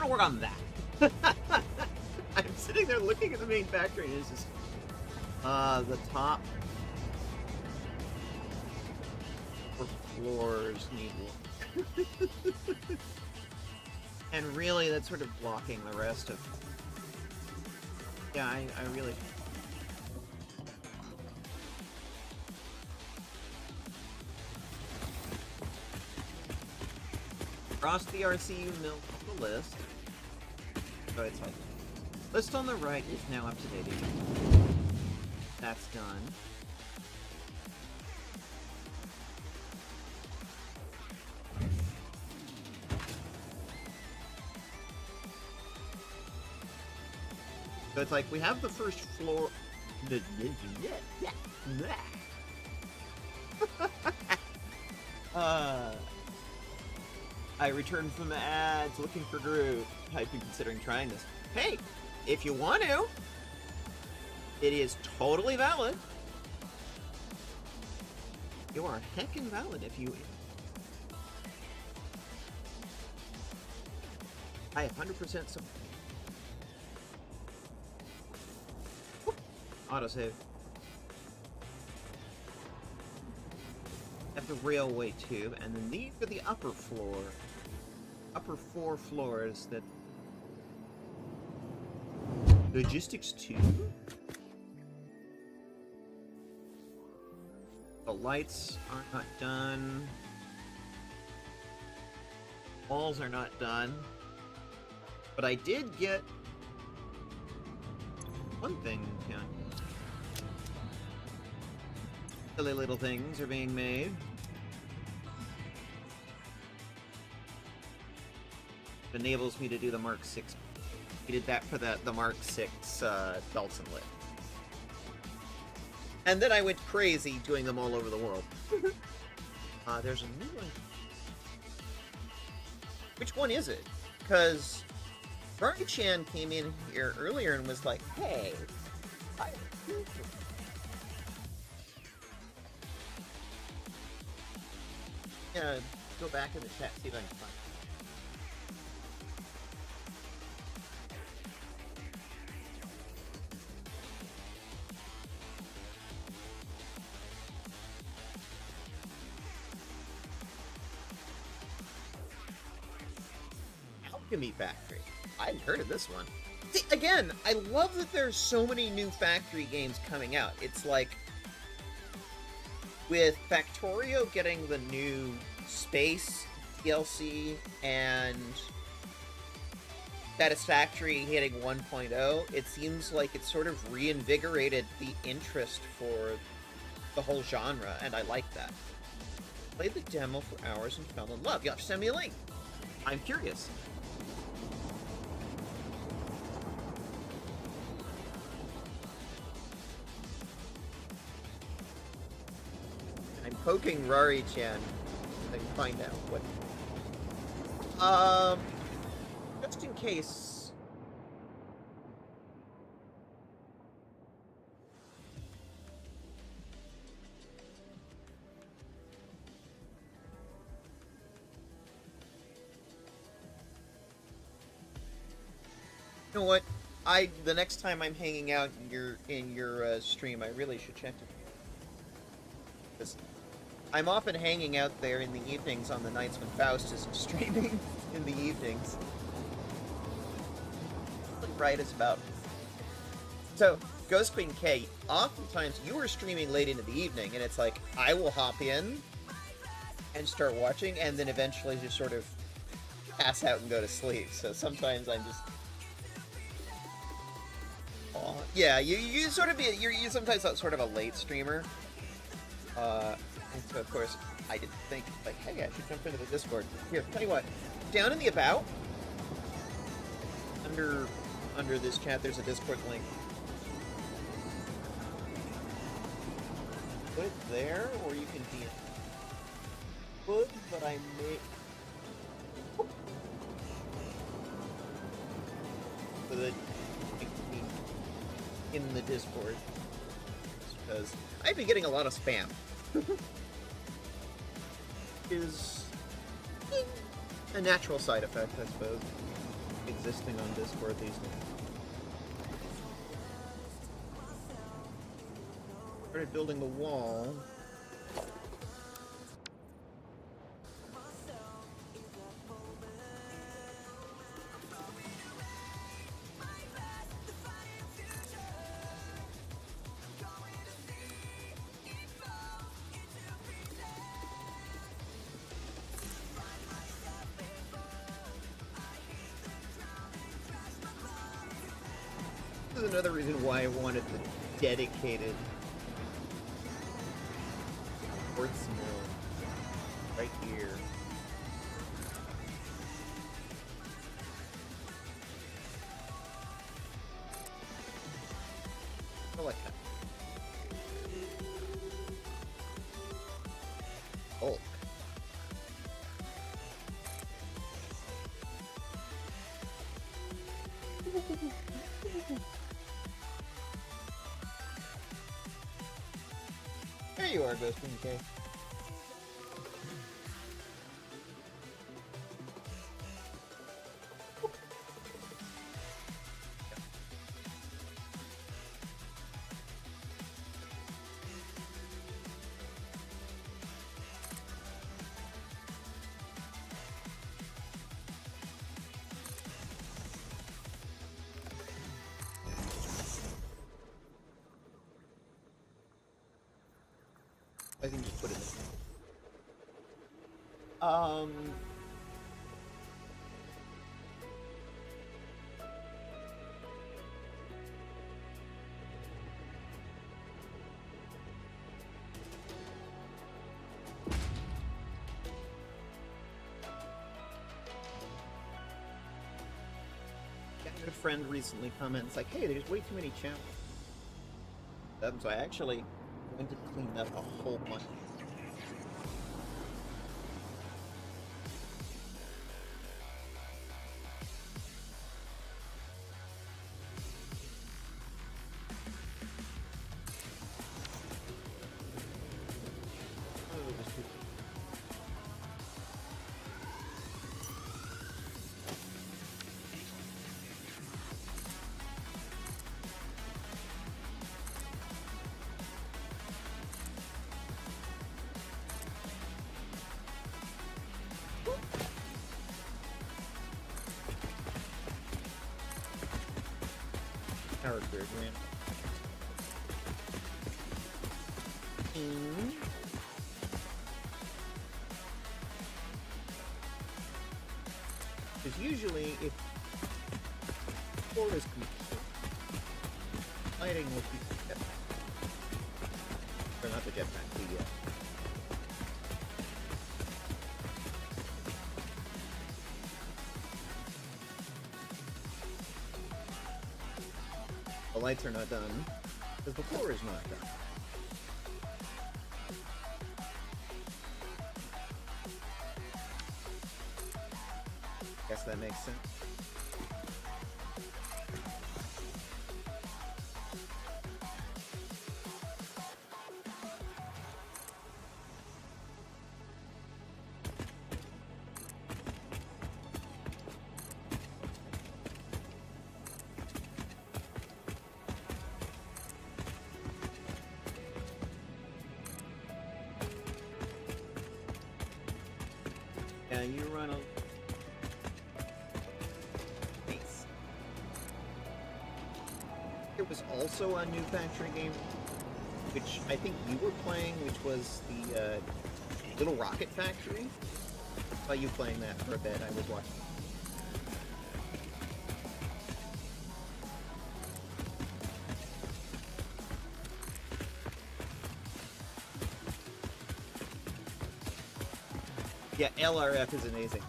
I want to work on that. I'm sitting there looking at the main factory and it's just... the top... floors need work. And really, that's sort of blocking the rest of... Yeah, I really... Cross the RCU mill off the list. So it's like... List on the right is now up to date again. That's done. So it's like we have the first floor. I returned from the ads looking for Groot. I've been considering trying this. Hey, if you want to, it is totally valid. You are heckin' valid if you. I 100% support. Autosave. At the railway tube, and then these are the upper floor. Upper 4 floors that... Logistics 2? The lights are not done. Walls are not done. But I did get... one thing done. Silly little things are being made. It enables me to do the Mark 6. We did that for the Mark 6 belts and lid. And then I went crazy doing them all over the world. There's a new one. Which one is it? Because Rory-chan came in here earlier and was like, hey, I go back in the chat, see if I can find it. Alchemy Factory. I hadn't heard of this one. See, again, I love that there's so many new factory games coming out. It's like, with Factorio getting the new Space DLC and Satisfactory hitting 1.0, it seems like it's sort of reinvigorated the interest for the whole genre, and I like that. Played the demo for hours and fell in love. You'll have to send me a link. I'm curious. I'm poking Rory-chan to find out what... just in case... You know what? The next time I'm hanging out in your stream, I really should check it. 'Cause I'm often hanging out there in the evenings on the nights when Faust isn't streaming in the evenings. Right is about. So, Ghost Queen K, oftentimes you are streaming late into the evening, and it's like, I will hop in and start watching, and then eventually just sort of pass out and go to sleep. So sometimes I'm just... Aw. Yeah, you sort of be... You're sometimes sort of a late streamer. And so, of course, I didn't think, like, hey, I should jump into the Discord. Here, tell you what. Down in the About, under this chat, there's a Discord link. Put it there, or you can DM. could, but I may... So that it can be in the Discord. Because I've been getting a lot of spam. Is a natural side effect, I suppose, existing on Discord these days. Started building the wall. This is another reason why I wanted the dedicated quartz mill right here. I like that. Oh. There you are, Ghost MK. I can just put it in. I had a friend recently comment, it's like, hey, there's way too many channels. So I actually went to clean up a whole bunch. Character grant. Because usually, if the floor is complete, lighting will be jetpack. Or not the jetpack, the the lights are not done, because the floor is not done. Guess that makes sense. Yeah, you run a piece. There was also a new factory game, which I think you were playing, which was the Little Rocket Factory. I saw you playing that for a bit. I was watching. Yeah, LRF is amazing.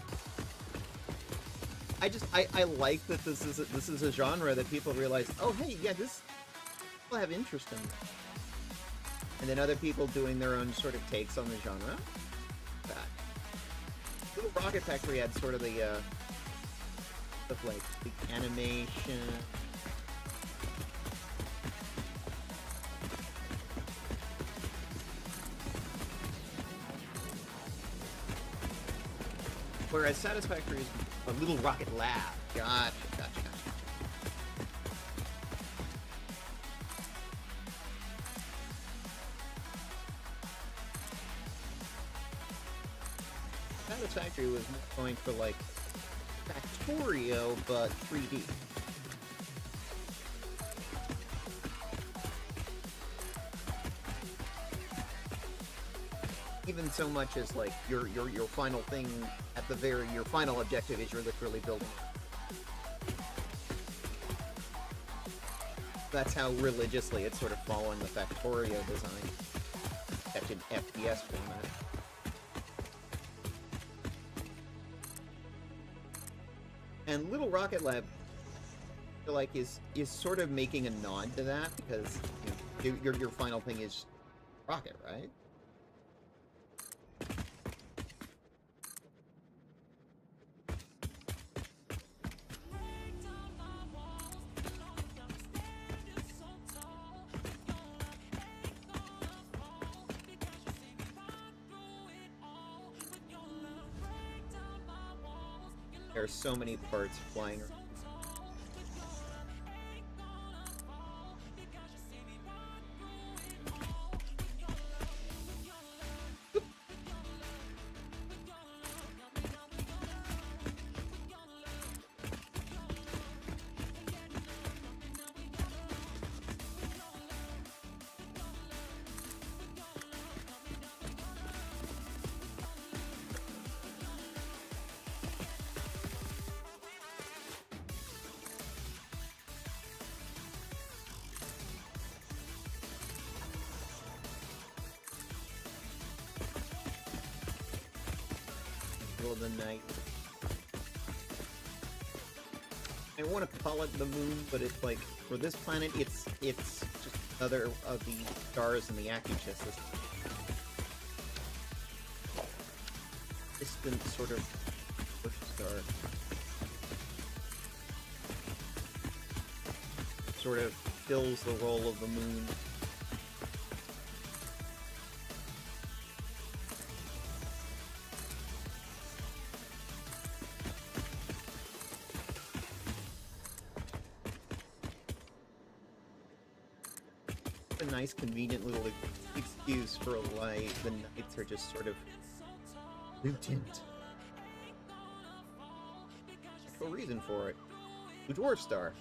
I like that this is a genre that people realize, oh hey, yeah, this people have interest in this. And then other people doing their own sort of takes on the genre. That. Little Rocket Factory had sort of the stuff like the animation. Whereas Satisfactory is a Little Rocket Lab. Gotcha. Satisfactory was going for like Factorio, but 3D. Even so much as like your final thing at the your final objective is you're literally building. That's how religiously it's sort of following the Factorio design. That's in FPS format. And Little Rocket Lab, I feel like, is sort of making a nod to that because you know, your final thing is rocket, right? There are so many parts flying around. Middle of the night. I want to call it the moon, but it's like for this planet, it's just another of the stars in the Akucha system. Distant sort of push star. Sort of fills the role of the moon. A nice, convenient little excuse for why the nights are just sort of blue tint. No reason for it. The dwarf star.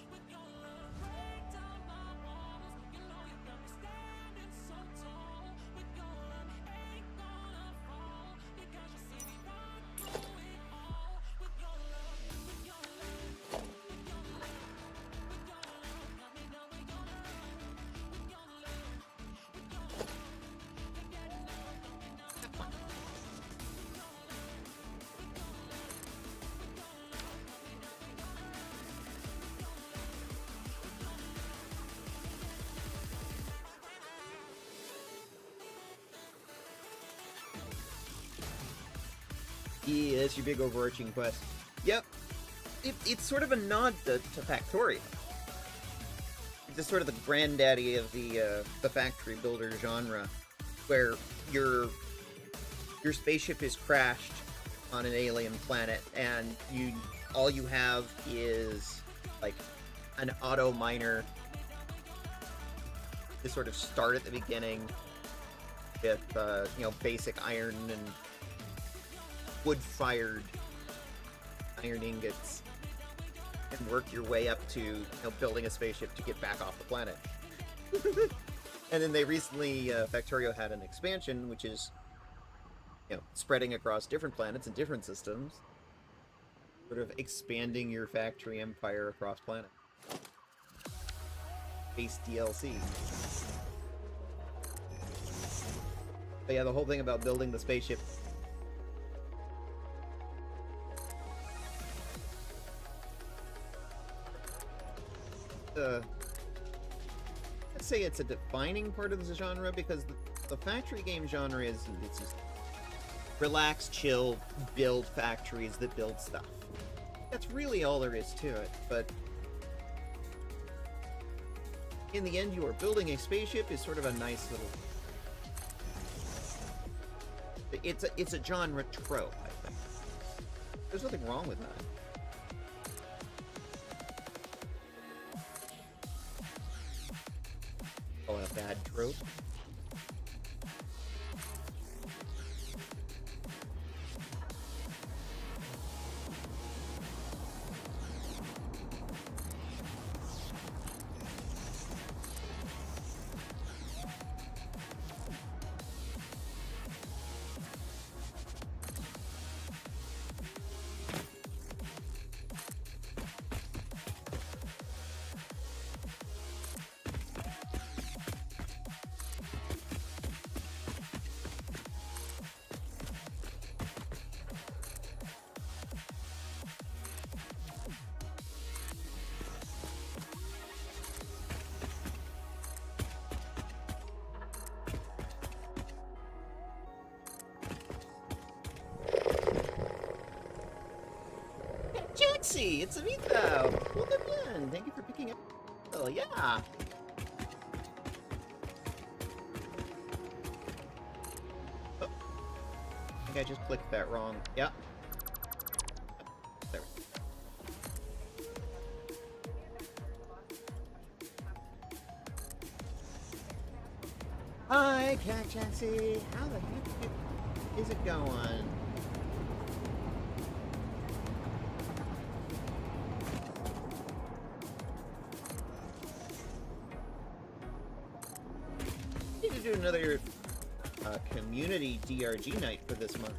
Yeah, that's your big overarching quest. Yep. It's sort of a nod to Factorio. It's just sort of the granddaddy of the factory builder genre, where your spaceship is crashed on an alien planet, and all you have is like an auto miner to sort of start at the beginning with basic iron and wood-fired iron ingots, and work your way up to building a spaceship to get back off the planet. And then they recently, Factorio had an expansion, which is spreading across different planets and different systems, sort of expanding your factory empire across planet. Base DLC. But yeah, the whole thing about building the spaceship. Let's say it's a defining part of the genre, because the factory game genre is Relax, chill, build factories that build stuff. That's really all there is to it, but in the end, you are building a spaceship is sort of a nice little... It's a genre trope, I think. There's nothing wrong with that. Oh, a bad trope? Jaxie, it's Amitha! Welcome in! Thank you for picking up. Oh, yeah! Oh. I think I just clicked that wrong. Yep. There. Hi, Cat Jaxie! How the heck is it going? Do another community DRG night for this month.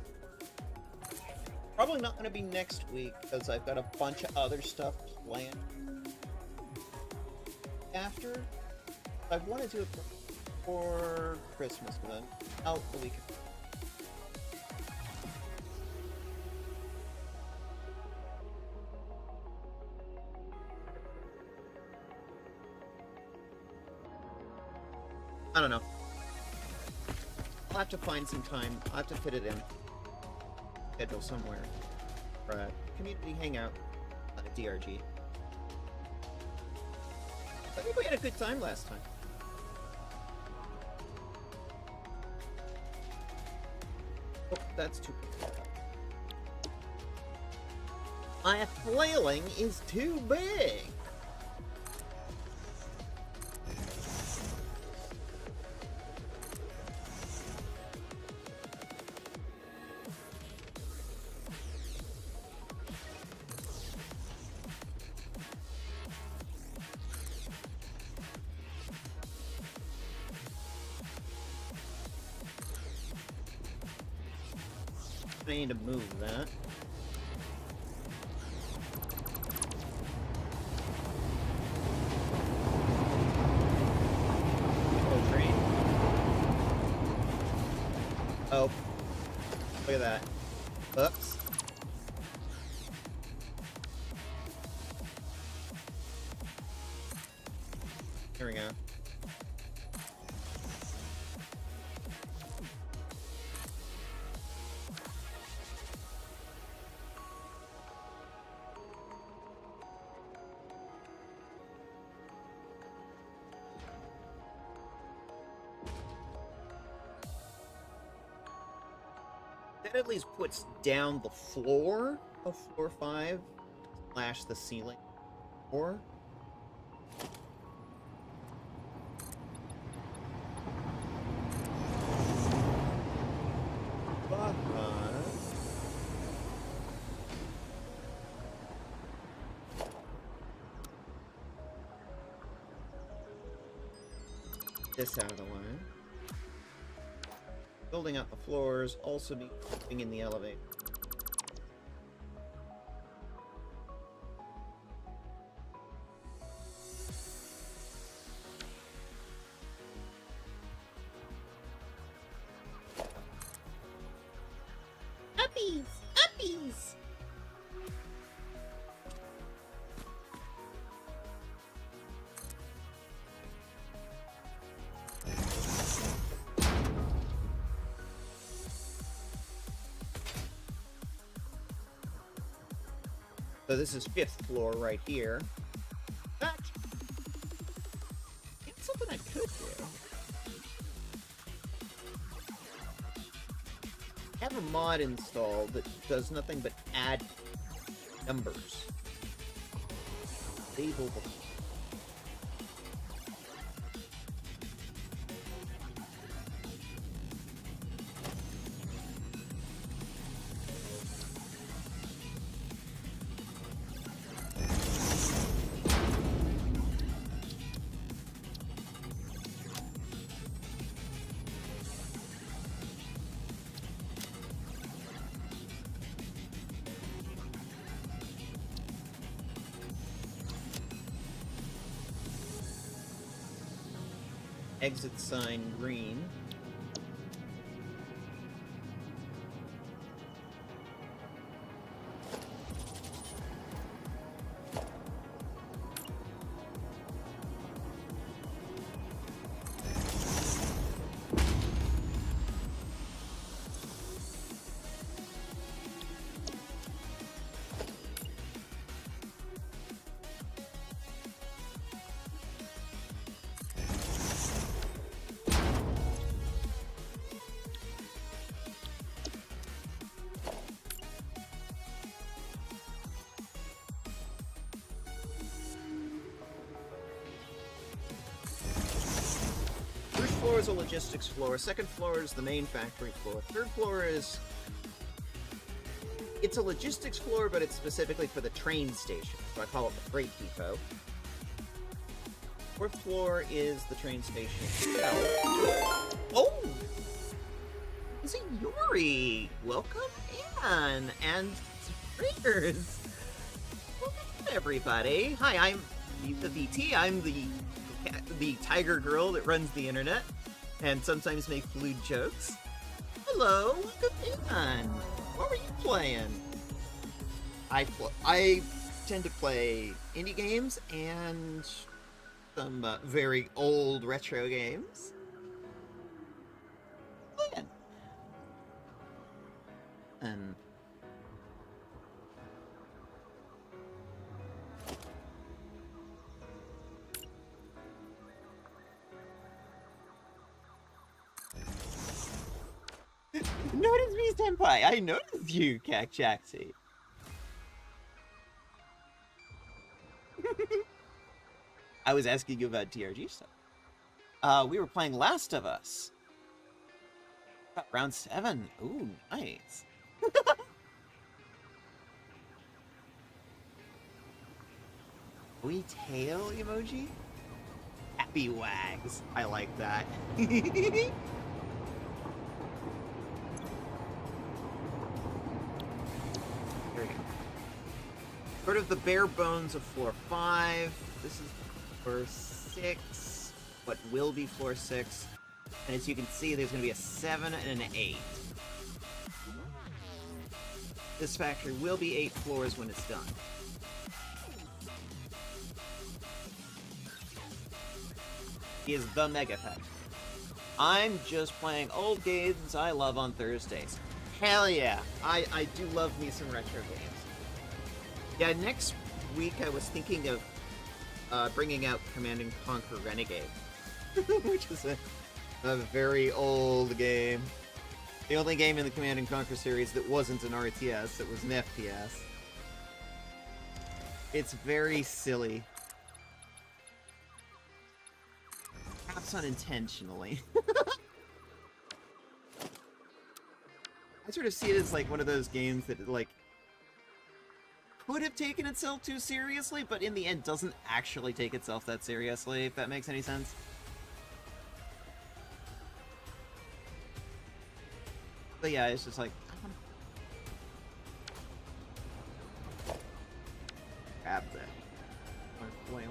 Probably not going to be next week because I've got a bunch of other stuff planned after. I want to do it for Christmas, but then out the weekend. I don't know. I'll have to find some time. I'll have to fit it in. Schedule somewhere. For a community hangout on a DRG. I think we had a good time last time. Oh, that's too big. My flailing is too big! I need to move that. Oh, train. Oh. Look at that. Oops. Here we go. That at least puts down the floor of floor 5 / the ceiling 4. This out of the way. Building out the floors, also be moving in the elevator. Uppies! Uppies! So this is 5th floor right here. That it's something I could do. I have a mod installed that does nothing but add numbers. Label. Exit sign green. First floor is a logistics floor. Second floor is the main factory floor. Third floor is... It's a logistics floor, but it's specifically for the train station. So I call it the freight depot. Fourth floor is the train station itself. Oh! Is it Yuri? Welcome in! And Breakers! Welcome, everybody! Hi, I'm MithaVT. I'm the tiger girl that runs the internet and sometimes make lewd jokes. Hello, welcome in. What were you playing? I tend to play indie games and some very old retro games. Playing. And notice me, Senpai! I noticed you, Kakjaxi! I was asking you about TRG stuff. We were playing Last of Us. About round 7. Ooh, nice. Wee tail emoji? Happy wags. I like that. Sort of the bare bones of floor 5. This is floor 6. What will be floor 6. And as you can see, there's going to be a 7 and an 8. This factory will be 8 floors when it's done. He is the Mega Factory. I'm just playing old games I love on Thursdays. Hell yeah! I do love me some retro games. Yeah, next week I was thinking of bringing out Command & Conquer Renegade, which is a very old game. The only game in the Command & Conquer series that wasn't an RTS, it was an FPS. It's very silly. Perhaps unintentionally. I sort of see it as like one of those games that like could have taken itself too seriously, but in the end doesn't actually take itself that seriously, if that makes any sense. But yeah, it's just like... grab that. Whale.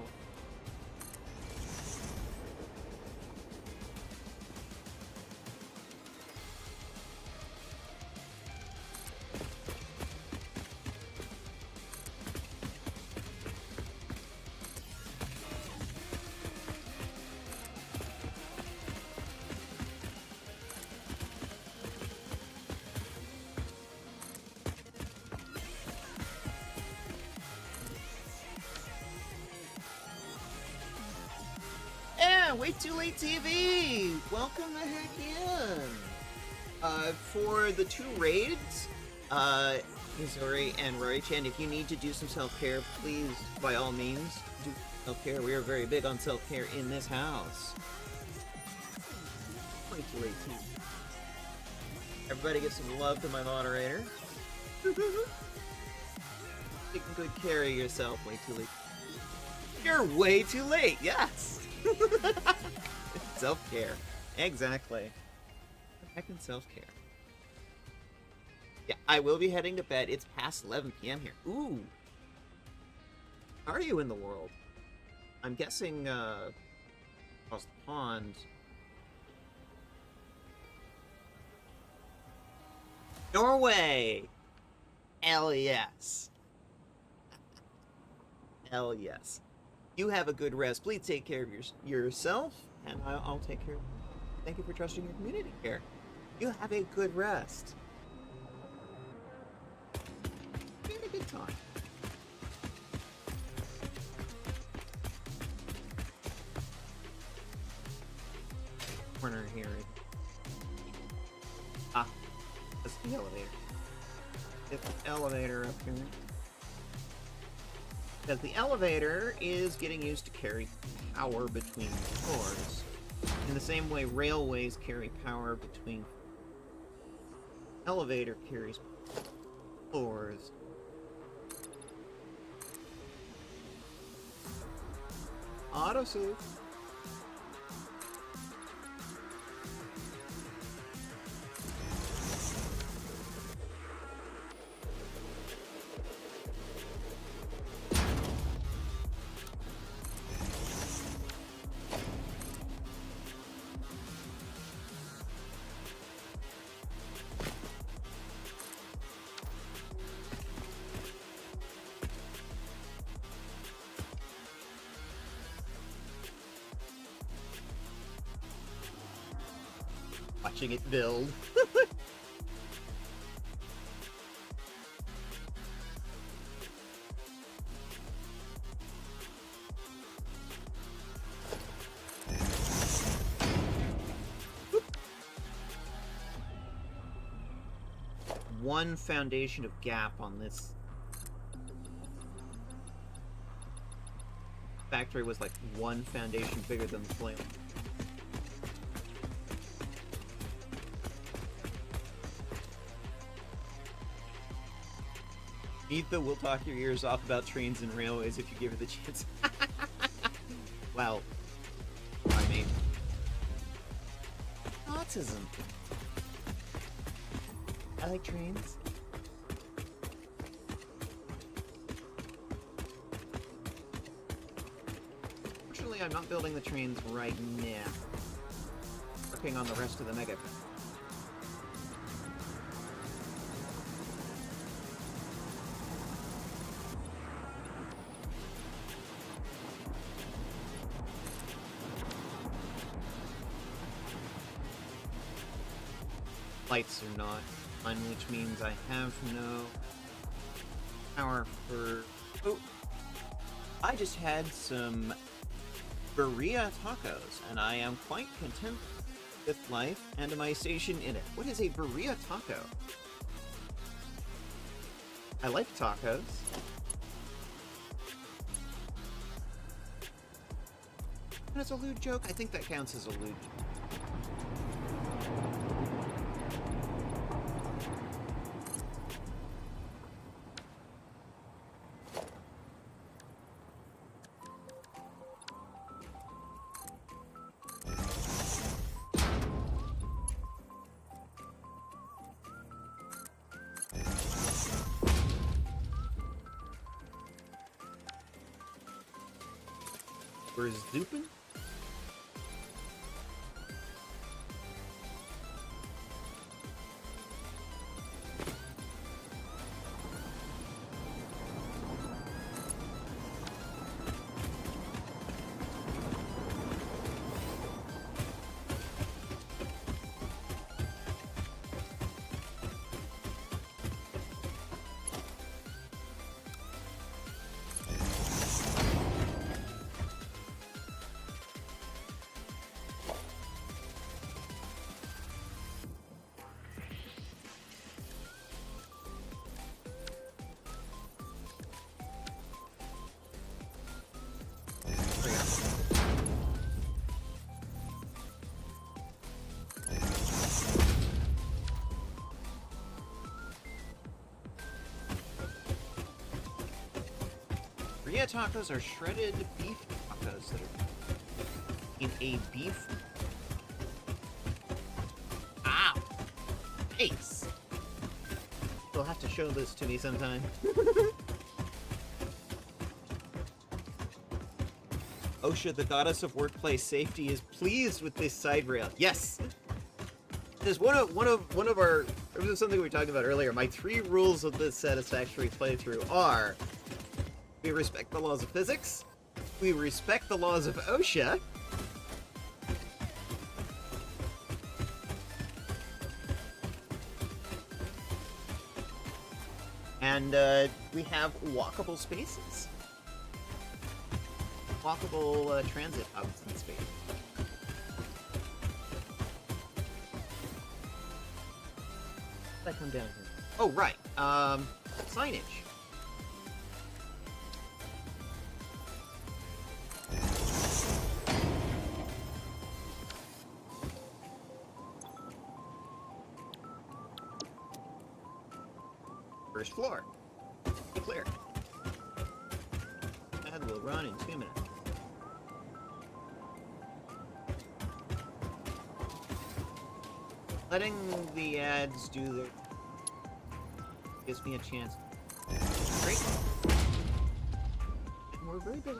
yeah, Way Too Late TV! Welcome the heck in! For the 2 raids, Missouri and Rory-chan, if you need to do some self-care, please, by all means, do self-care. We are very big on self-care in this house. Way Too Late TV. Everybody get some love to my moderator. Taking good care of yourself, Way Too Late. You're way too late, yes! Self-care. Exactly. Heckin' self-care. Yeah, I will be heading to bed. It's past 11 p.m. here. Ooh. How are you in the world? I'm guessing, across the pond. Norway! Hell yes. Hell yes. You have a good rest. Please take care of yourself, and I'll take care of you. Thank you for trusting your community here. You have a good rest. We had a good time. Corner here. Ah, that's the elevator. Get the elevator up here. Because the elevator is getting used to carry power between floors. In the same way railways carry power between elevator carries floors. Autosave. Watching it build. One foundation of gap on this factory was like one foundation bigger than the flame. Mitha will talk your ears off about trains and railways if you give her the chance. Well, I mean, autism. I like trains. Fortunately, I'm not building the trains right now. Working on the rest of the mega. Lights are not on, which means I have no power for... Oh! I just had some birria tacos, and I am quite content with life and my station in it. What is a birria taco? I like tacos. That's a lewd joke? I think that counts as a lewd joke. Where's Zupin? Burrito tacos are shredded beef tacos that are in a beef. Ah! Nice! You'll have to show this to me sometime. OSHA, the goddess of workplace safety, is pleased with this side rail. Yes! There's one of our, this was something we were talking about earlier. My 3 rules of this Satisfactory playthrough are: we respect the laws of physics, we respect the laws of OSHA, and we have walkable spaces. Walkable transit hubs in space. How did I come down here? Oh, right. Signage. First floor. Be clear. Ad will run in 2 minutes. Letting the ads do their... gives me a chance. Great. And we're very busy.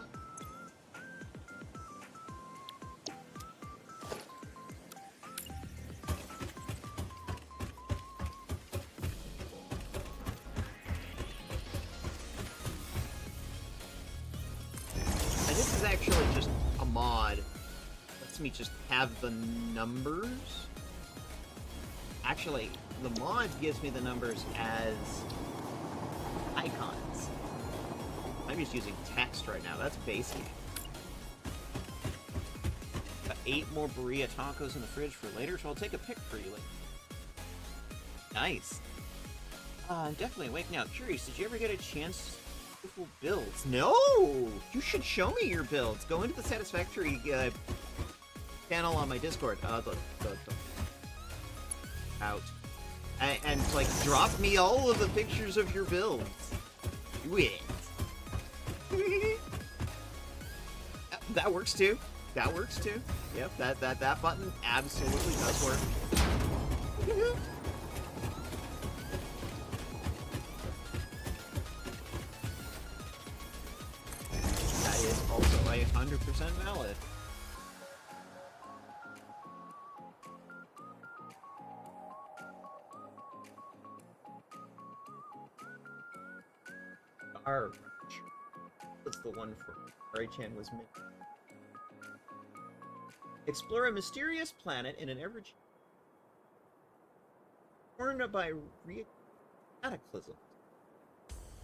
And this is actually just a mod. Lets me just have the numbers. Actually, the mod gives me the numbers as icons. I'm just using text right now. That's basic. Got 8 more burrito tacos in the fridge for later, so I'll take a pic for you later. Nice. I'm definitely awake now. Curious, did you ever get a chance to beautiful builds? No! You should show me your builds. Go into the Satisfactory channel on my Discord. Out. And like, drop me all of the pictures of your builds. Do it. That works too. That works too. Yep, that button absolutely does work. That is also 100% valid. Arch. That's the one for Ray-chan was mid. Explore a mysterious planet in an ever torn by cataclysms.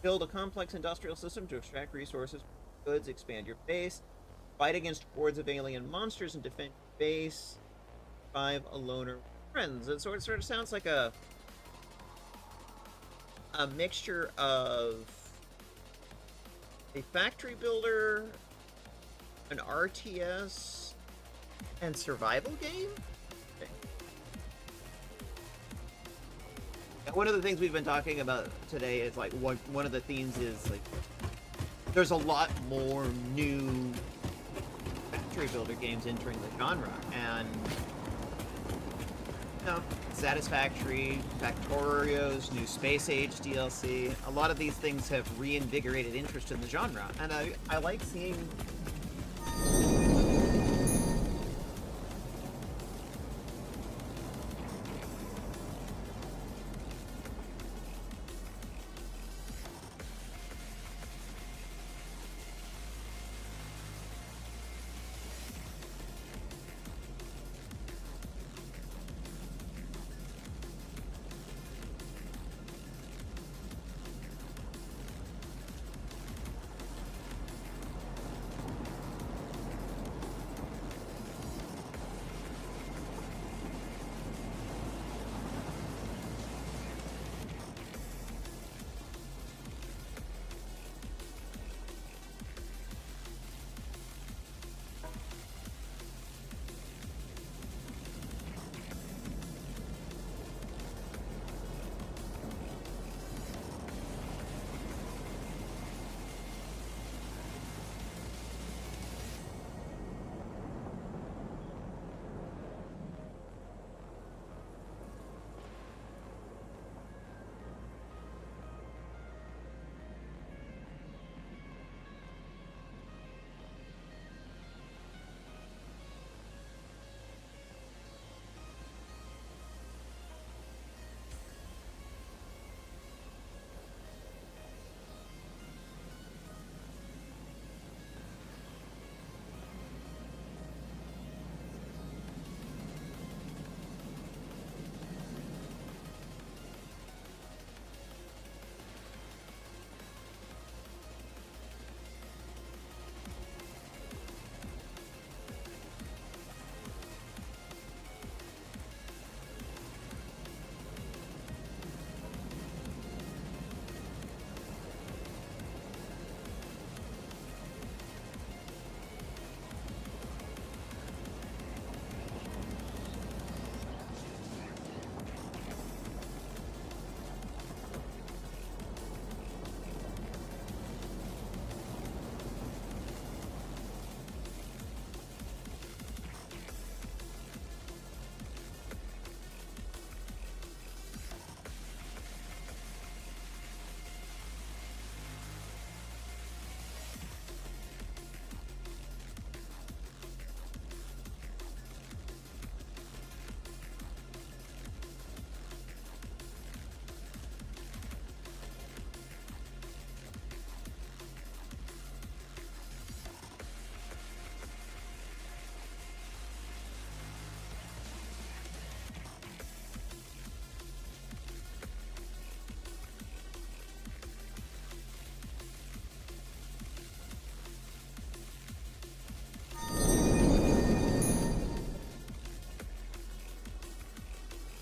Build a complex industrial system to extract resources, goods, expand your base, fight against hordes of alien monsters, and defend your base. 5 a loner friends. It sort of sounds like a mixture of a factory builder, an RTS, and survival game? Okay. One of the things we've been talking about today is like one of the themes is like there's a lot more new factory builder games entering the genre, and you know, Satisfactory, Factorio's new Space Age DLC, a lot of these things have reinvigorated interest in the genre, and I like seeing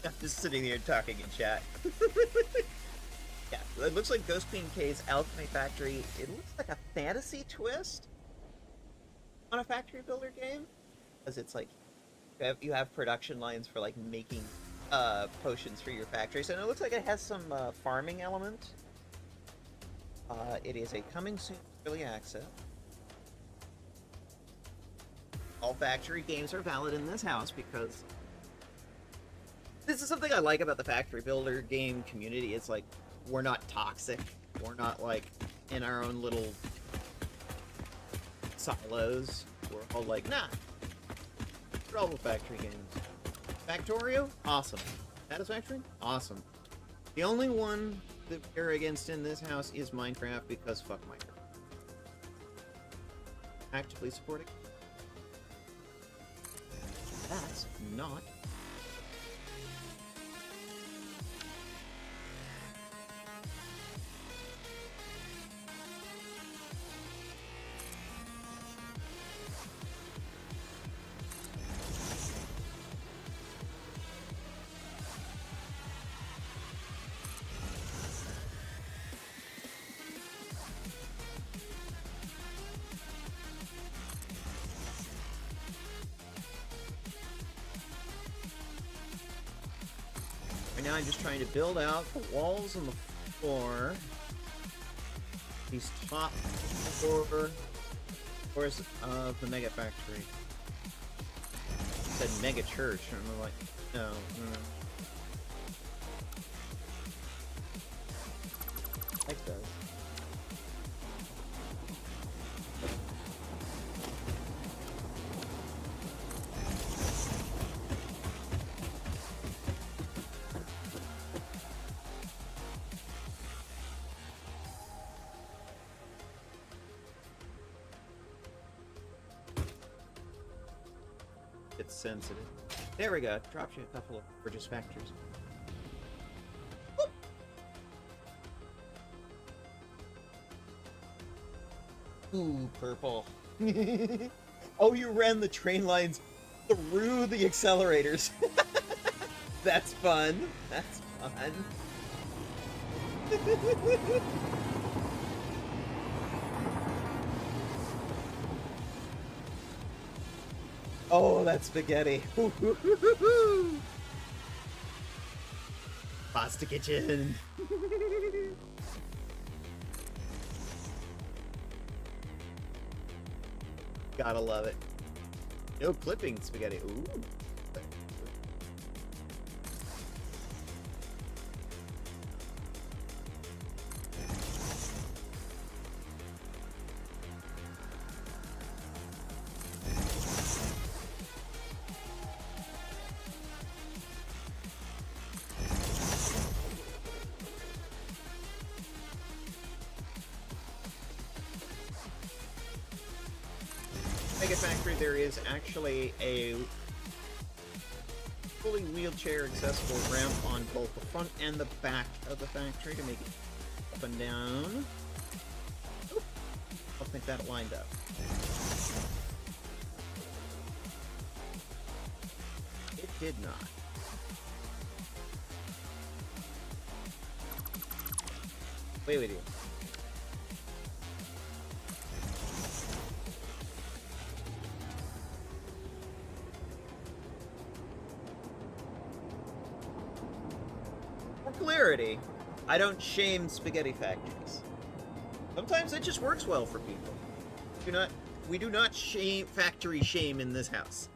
I'm just sitting here talking in chat. Yeah, it looks like Ghost Queen K's Alchemy Factory. It looks like a fantasy twist on a factory builder game, because it's like you have production lines for like making potions for your factories, and it looks like it has some farming element. It is a coming soon early access. All factory games are valid in this house because this is something I like about the factory builder game community. It's like, we're not toxic. We're not like in our own little silos. We're all like, nah. We're all factory games. Factorio? Awesome. Satisfactory? Awesome. The only one that we're against in this house is Minecraft, because fuck Minecraft. Actively supporting. That's not. Right now I'm just trying to build out the walls and the floor. These top four floors of the Mega Factory. It said Mega Church, and I'm like, no. Like those. It's sensitive. There we go. Drops you a couple of gorgeous factors. Whoop. Ooh, purple. Oh, you ran the train lines through the accelerators. That's fun. That's fun. Oh, that's spaghetti. Pasta kitchen. Gotta love it. No clipping spaghetti. Ooh. Mega Factory, there is actually a fully wheelchair accessible ramp on both the front and the back of the factory to make it up and down. Oop. I don't think that lined up. It did not. Wait. Clarity, I don't shame spaghetti factories. Sometimes it just works well for people. We do not shame factory shame in this house.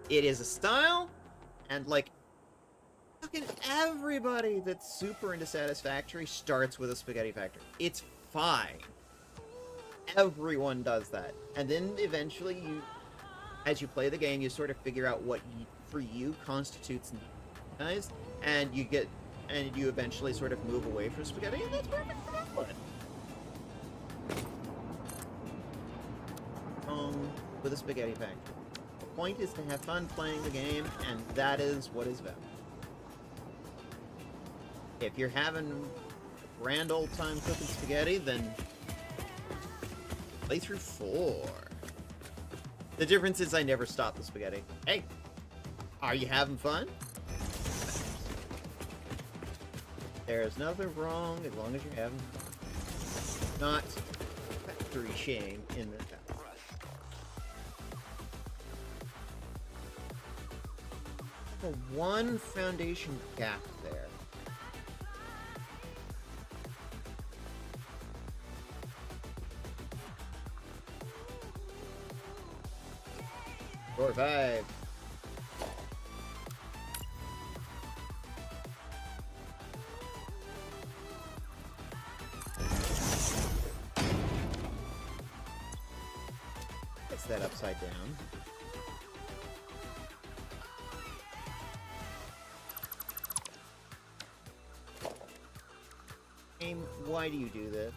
It is a style, and like fucking everybody that's super into Satisfactory starts with a spaghetti factory. It's fine. Everyone does that. And then eventually as you play the game, you sort of figure out what for you constitutes nice, and you eventually sort of move away from spaghetti, and that's perfect for that one. With a spaghetti factory. The point is to have fun playing the game, and that is what is valuable. If you're having a grand old time cooking spaghetti, then play through 4. The difference is I never stop the spaghetti. Hey, are you having fun? There's nothing wrong as long as you're having fun. Not factory shame in this house. One foundation gap there. Four, five. Fix that upside down. Game, why do you do this?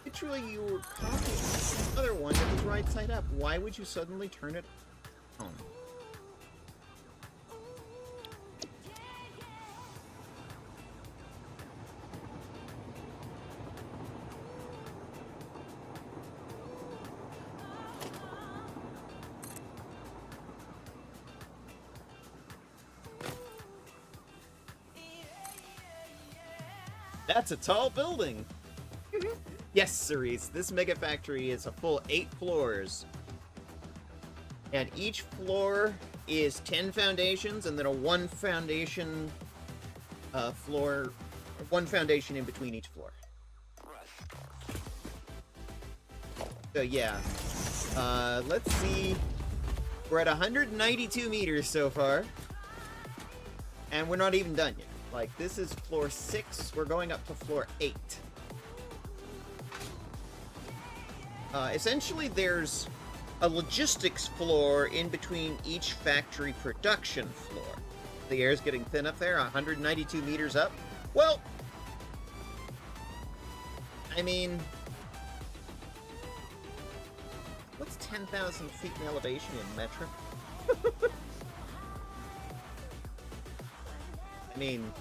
Literally, you were copying the other one that was right side up. Why would you suddenly turn it on? That's a tall building! Yes, Cerise, this mega factory is a full 8 floors. And each floor is 10 foundations, and then a 1 foundation floor, 1 foundation in between each floor. So yeah, let's see. We're at 192 meters so far, and we're not even done yet. Like, this is floor 6, we're going up to floor 8. Essentially, there's a logistics floor in between each factory production floor. The air's getting thin up there, 192 meters up. Well, I mean, what's 10,000 feet in elevation in metric? I mean,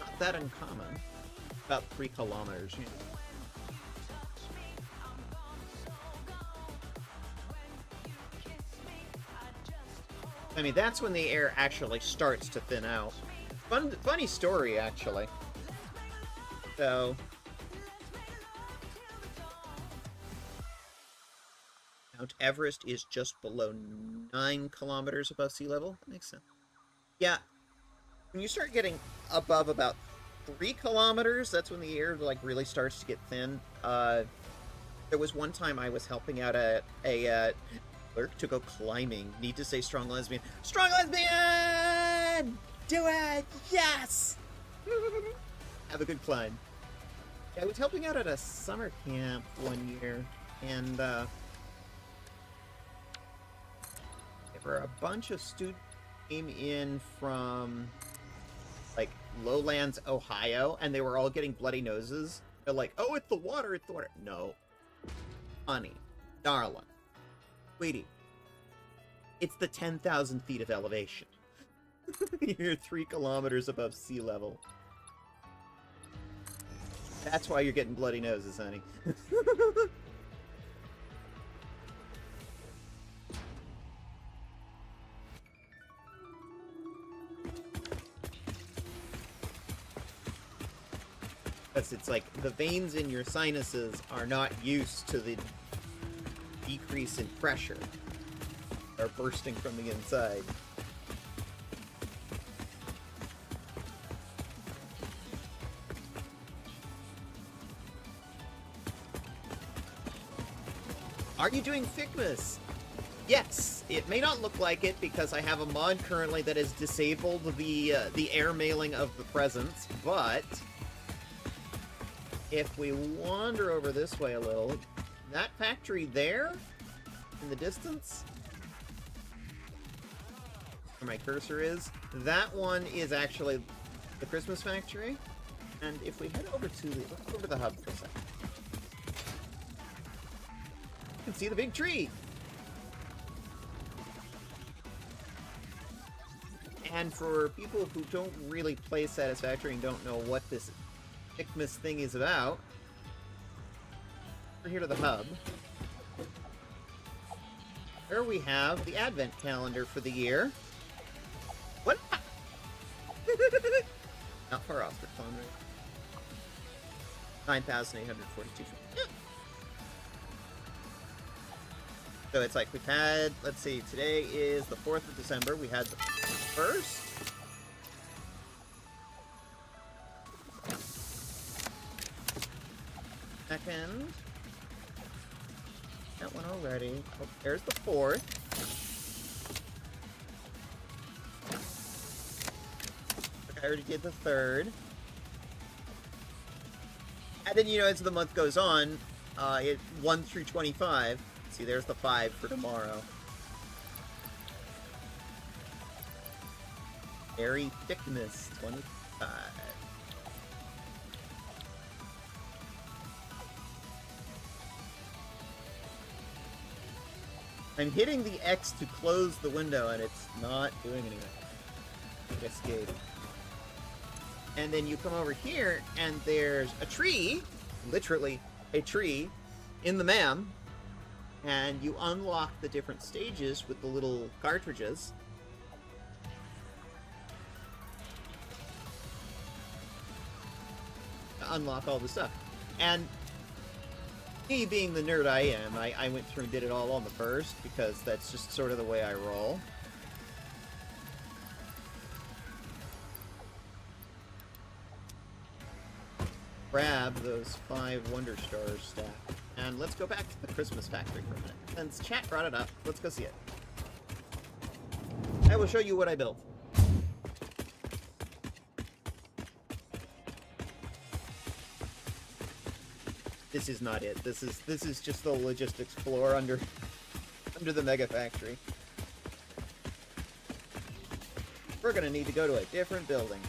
not that uncommon. About 3 kilometers. You know. I mean, that's when the air actually starts to thin out. Funny story, actually. So, Mount Everest is just below 9 kilometers above sea level. Makes sense. Yeah, when you start getting above about 3 kilometers, that's when the air like really starts to get thin. There was one time I was helping out a clerk to go climbing. Need to say strong lesbian. Strong lesbian! Do it! Yes! Have a good climb. Yeah, I was helping out at a summer camp one year, and there were a bunch of students who came in from like lowlands Ohio, and they were all getting bloody noses. They're like, oh, it's the water, it's the water. No. Honey, darling, sweetie, it's the 10,000 feet of elevation. You're 3 kilometers above sea level. That's why you're getting bloody noses, honey. Because it's like the veins in your sinuses are not used to the decrease in pressure. They're bursting from the inside. Are you doing Figmas? Yes. It may not look like it because I have a mod currently that has disabled the air mailing of the presents, but if we wander over this way a little, that factory there in the distance, where my cursor is, that one is actually the Christmas factory. And if we head over to let's go over to the hub for a second. You can see the big tree. And for people who don't really play Satisfactory and don't know what this Xmas thing is about, we're here to the hub, where we have the advent calendar for the year. What? Not far off, but phone rate. 9,842. So it's like we've had, let's see, today is the 4th of December. We had the 1st. Second. That one already. Oh, there's the 4th. I already did the 3rd. And then, you know, as the month goes on, 1 through 25. See, there's the 5 for tomorrow. Merry Thickness 25. I'm hitting the X to close the window, and it's not doing anything. Escape. And then you come over here, and there's a tree, literally a tree, in the MAM, and you unlock the different stages with the little cartridges. To unlock all the stuff. And me being the nerd I am, I went through and did it all on the first, because that's just sort of the way I roll. Grab those 5 Wonder Stars stack. And let's go back to the Christmas factory for a minute. Since chat brought it up, let's go see it. I will show you what I built. This is not it. This is just the logistics floor under the mega factory. We're gonna need to go to a different building.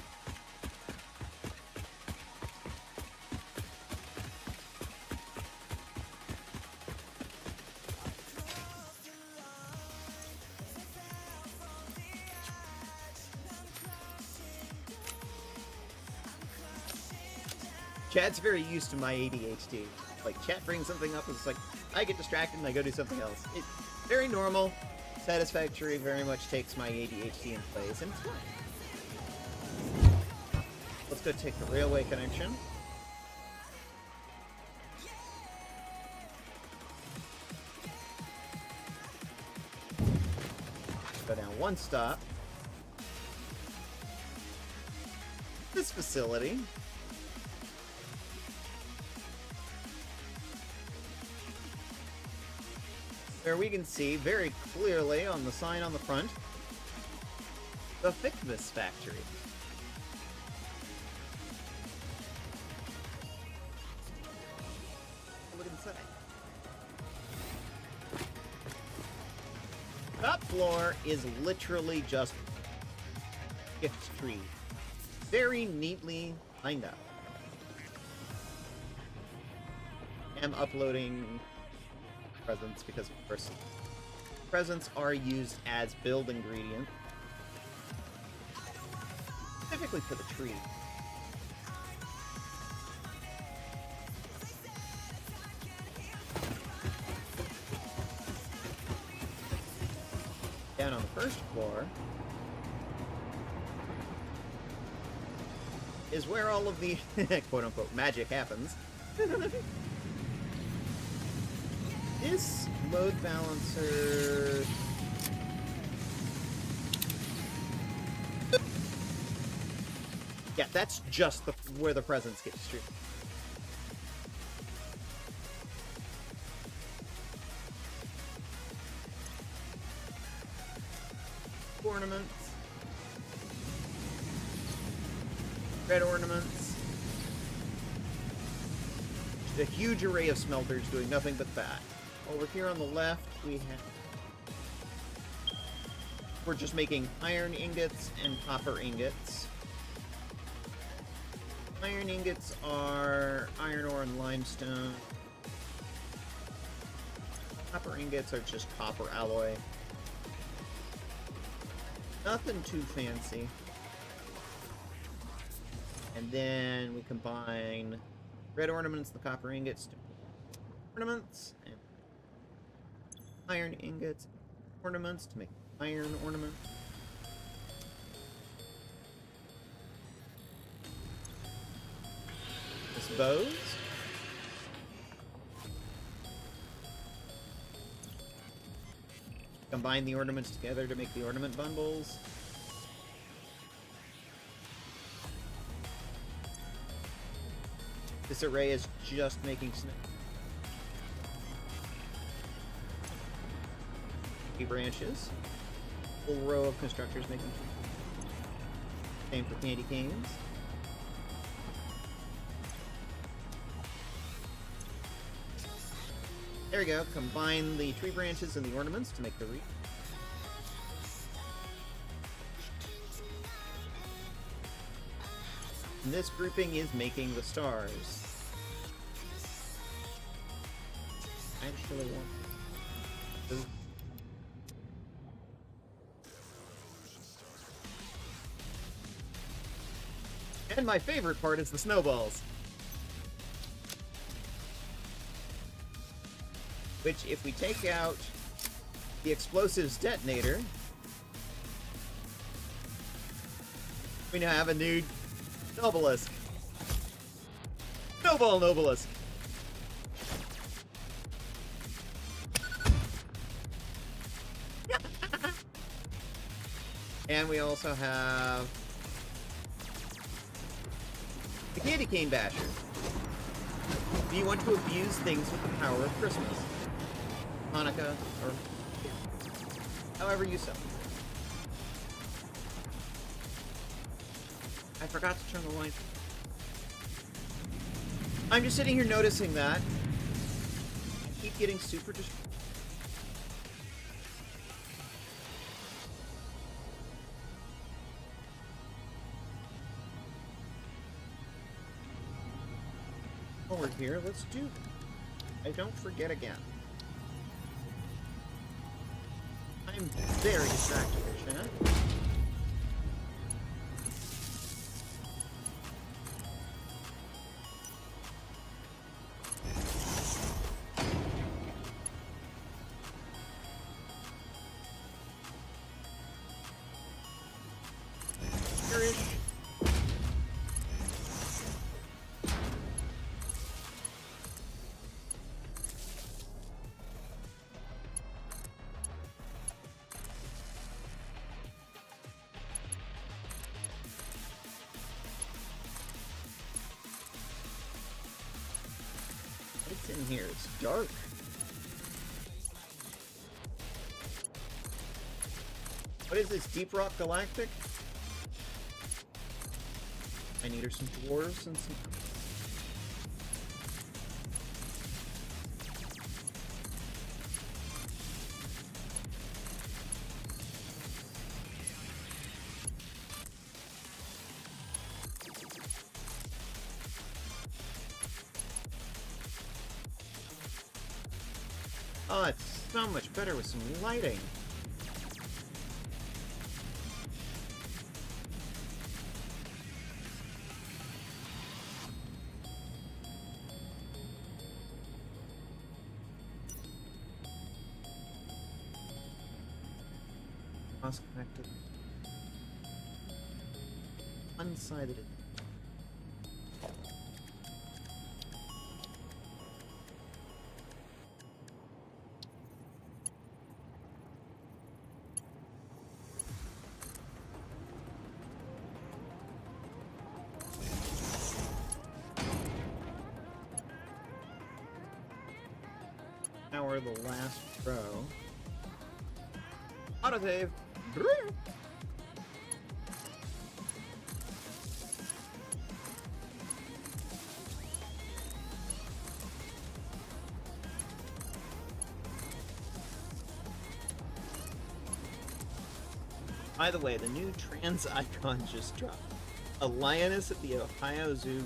Chat's very used to my ADHD. Like, chat brings something up, and it's like, I get distracted and I go do something else. It's very normal. Satisfactory very much takes my ADHD in place, and it's fine. Let's go take the railway connection. Go down one stop. This facility. Where we can see very clearly on the sign on the front, the Thickness Factory. Look inside. Top floor is literally just gift tree. Very neatly lined up. I'm uploading presents because, of course, presents are used as build ingredient, specifically for the tree. Down on the first floor is where all of the quote-unquote magic happens. This load balancer... Yeah, that's just where the presents get distributed. Ornaments. Red ornaments. Just a huge array of smelters doing nothing but that. Over here on the left, we have... We're just making iron ingots and copper ingots. Iron ingots are iron ore and limestone. Copper ingots are just copper alloy. Nothing too fancy. And then we combine red ornaments, the copper ingots, to ornaments, and iron ingots, ornaments to make iron ornament. This bows. Combine the ornaments together to make the ornament bundles. This array is just making snow. 3 branches. Full row of constructors making trees. Same for candy canes. There we go. Combine the tree branches and the ornaments to make the wreath. And this grouping is making the stars. I actually want to... And my favorite part is the snowballs. Which, if we take out the explosives detonator, we now have a new Nobelisk. Snowball Nobelisk. And we also have the Candy Cane Basher. Do you want to abuse things with the power of Christmas? Hanukkah, or however you sell. I forgot to turn the lights. I'm just sitting here noticing that. I keep getting super distracted. Forward here, let's do. I don't forget again. I'm very distracted here, Shannon. Here-ish. What's in here? It's dark. What is this, Deep Rock Galactic? I need her some dwarves and some... Oh, it's so much better with some lighting. Cross-connected. Unsided. Now we're the last row. Autosave! By the way, the new trans icon just dropped. A lioness at the Ohio Zoo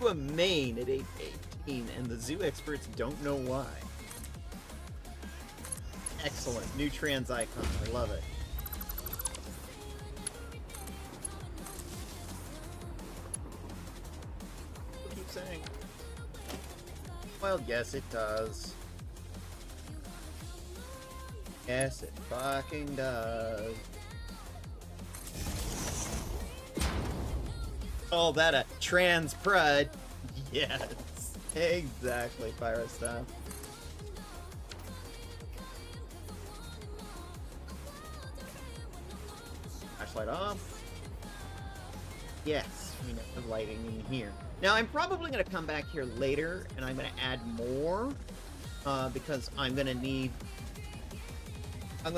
to a mane at age 18, and the zoo experts don't know why. Excellent. New trans icon. I love it. saying? Well, yes, it does. Yes, it fucking does. Call that a trans pride. Yes, exactly, Pyro style. Flashlight off. Yes, we know the lighting in here. Now, I'm probably going to come back here later, and I'm going to add more, because I'm going to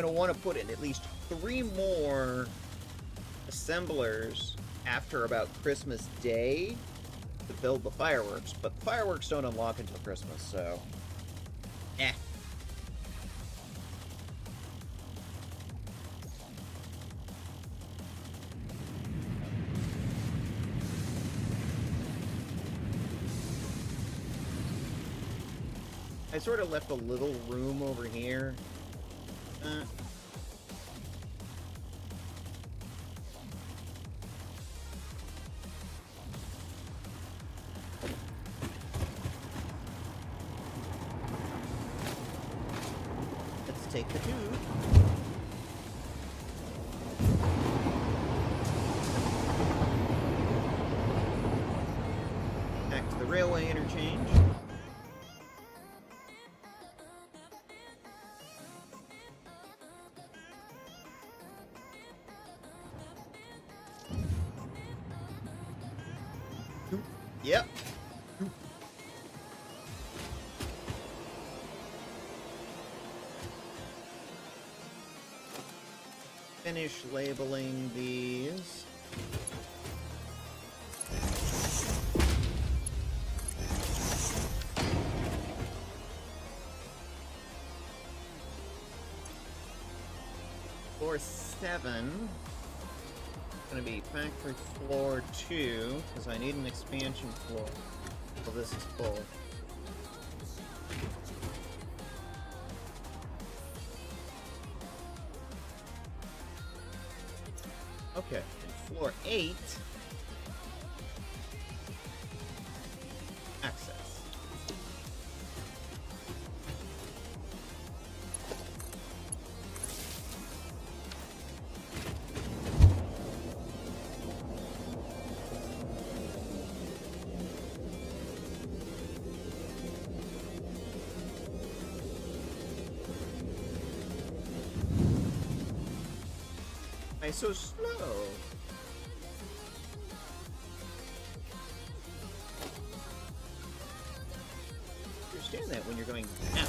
want to put in at least 3 more assemblers after about Christmas Day to build the fireworks, but the fireworks don't unlock until Christmas, so... eh. I sort of left a little room over here. Let's take the tube. Back to the railway interchange. Yep. Finish labeling these. Floor 7. Going to be factory floor 2, because I need an expansion floor. So this is full. Okay, and floor 8. Access. Why so slow? Understand that when you're going out.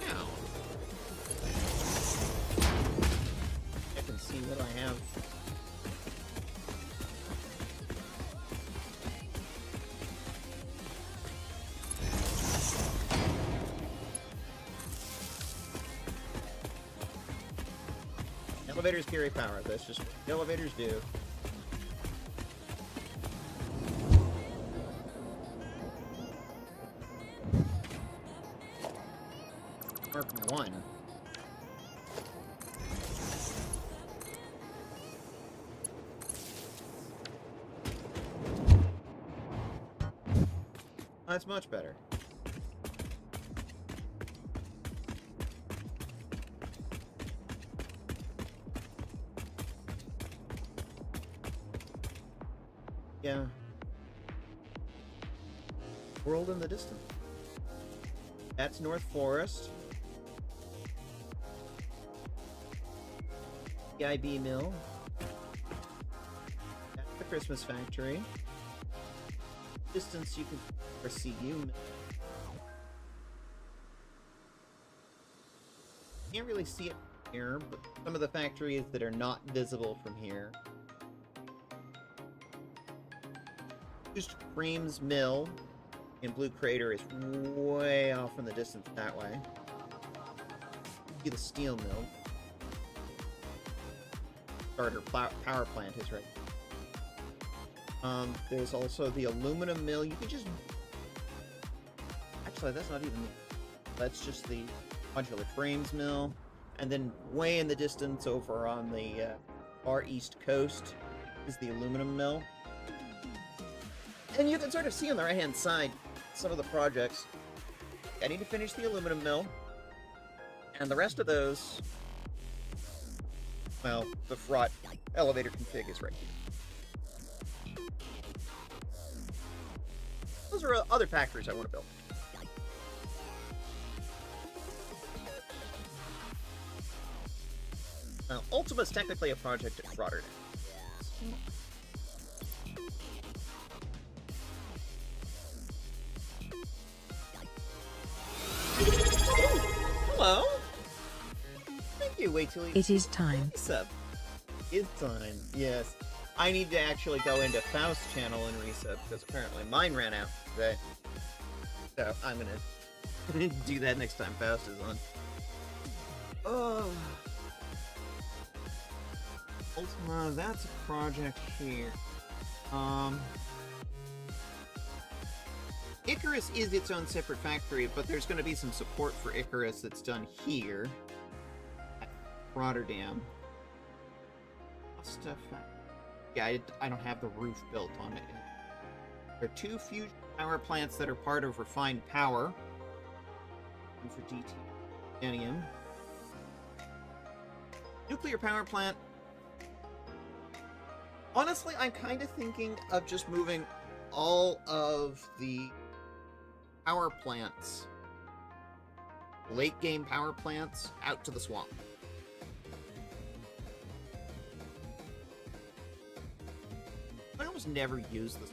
Ow. I can see what I have. Elevators carry power. That's just what elevators do. Mark 1. That's much better. Yeah. World in the distance. That's North Forest. The IB Mill. That's the Christmas Factory. Distance you can or CU Mill. Can't really see it from here, but some of the factories that are not visible from here. Just Frames Mill in Blue Crater is way off in the distance that way. See the steel mill. Starter power plant is right. There's also the aluminum mill. You can just... Actually, that's not even... That's just the modular frames mill. And then way in the distance over on the far east coast is the aluminum mill. And you can sort of see on the right-hand side some of the projects. I need to finish the aluminum mill. And the rest of those, well, the fraught elevator config is right here. Those are other factories I want to build. Now, Ultima's technically a project at Rotterdam. Hello. Thank you. Wait till It is time. Sub. It's time. Yes. I need to actually go into Faust's channel and resub because apparently mine ran out today. So I'm gonna do that next time Faust is on. Oh. Ultima, that's a project here. Icarus is its own separate factory, but there's going to be some support for Icarus that's done here at Rotterdam. Stuff. Yeah, I don't have the roof built on it. There are 2 fusion power plants that are part of refined power. One for DT titanium. Nuclear power plant. Honestly, I'm kind of thinking of just moving all of the power plants, late game power plants, out to the swamp. I almost never use this.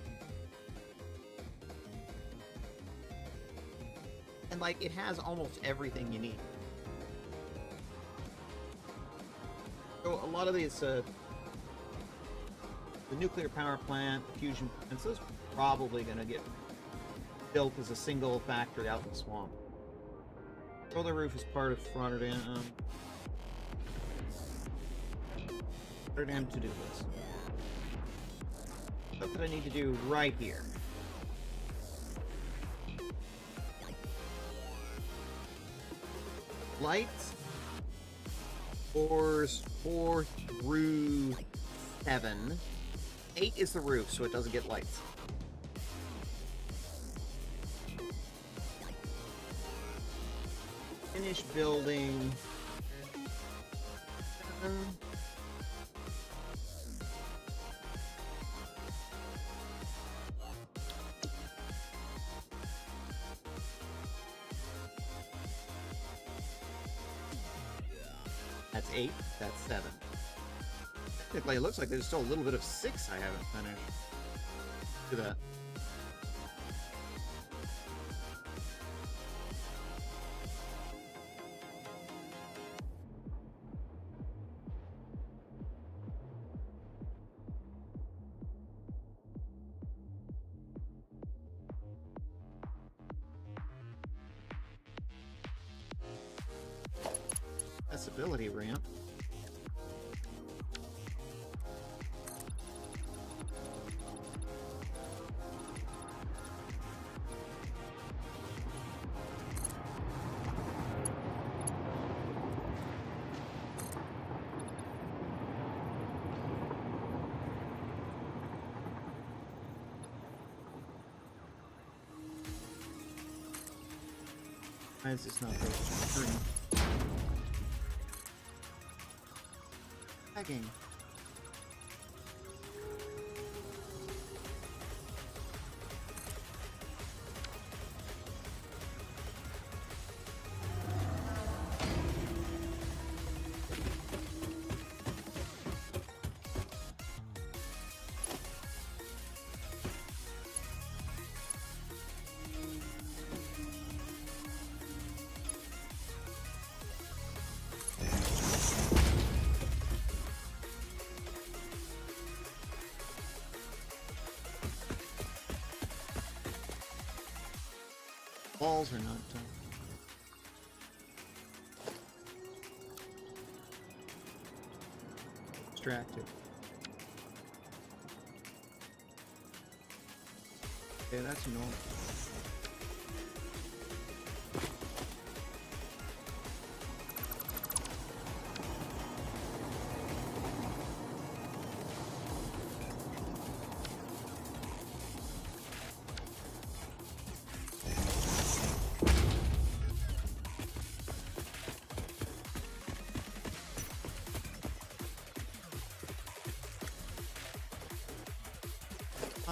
And like, it has almost everything you need. So a lot of these, the nuclear power plant, the fusion plants, those are probably going to get built as a single factory out in the swamp. Solar roof is part of Rotterdam. Rotterdam to-do list. Stuff that I need to do right here. Lights. 4 through 7. 8 is the roof, so it doesn't get lights. Finish building. That's 8. That's 7. Technically, it looks like there's still a little bit of 6 I haven't finished. Look at that. Accessibility ramp. Why is this not posted? Green. Tagging. Walls are not done. Distracted. Okay, that's normal.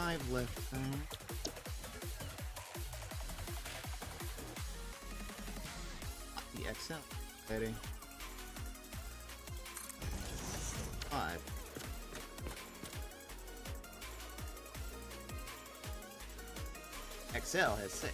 5 left. The XL. Ready. 5. XL has 6.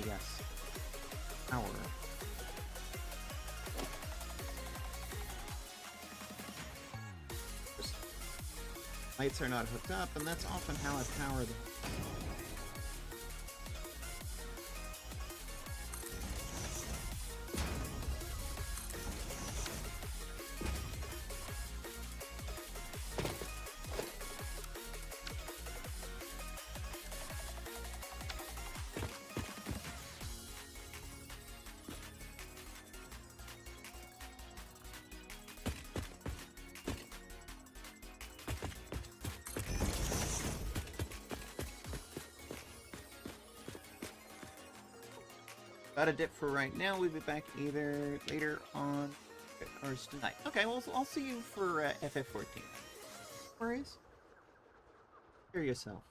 Yes. Power. Lights are not hooked up, and that's often how I power them. Got a dip for right now. We'll be back either later on or tonight. Okay, well, I'll see you for FF14. Worries? Hear yourself.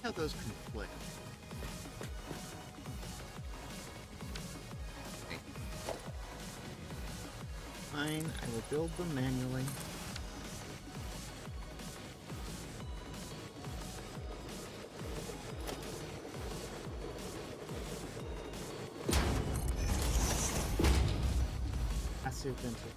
How those conflict. Okay. Fine, I will build them manually. Passive ventil.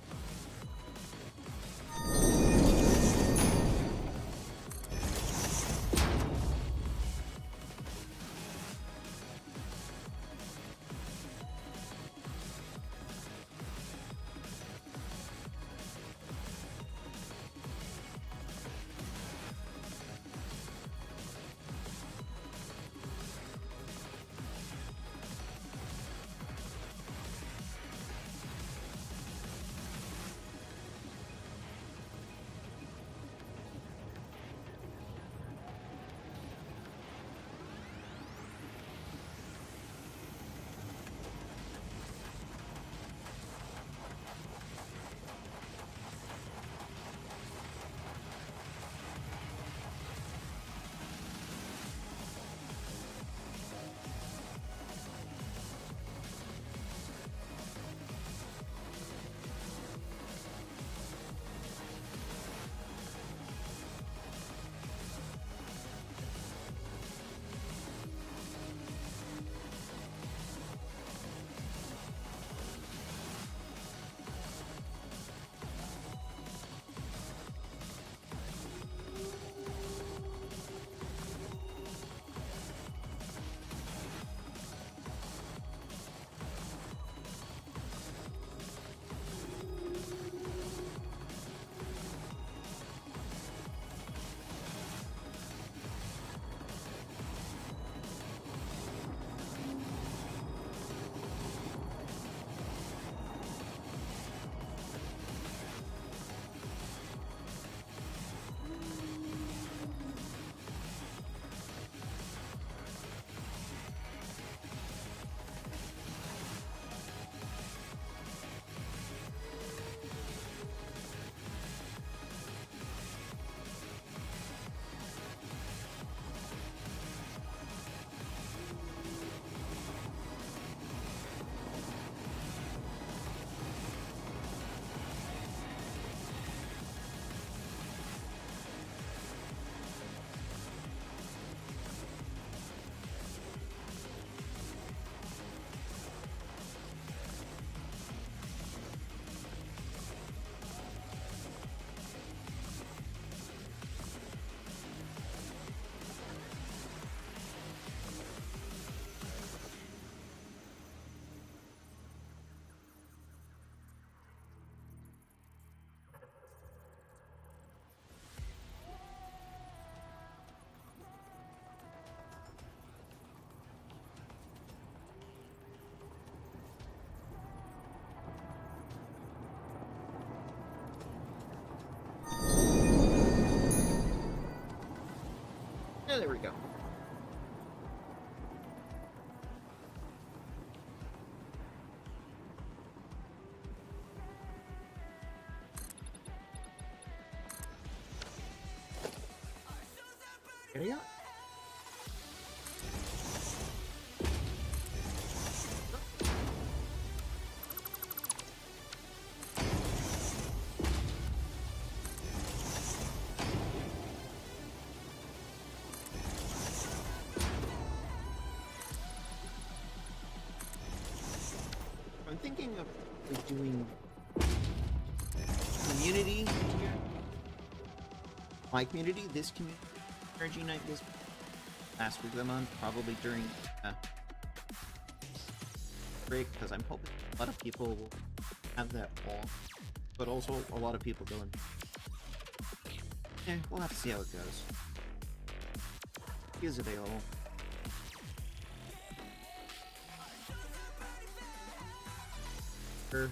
Yeah, there we go. There you go. I'm thinking of doing community here. My community, this community, energy night this last week of the month, probably during break, because I'm hoping a lot of people will have that off, but also a lot of people going. Yeah, we'll have to see how it goes. He is available. Sure.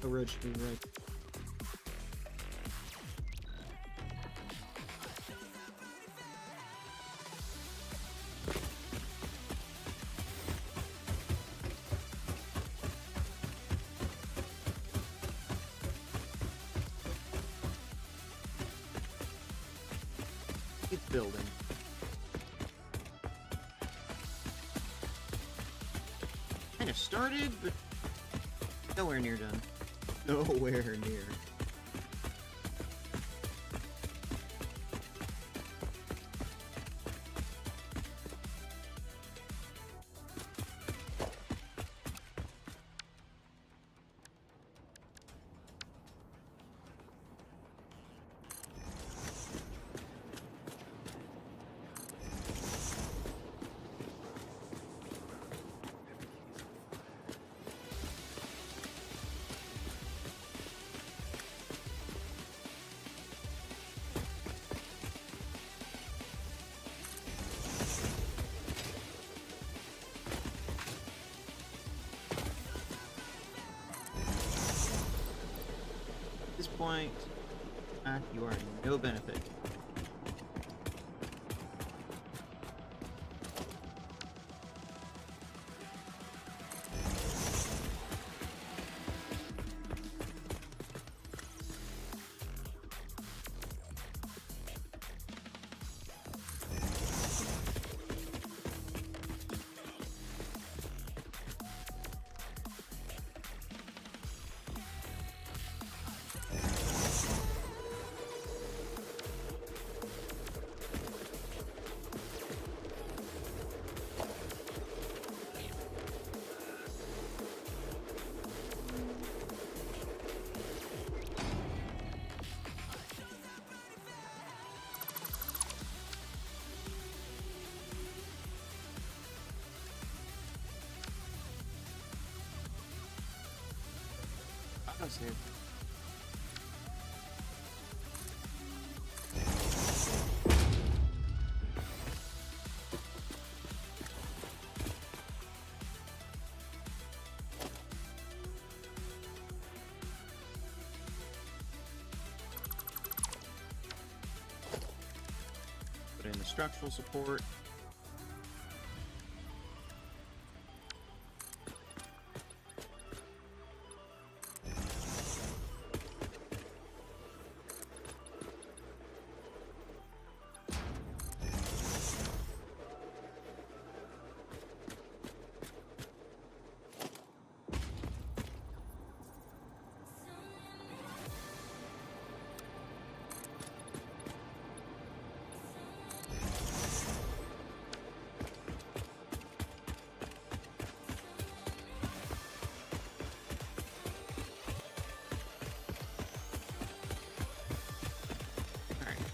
Originally, right. It's building. Kind of started, but nowhere near done. Nowhere near. At this point, you are no benefit. I'll save. Put in the structural support.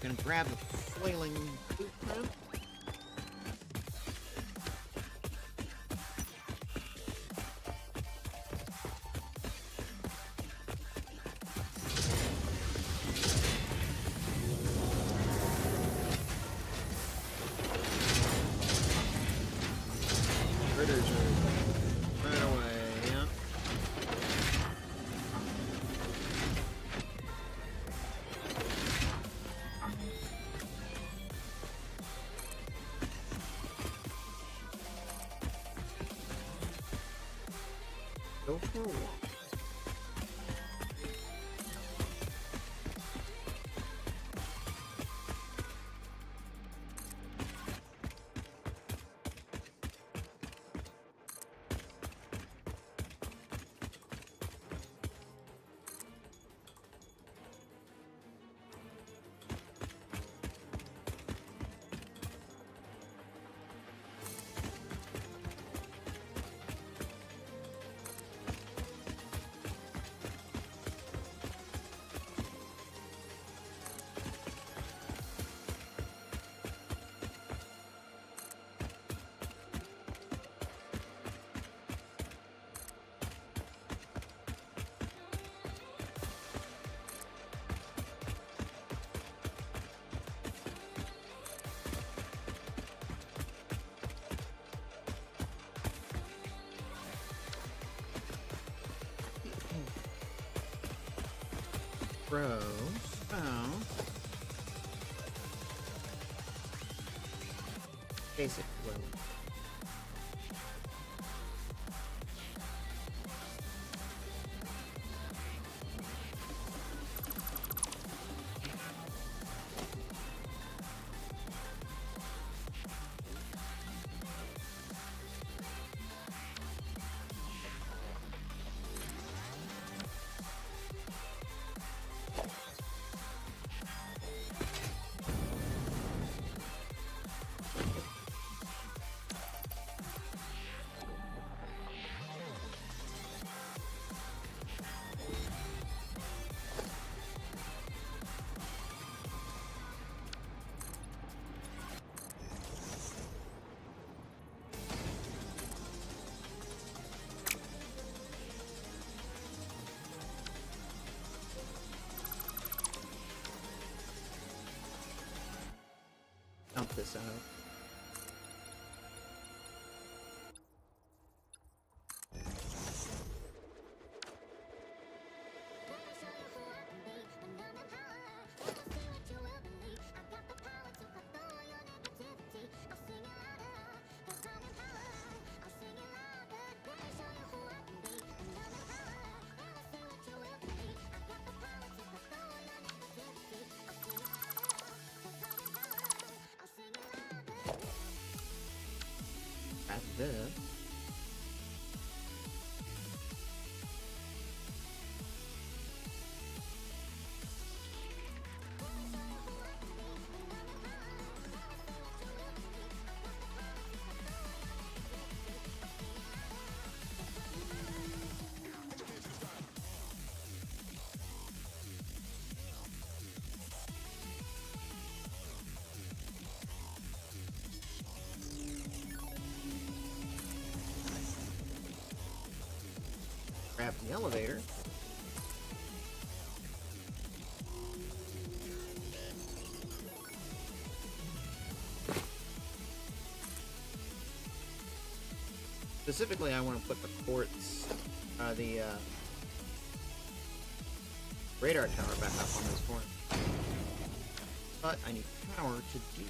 Gonna grab the flailing blueprint. Critters are right away, yeah. Go for a walk. Bros. Oh. Basic flow. Dump this out. Grab this. Grab the elevator. Specifically, I want to put the quartz, the radar tower back up on this point. But I need power to do.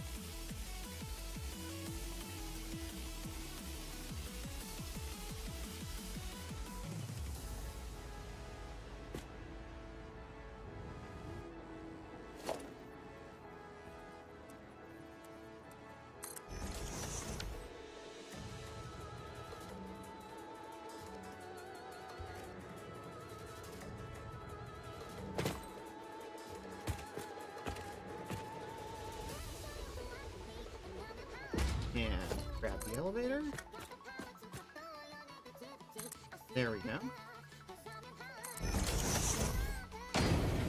And grab the elevator. There we go.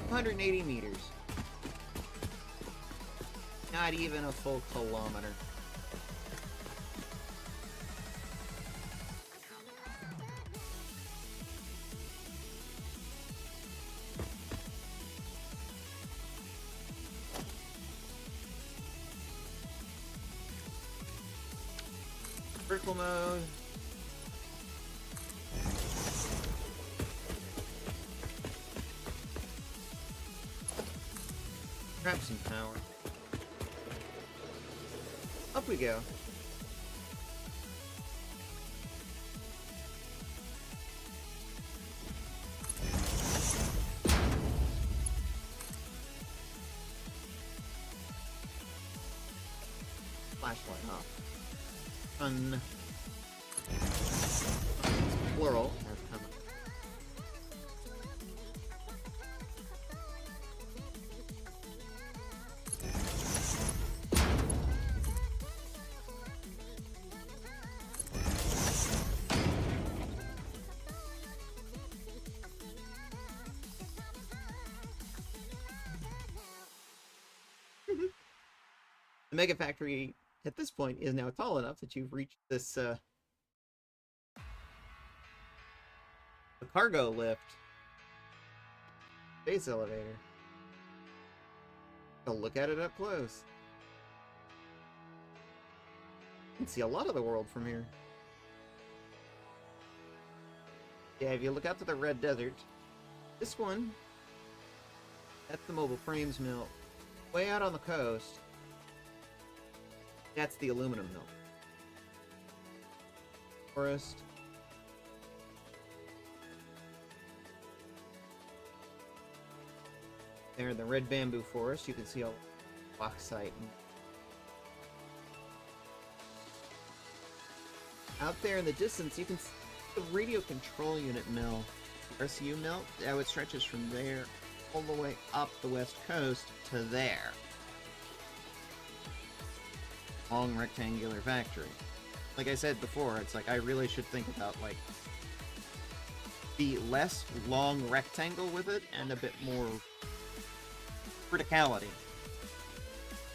180 meters. Not even a full kilometer. Vertical mode. Grab some power. Up we go. flashlight off. Fun. Plural. Have come. The Mega Factory at this point is now tall enough that you've reached this the cargo lift space elevator. I'll look at it up close. You can see a lot of the world from here. Yeah, if you look out to the red desert, this one, that's the mobile frames mill. Way out on the coast, that's the aluminum mill. Forest. There in the red bamboo forest, you can see all bauxite. Out there in the distance, you can see the radio control unit mill. The RCU mill, how it stretches from there all the way up the west coast to there. Long rectangular factory. Like I said before, it's like I really should think about like the less long rectangle with it and a bit more verticality.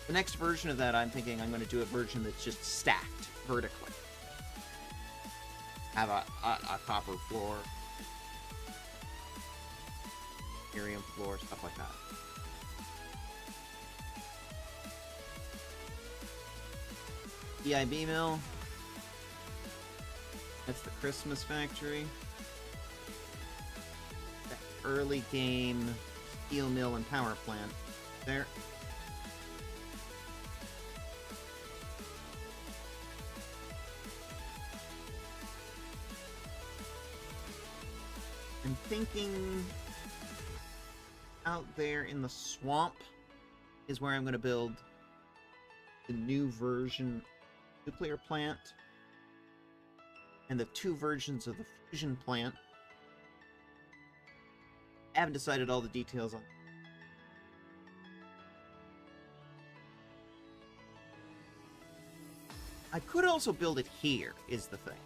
The next version of that, I'm thinking I'm going to do a version that's just stacked vertically. Have a copper floor, Ethereum floor, stuff like that. EIB mill. That's the Christmas factory. That early game steel mill and power plant there. I'm thinking out there in the swamp is where I'm going to build the new version nuclear plant and the two versions of the fusion plant. I haven't decided all the details on. I could also build it here, is the thing.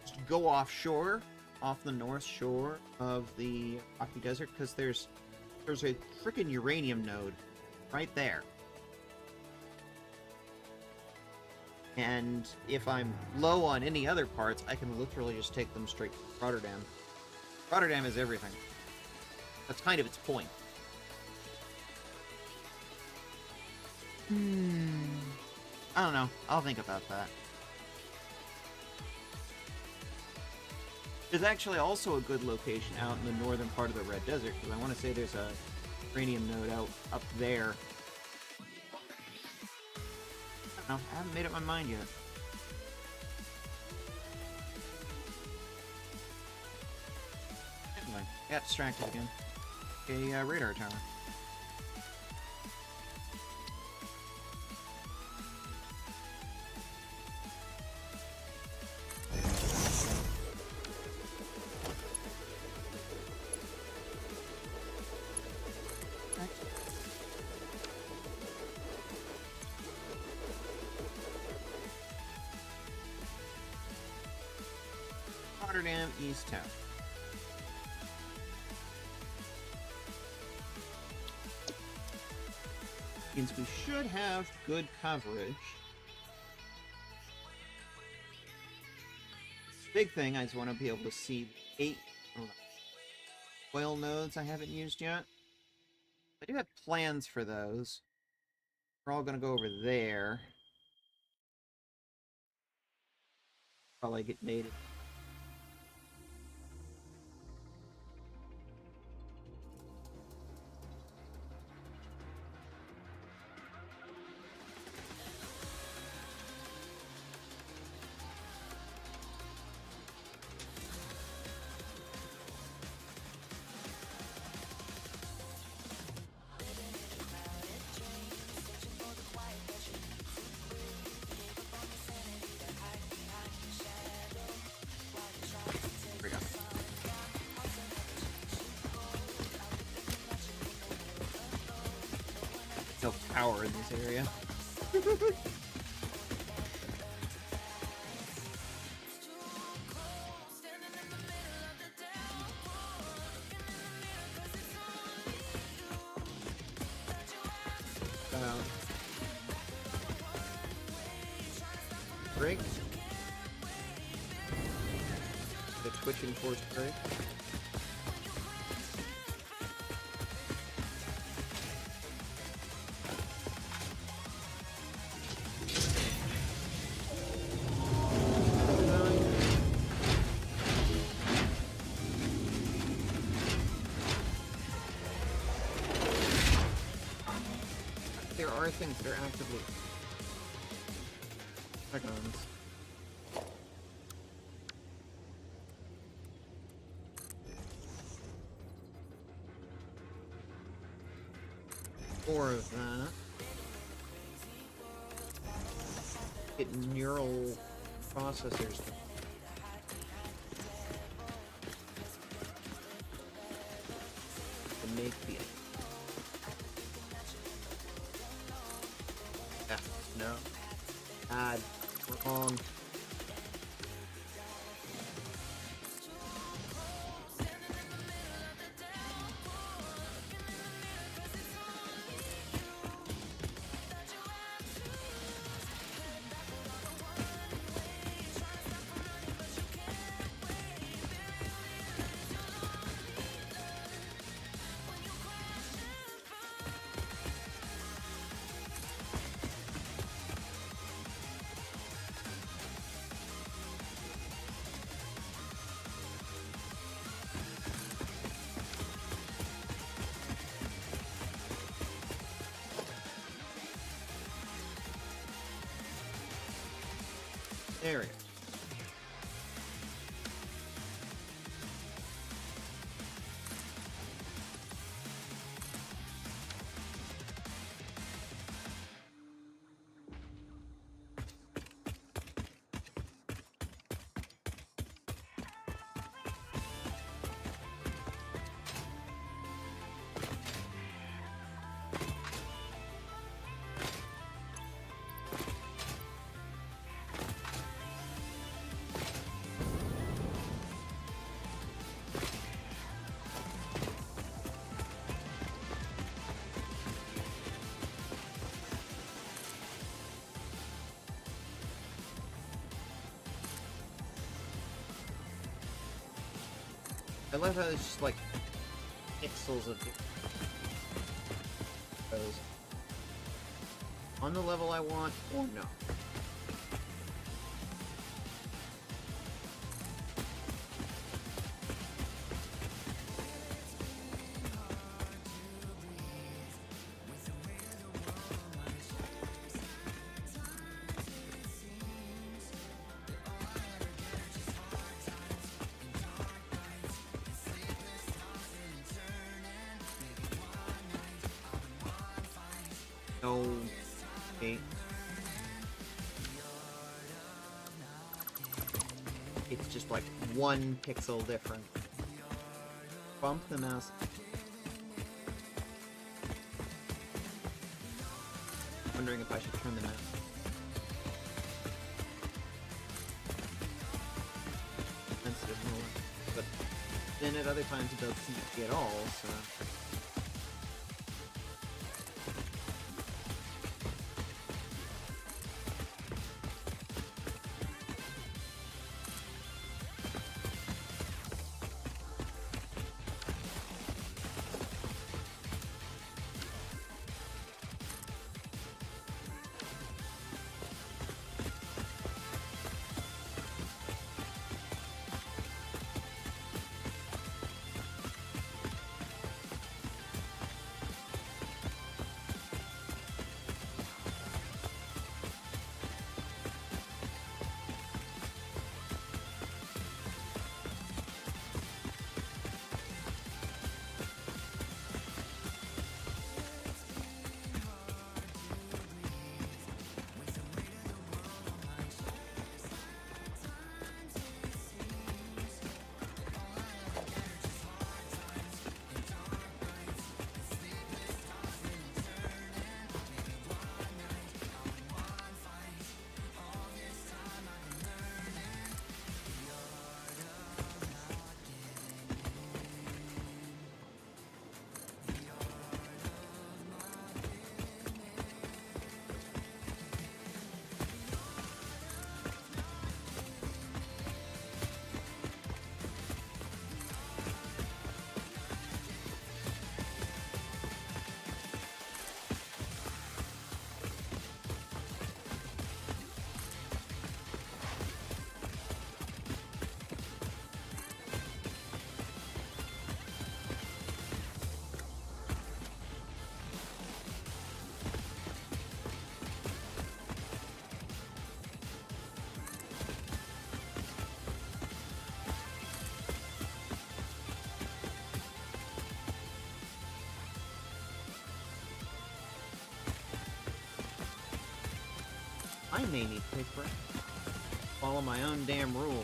Just go offshore, off the north shore of the Rocky Desert, because there's a frickin' uranium node right there. And if I'm low on any other parts, I can literally just take them straight to Rotterdam. Rotterdam is everything. That's kind of its point. I don't know. I'll think about that. There's actually also a good location out in the northern part of the Red Desert, because I want to say there's a uranium node out up there. I don't know. I haven't made up my mind yet. Anyway, got distracted again. A radar tower. Rotterdam East Town. Means we should have good coverage. Big thing, I just want to be able to see 8 oil nodes I haven't used yet. I do have plans for those. We're all going to go over there. Probably get mated. No power in this area. Break. The twitching force break. There are things that are actively icons. Four of that. Get neural processors. To make the no. God, we're on. There we go. I love how it's just like pixels of those on the level I want or no. Okay. It's just like 1 pixel difference. Bump the mouse. Wondering if I should turn the mouse. Sensitive more. But then at other times it doesn't seem to be at all, so... I may need to take a break. Follow my own damn rule.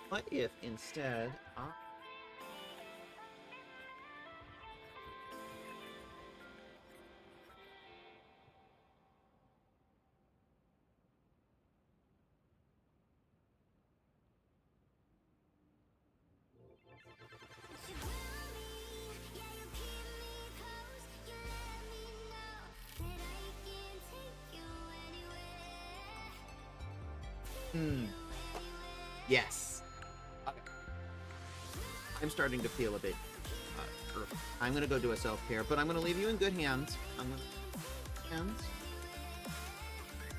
What if instead I... Yes. Okay. I'm starting to feel a bit earthy. I'm gonna go do a self-care, but I'm gonna leave you in good hands.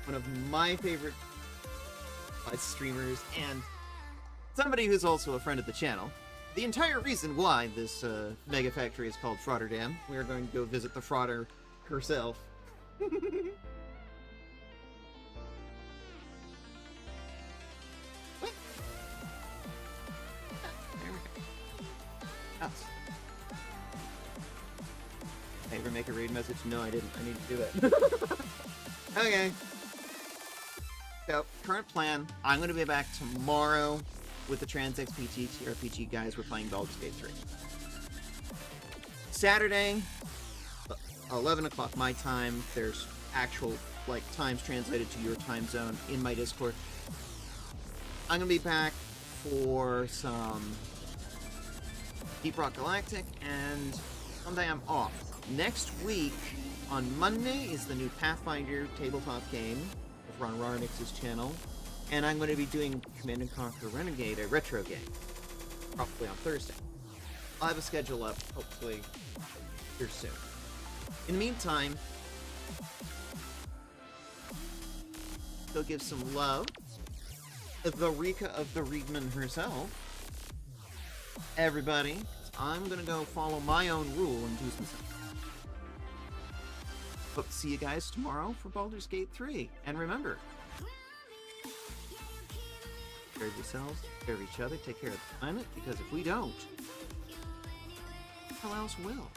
One of my favorite streamers and somebody who's also a friend of the channel. The entire reason why this mega factory is called Frotterdam. We are going to go visit the Frotter herself. Ever make a raid message? No, I didn't. I need to do that. Okay. So, current plan. I'm going to be back tomorrow with the Trans XPT TRPG guys. We're playing Baldur's Gate 3. Saturday, 11 o'clock my time. There's actual, like, times translated to your time zone in my Discord. I'm going to be back for some Deep Rock Galactic, and Sunday I'm off. Next week, on Monday, is the new Pathfinder tabletop game of Ron Rarnix's channel, and I'm going to be doing Command & Conquer Renegade, a retro game, probably on Thursday. I'll have a schedule up, hopefully, here soon. In the meantime, go give some love to the Rika of the Reedman herself. Everybody, I'm going to go follow my own rule and do some stuff. Hope to see you guys tomorrow for Baldur's Gate 3. And remember, take care of yourselves, take care of each other, take care of the planet, because if we don't, who else will?